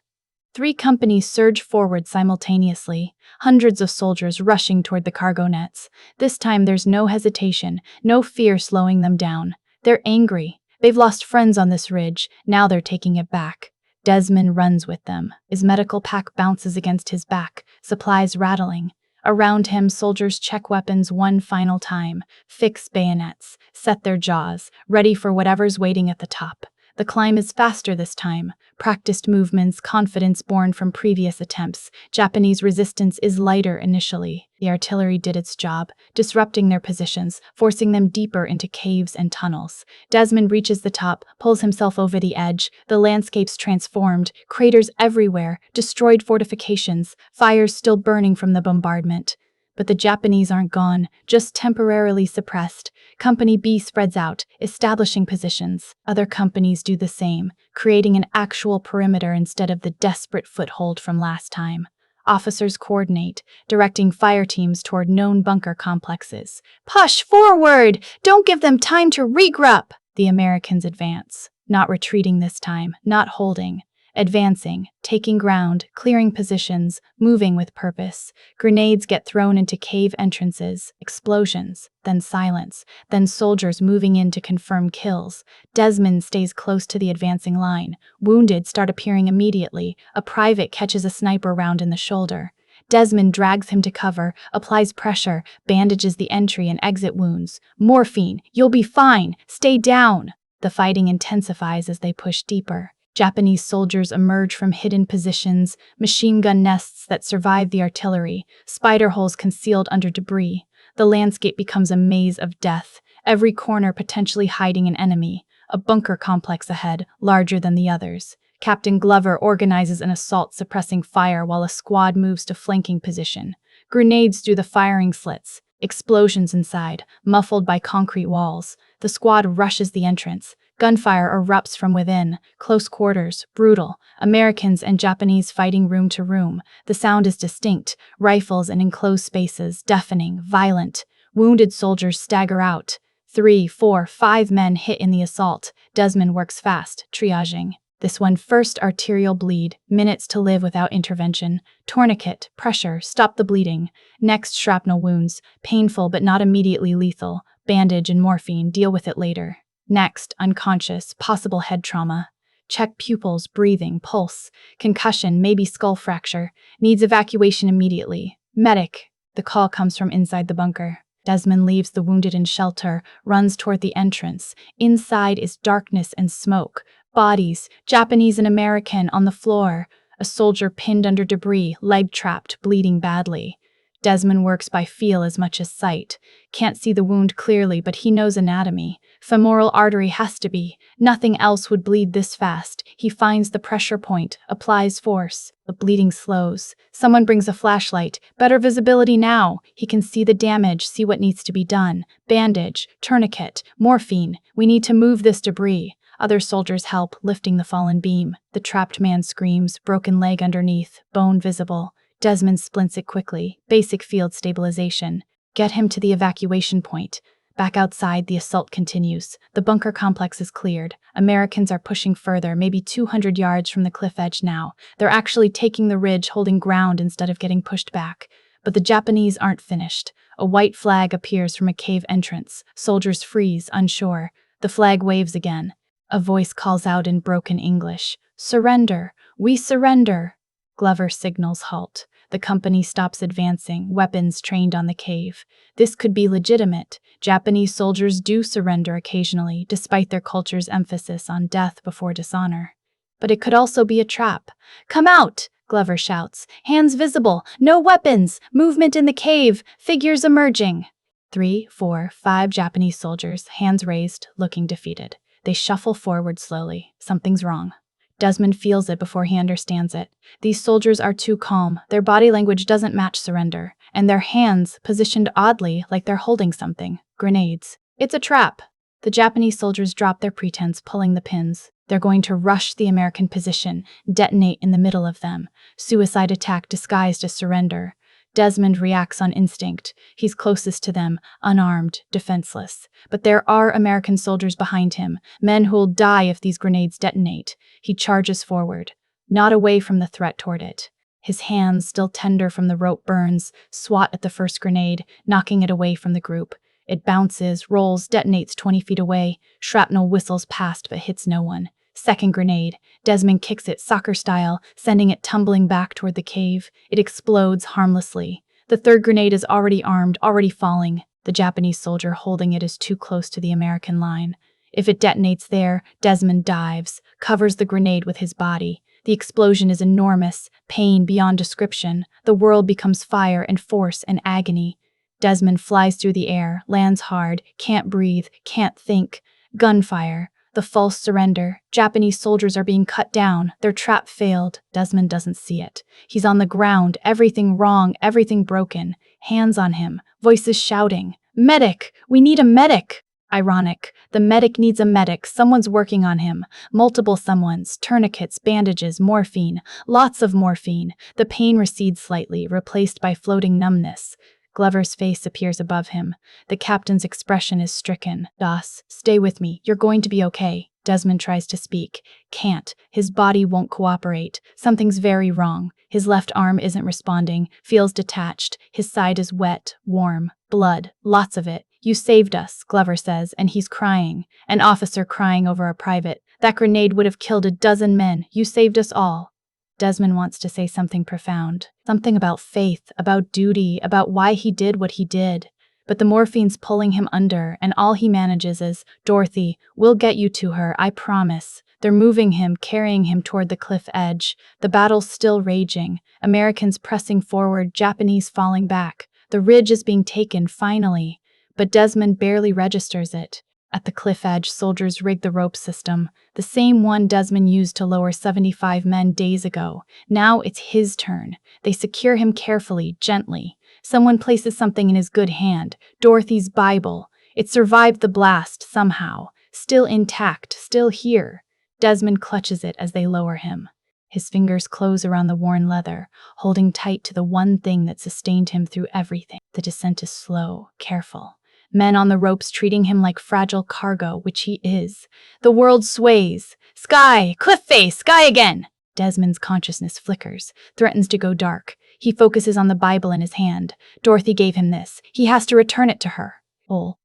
3 companies surge forward simultaneously, hundreds of soldiers rushing toward the cargo nets. This time there's no hesitation, no fear slowing them down. They're angry. They've lost friends on this ridge, now they're taking it back. Desmond runs with them. His medical pack bounces against his back, supplies rattling. Around him, soldiers check weapons one final time, fix bayonets, set their jaws, ready for whatever's waiting at the top. The climb is faster this time. Practiced movements, confidence born from previous attempts. Japanese resistance is lighter initially. The artillery did its job, disrupting their positions, forcing them deeper into caves and tunnels. Desmond reaches the top, pulls himself over the edge. The landscape's transformed, craters everywhere, destroyed fortifications, fires still burning from the bombardment. But the Japanese aren't gone, just temporarily suppressed. Company B spreads out, establishing positions. Other companies do the same, creating an actual perimeter instead of the desperate foothold from last time. Officers coordinate, directing fire teams toward known bunker complexes. Push forward! Don't give them time to regroup! The Americans advance, not retreating this time, not holding. Advancing, taking ground, clearing positions, moving with purpose. Grenades get thrown into cave entrances, explosions, then silence, then soldiers moving in to confirm kills. Desmond stays close to the advancing line. Wounded start appearing immediately. A private catches a sniper round in the shoulder. Desmond drags him to cover, applies pressure, bandages the entry and exit wounds. Morphine, you'll be fine, stay down. The fighting intensifies as they push deeper. Japanese soldiers emerge from hidden positions, machine gun nests that survive the artillery, spider holes concealed under debris. The landscape becomes a maze of death, every corner potentially hiding an enemy. A bunker complex ahead, larger than the others. Captain Glover organizes an assault suppressing fire while a squad moves to flanking position. Grenades through the firing slits. Explosions inside, muffled by concrete walls. The squad rushes the entrance. Gunfire erupts from within. Close quarters, brutal. Americans and Japanese fighting room to room. The sound is distinct. Rifles in enclosed spaces, deafening, violent. Wounded soldiers stagger out. 3, 4, 5 men hit in the assault. Desmond works fast, triaging. This one first arterial bleed, minutes to live without intervention. Tourniquet, pressure, stop the bleeding. Next shrapnel wounds, painful but not immediately lethal. Bandage and morphine, deal with it later. Next, unconscious, possible head trauma. Check pupils, breathing, pulse. Concussion, maybe skull fracture. Needs evacuation immediately. Medic. The call comes from inside the bunker. Desmond leaves the wounded in shelter, runs toward the entrance. Inside is darkness and smoke. Bodies, Japanese and American, on the floor. A soldier pinned under debris, leg trapped, bleeding badly. Desmond works by feel as much as sight. Can't see the wound clearly, but he knows anatomy. Femoral artery has to be. Nothing else would bleed this fast. He finds the pressure point, applies force. The bleeding slows. Someone brings a flashlight. Better visibility now. He can see the damage, see what needs to be done. Bandage, tourniquet, morphine. We need to move this debris. Other soldiers help, lifting the fallen beam. The trapped man screams, broken leg underneath, bone visible. Desmond splints it quickly. Basic field stabilization. Get him to the evacuation point. Back outside, the assault continues. The bunker complex is cleared. Americans are pushing further, maybe 200 yards from the cliff edge now. They're actually taking the ridge, holding ground instead of getting pushed back. But the Japanese aren't finished. A white flag appears from a cave entrance. Soldiers freeze, unsure. The flag waves again. A voice calls out in broken English. Surrender! We surrender! Glover signals halt. The company stops advancing, weapons trained on the cave. This could be legitimate. Japanese soldiers do surrender occasionally, despite their culture's emphasis on death before dishonor. But it could also be a trap. "Come out!" Glover shouts. "Hands visible! No weapons! Movement in the cave! Figures emerging!" 3, 4, 5 Japanese soldiers, hands raised, looking defeated. They shuffle forward slowly. Something's wrong. Desmond feels it before he understands it. These soldiers are too calm. Their body language doesn't match surrender. And their hands, positioned oddly, like they're holding something. Grenades. It's a trap. The Japanese soldiers drop their pretense, pulling the pins. They're going to rush the American position, detonate in the middle of them. Suicide attack disguised as surrender. Desmond reacts on instinct. He's closest to them, unarmed, defenseless. But there are American soldiers behind him, men who'll die if these grenades detonate. He charges forward, not away from the threat toward it. His hands, still tender from the rope burns, swat at the first grenade, knocking it away from the group. It bounces, rolls, detonates 20 feet away. Shrapnel whistles past but hits no one. Second grenade. Desmond kicks it soccer style, sending it tumbling back toward the cave. It explodes harmlessly. The third grenade is already armed, already falling. The Japanese soldier holding it is too close to the American line. If it detonates there, Desmond dives, covers the grenade with his body. The explosion is enormous, pain beyond description. The world becomes fire and force and agony. Desmond flies through the air, lands hard, can't breathe, can't think. Gunfire. The false surrender. Japanese soldiers are being cut down. Their trap failed. Desmond doesn't see it. He's on the ground, everything wrong, everything broken. Hands on him, voices shouting. "Medic! We need a medic!" Ironic. The medic needs a medic. Someone's working on him. Multiple someones. Tourniquets, bandages, morphine. Lots of morphine. The pain recedes slightly, replaced by floating numbness. Glover's face appears above him. The captain's expression is stricken. "Doss, stay with me. You're going to be okay." Desmond tries to speak. Can't. His body won't cooperate. Something's very wrong. His left arm isn't responding, feels detached. His side is wet, warm. Blood. Lots of it. "You saved us," Glover says, and he's crying. An officer crying over a private. "That grenade would have killed a dozen men. You saved us all." Desmond wants to say something profound. Something about faith, about duty, about why he did what he did. But the morphine's pulling him under, and all he manages is, "Dorothy, we'll get you to her, I promise." They're moving him, carrying him toward the cliff edge. The battle's still raging. Americans pressing forward, Japanese falling back. The ridge is being taken, finally. But Desmond barely registers it. At the cliff edge, soldiers rig the rope system, the same one Desmond used to lower 75 men days ago. Now it's his turn. They secure him carefully, gently. Someone places something in his good hand, Dorothy's Bible. It survived the blast somehow, still intact, still here. Desmond clutches it as they lower him. His fingers close around the worn leather, holding tight to the one thing that sustained him through everything. The descent is slow, careful. Men on the ropes treating him like fragile cargo, which he is. The world sways. "Sky! Cliff face! Sky again!" Desmond's consciousness flickers, threatens to go dark. He focuses on the Bible in his hand. Dorothy gave him this. He has to return it to her.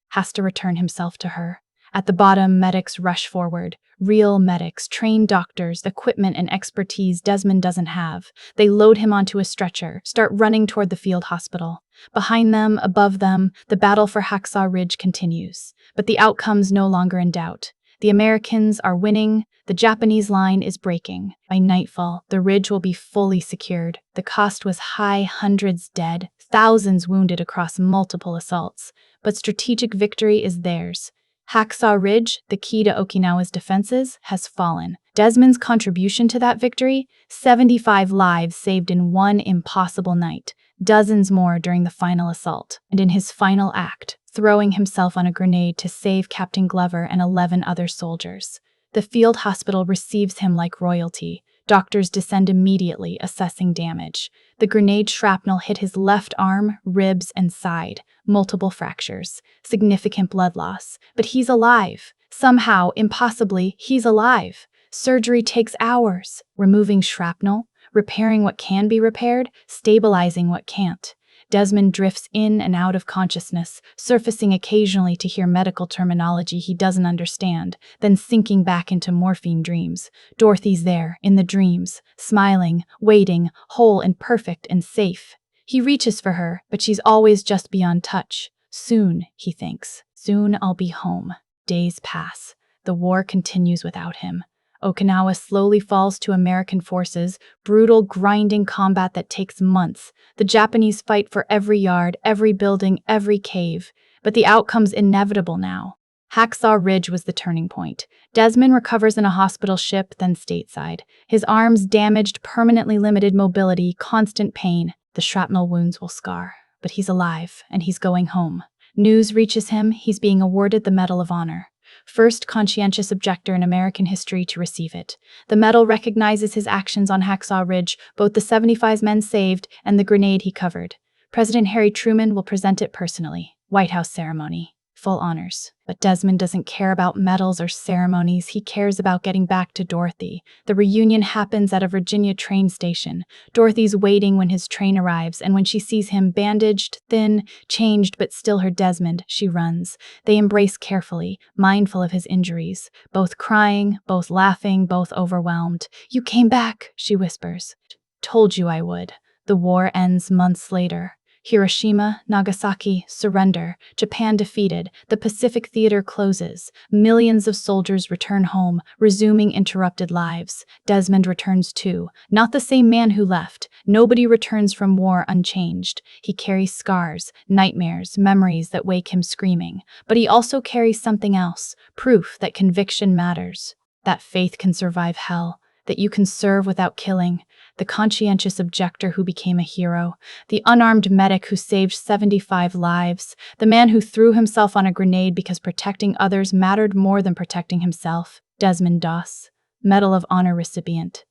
Has to return himself to her. At the bottom, medics rush forward. Real medics, trained doctors, equipment and expertise Desmond doesn't have. They load him onto a stretcher, start running toward the field hospital. Behind them, above them, the battle for Hacksaw Ridge continues. But the outcome's no longer in doubt. The Americans are winning. The Japanese line is breaking. By nightfall, the ridge will be fully secured. The cost was high, hundreds dead, thousands wounded across multiple assaults. But strategic victory is theirs. Hacksaw Ridge, the key to Okinawa's defenses, has fallen. Desmond's contribution to that victory? 75 lives saved in one impossible night. Dozens more during the final assault. And in his final act, throwing himself on a grenade to save Captain Glover and 11 other soldiers. The field hospital receives him like royalty. Doctors descend immediately, assessing damage. The grenade shrapnel hit his left arm, ribs, and side. Multiple fractures. Significant blood loss. But he's alive. Somehow, impossibly, he's alive. Surgery takes hours. Removing shrapnel, repairing what can be repaired, stabilizing what can't. Desmond drifts in and out of consciousness, surfacing occasionally to hear medical terminology he doesn't understand, then sinking back into morphine dreams. Dorothy's there, in the dreams, smiling, waiting, whole and perfect and safe. He reaches for her, but she's always just beyond touch. Soon, he thinks. Soon I'll be home. Days pass. The war continues without him. Okinawa slowly falls to American forces, brutal, grinding combat that takes months. The Japanese fight for every yard, every building, every cave. But the outcome's inevitable now. Hacksaw Ridge was the turning point. Desmond recovers in a hospital ship, then stateside. His arms damaged, permanently limited mobility, constant pain. The shrapnel wounds will scar. But he's alive, and he's going home. News reaches him, he's being awarded the Medal of Honor. First conscientious objector in American history to receive it. The medal recognizes his actions on Hacksaw Ridge, both the 75 men saved and the grenade he covered. President Harry Truman will present it personally. White House ceremony. Full honors. But Desmond doesn't care about medals or ceremonies, he cares about getting back to Dorothy. The reunion happens at a Virginia train station. Dorothy's waiting when his train arrives, and when she sees him bandaged, thin, changed, but still her Desmond, she runs. They embrace carefully, mindful of his injuries, both crying, both laughing, both overwhelmed. "You came back," she whispers. "Told you I would." The war ends months later. Hiroshima, Nagasaki, surrender. Japan defeated. The Pacific Theater closes. Millions of soldiers return home, resuming interrupted lives. Desmond returns too. Not the same man who left. Nobody returns from war unchanged. He carries scars, nightmares, memories that wake him screaming. But he also carries something else, proof that conviction matters, that faith can survive hell, that you can serve without killing. The conscientious objector who became a hero, the unarmed medic who saved 75 lives, the man who threw himself on a grenade because protecting others mattered more than protecting himself. Desmond Doss, Medal of Honor recipient.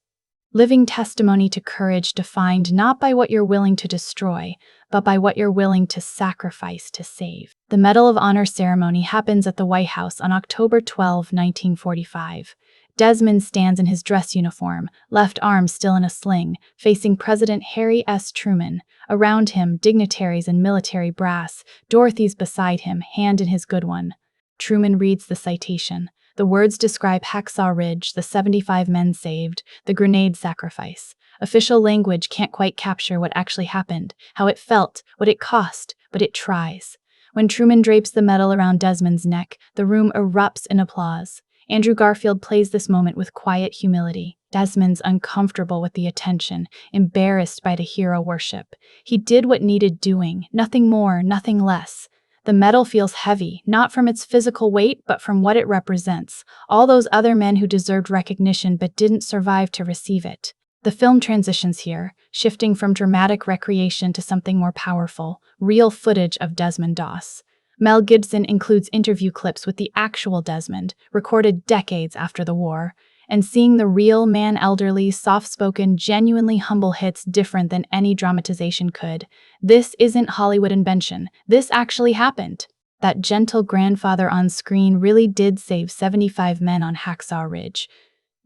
Living testimony to courage defined not by what you're willing to destroy, but by what you're willing to sacrifice to save. The Medal of Honor ceremony happens at the White House on October 12, 1945. Desmond stands in his dress uniform, left arm still in a sling, facing President Harry S. Truman. Around him, dignitaries and military brass. Dorothy's beside him, hand in his good one. Truman reads the citation. The words describe Hacksaw Ridge, the 75 men saved, the grenade sacrifice. Official language can't quite capture what actually happened, how it felt, what it cost, but it tries. When Truman drapes the medal around Desmond's neck, the room erupts in applause. Andrew Garfield plays this moment with quiet humility. Desmond's uncomfortable with the attention, embarrassed by the hero worship. He did what needed doing, nothing more, nothing less. The medal feels heavy, not from its physical weight, but from what it represents. All those other men who deserved recognition but didn't survive to receive it. The film transitions here, shifting from dramatic recreation to something more powerful, real footage of Desmond Doss. Mel Gibson includes interview clips with the actual Desmond, recorded decades after the war, and seeing the real man, elderly, soft-spoken, genuinely humble hits different than any dramatization could. This isn't Hollywood invention. This actually happened. That gentle grandfather on screen really did save 75 men on Hacksaw Ridge.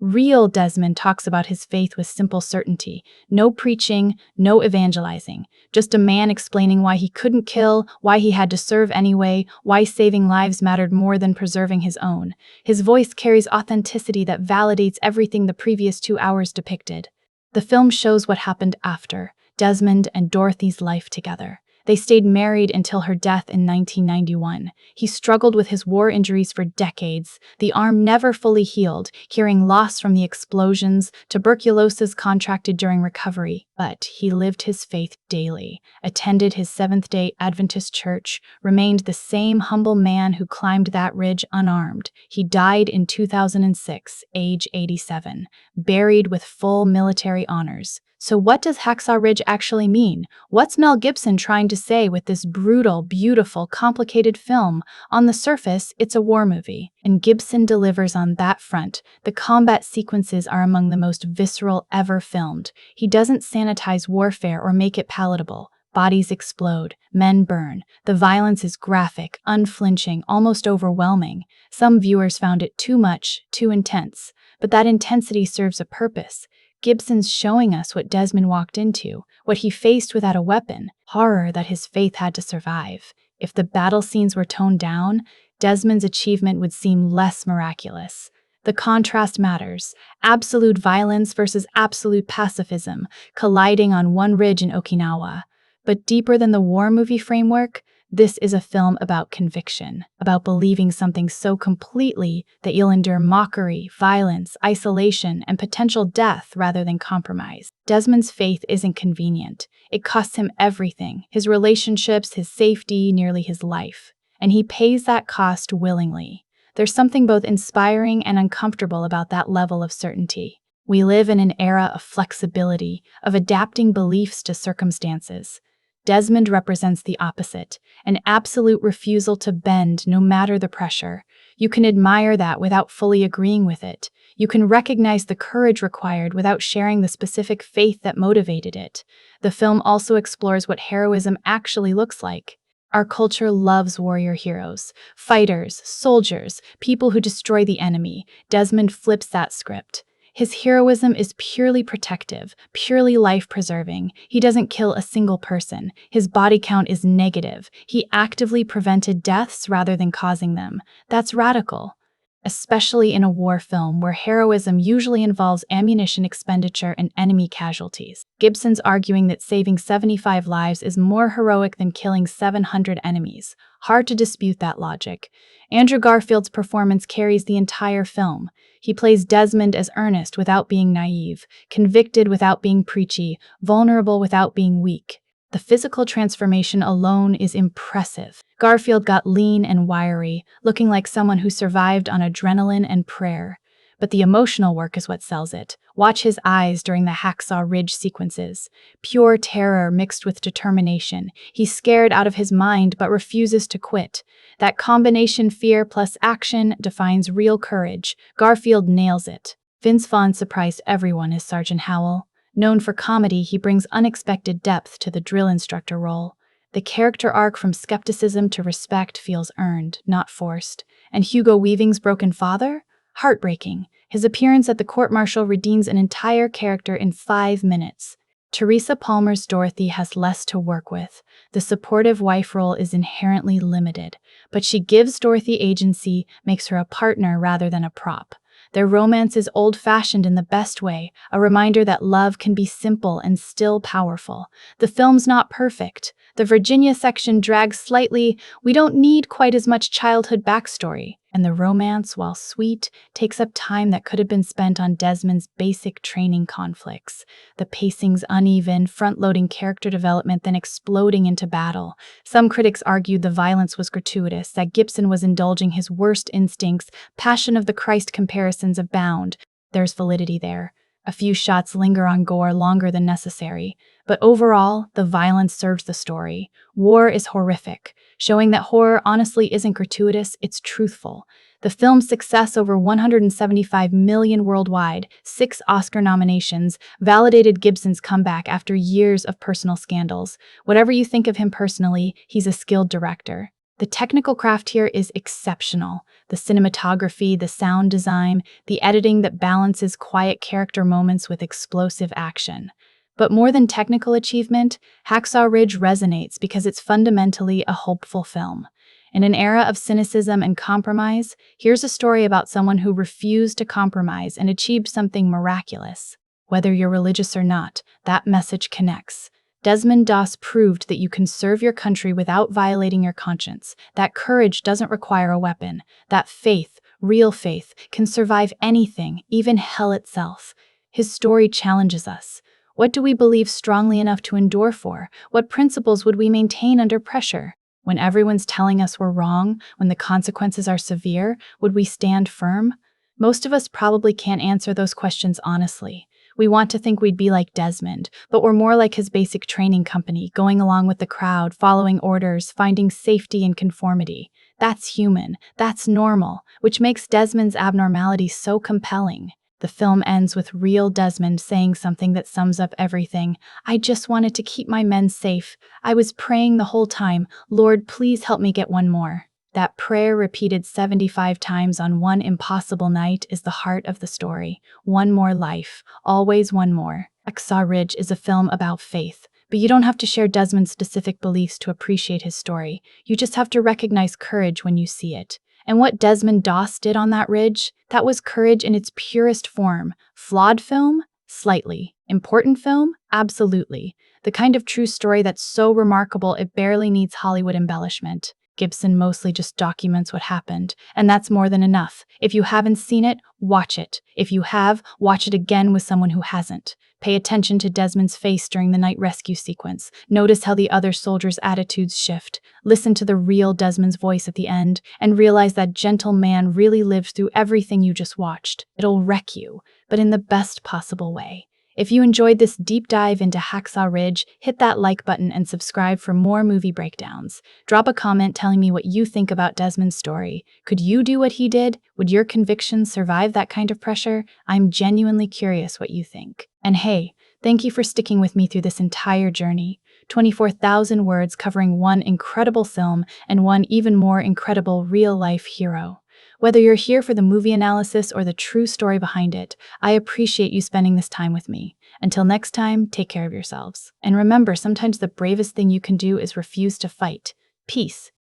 Real Desmond talks about his faith with simple certainty. No preaching, no evangelizing. Just a man explaining why he couldn't kill, why he had to serve anyway, why saving lives mattered more than preserving his own. His voice carries authenticity that validates everything the previous 2 hours depicted. The film shows what happened after, Desmond and Dorothy's life together. They stayed married until her death in 1991. He struggled with his war injuries for decades. The arm never fully healed, hearing loss from the explosions, tuberculosis contracted during recovery. But he lived his faith daily, attended his Seventh-day Adventist church, remained the same humble man who climbed that ridge unarmed. He died in 2006, age 87, buried with full military honors. So what does Hacksaw Ridge actually mean? What's Mel Gibson trying to say with this brutal, beautiful, complicated film? On the surface, it's a war movie, and Gibson delivers on that front. The combat sequences are among the most visceral ever filmed. He doesn't sanitize warfare or make it palatable. Bodies explode, men burn. The violence is graphic, unflinching, almost overwhelming. Some viewers found it too much, too intense. But that intensity serves a purpose. Gibson's showing us what Desmond walked into, what he faced without a weapon, horror that his faith had to survive. If the battle scenes were toned down, Desmond's achievement would seem less miraculous. The contrast matters. Absolute violence versus absolute pacifism, colliding on one ridge in Okinawa. But deeper than the war movie framework, this is a film about conviction, about believing something so completely that you'll endure mockery, violence, isolation, and potential death rather than compromise. Desmond's faith isn't convenient. It costs him everything, his relationships, his safety, nearly his life. And he pays that cost willingly. There's something both inspiring and uncomfortable about that level of certainty. We live in an era of flexibility, of adapting beliefs to circumstances. Desmond represents the opposite, an absolute refusal to bend no matter the pressure. You can admire that without fully agreeing with it. You can recognize the courage required without sharing the specific faith that motivated it. The film also explores what heroism actually looks like. Our culture loves warrior heroes, fighters, soldiers, people who destroy the enemy. Desmond flips that script. His heroism is purely protective, purely life-preserving. He doesn't kill a single person. His body count is negative. He actively prevented deaths rather than causing them. That's radical, especially in a war film where heroism usually involves ammunition expenditure and enemy casualties. Gibson's arguing that saving 75 lives is more heroic than killing 700 enemies. Hard to dispute that logic. Andrew Garfield's performance carries the entire film. He plays Desmond as earnest without being naive, convicted without being preachy, vulnerable without being weak. The physical transformation alone is impressive. Garfield got lean and wiry, looking like someone who survived on adrenaline and prayer. But the emotional work is what sells it. Watch his eyes during the Hacksaw Ridge sequences. Pure terror mixed with determination. He's scared out of his mind but refuses to quit. That combination fear plus action defines real courage. Garfield nails it. Vince Vaughn surprised everyone as Sergeant Howell. Known for comedy, he brings unexpected depth to the drill instructor role. The character arc from skepticism to respect feels earned, not forced. And Hugo Weaving's broken father? Heartbreaking. His appearance at the court-martial redeems an entire character in 5 minutes. Teresa Palmer's Dorothy has less to work with. The supportive wife role is inherently limited, but she gives Dorothy agency, makes her a partner rather than a prop. Their romance is old-fashioned in the best way, a reminder that love can be simple and still powerful. The film's not perfect. The Virginia section drags slightly. We don't need quite as much childhood backstory. And the romance, while sweet, takes up time that could have been spent on Desmond's basic training conflicts. The pacing's uneven, front-loading character development, then exploding into battle. Some critics argued the violence was gratuitous, that Gibson was indulging his worst instincts. Passion of the Christ comparisons abound. There's validity there. A few shots linger on gore longer than necessary. But overall, the violence serves the story. War is horrific, showing that horror honestly isn't gratuitous, it's truthful. The film's success, over 175 million worldwide, 6 Oscar nominations, validated Gibson's comeback after years of personal scandals. Whatever you think of him personally, he's a skilled director. The technical craft here is exceptional. The cinematography, the sound design, the editing that balances quiet character moments with explosive action. But more than technical achievement, Hacksaw Ridge resonates because it's fundamentally a hopeful film. In an era of cynicism and compromise, here's a story about someone who refused to compromise and achieved something miraculous. Whether you're religious or not, that message connects. Desmond Doss proved that you can serve your country without violating your conscience, that courage doesn't require a weapon, that faith, real faith, can survive anything, even hell itself. His story challenges us. What do we believe strongly enough to endure for? What principles would we maintain under pressure? When everyone's telling us we're wrong, when the consequences are severe, would we stand firm? Most of us probably can't answer those questions honestly. We want to think we'd be like Desmond, but we're more like his basic training company, going along with the crowd, following orders, finding safety in conformity. That's human, that's normal, which makes Desmond's abnormality so compelling. The film ends with real Desmond saying something that sums up everything. I just wanted to keep my men safe. I was praying the whole time, Lord, please help me get one more. That prayer repeated 75 times on one impossible night is the heart of the story. One more life, always one more. Hacksaw Ridge is a film about faith, but you don't have to share Desmond's specific beliefs to appreciate his story. You just have to recognize courage when you see it. And what Desmond Doss did on that ridge, that was courage in its purest form. Flawed film? Slightly. Important film? Absolutely. The kind of true story that's so remarkable it barely needs Hollywood embellishment. Gibson mostly just documents what happened, and that's more than enough. If you haven't seen it, watch it. If you have, watch it again with someone who hasn't. Pay attention to Desmond's face during the night rescue sequence. Notice how the other soldiers' attitudes shift. Listen to the real Desmond's voice at the end, and realize that gentle man really lived through everything you just watched. It'll wreck you, but in the best possible way. If you enjoyed this deep dive into Hacksaw Ridge, hit that like button and subscribe for more movie breakdowns. Drop a comment telling me what you think about Desmond's story. Could you do what he did? Would your convictions survive that kind of pressure? I'm genuinely curious what you think. And hey, thank you for sticking with me through this entire journey. 24,000 words covering one incredible film and one even more incredible real-life hero. Whether you're here for the movie analysis or the true story behind it, I appreciate you spending this time with me. Until next time, take care of yourselves. And remember, sometimes the bravest thing you can do is refuse to fight. Peace.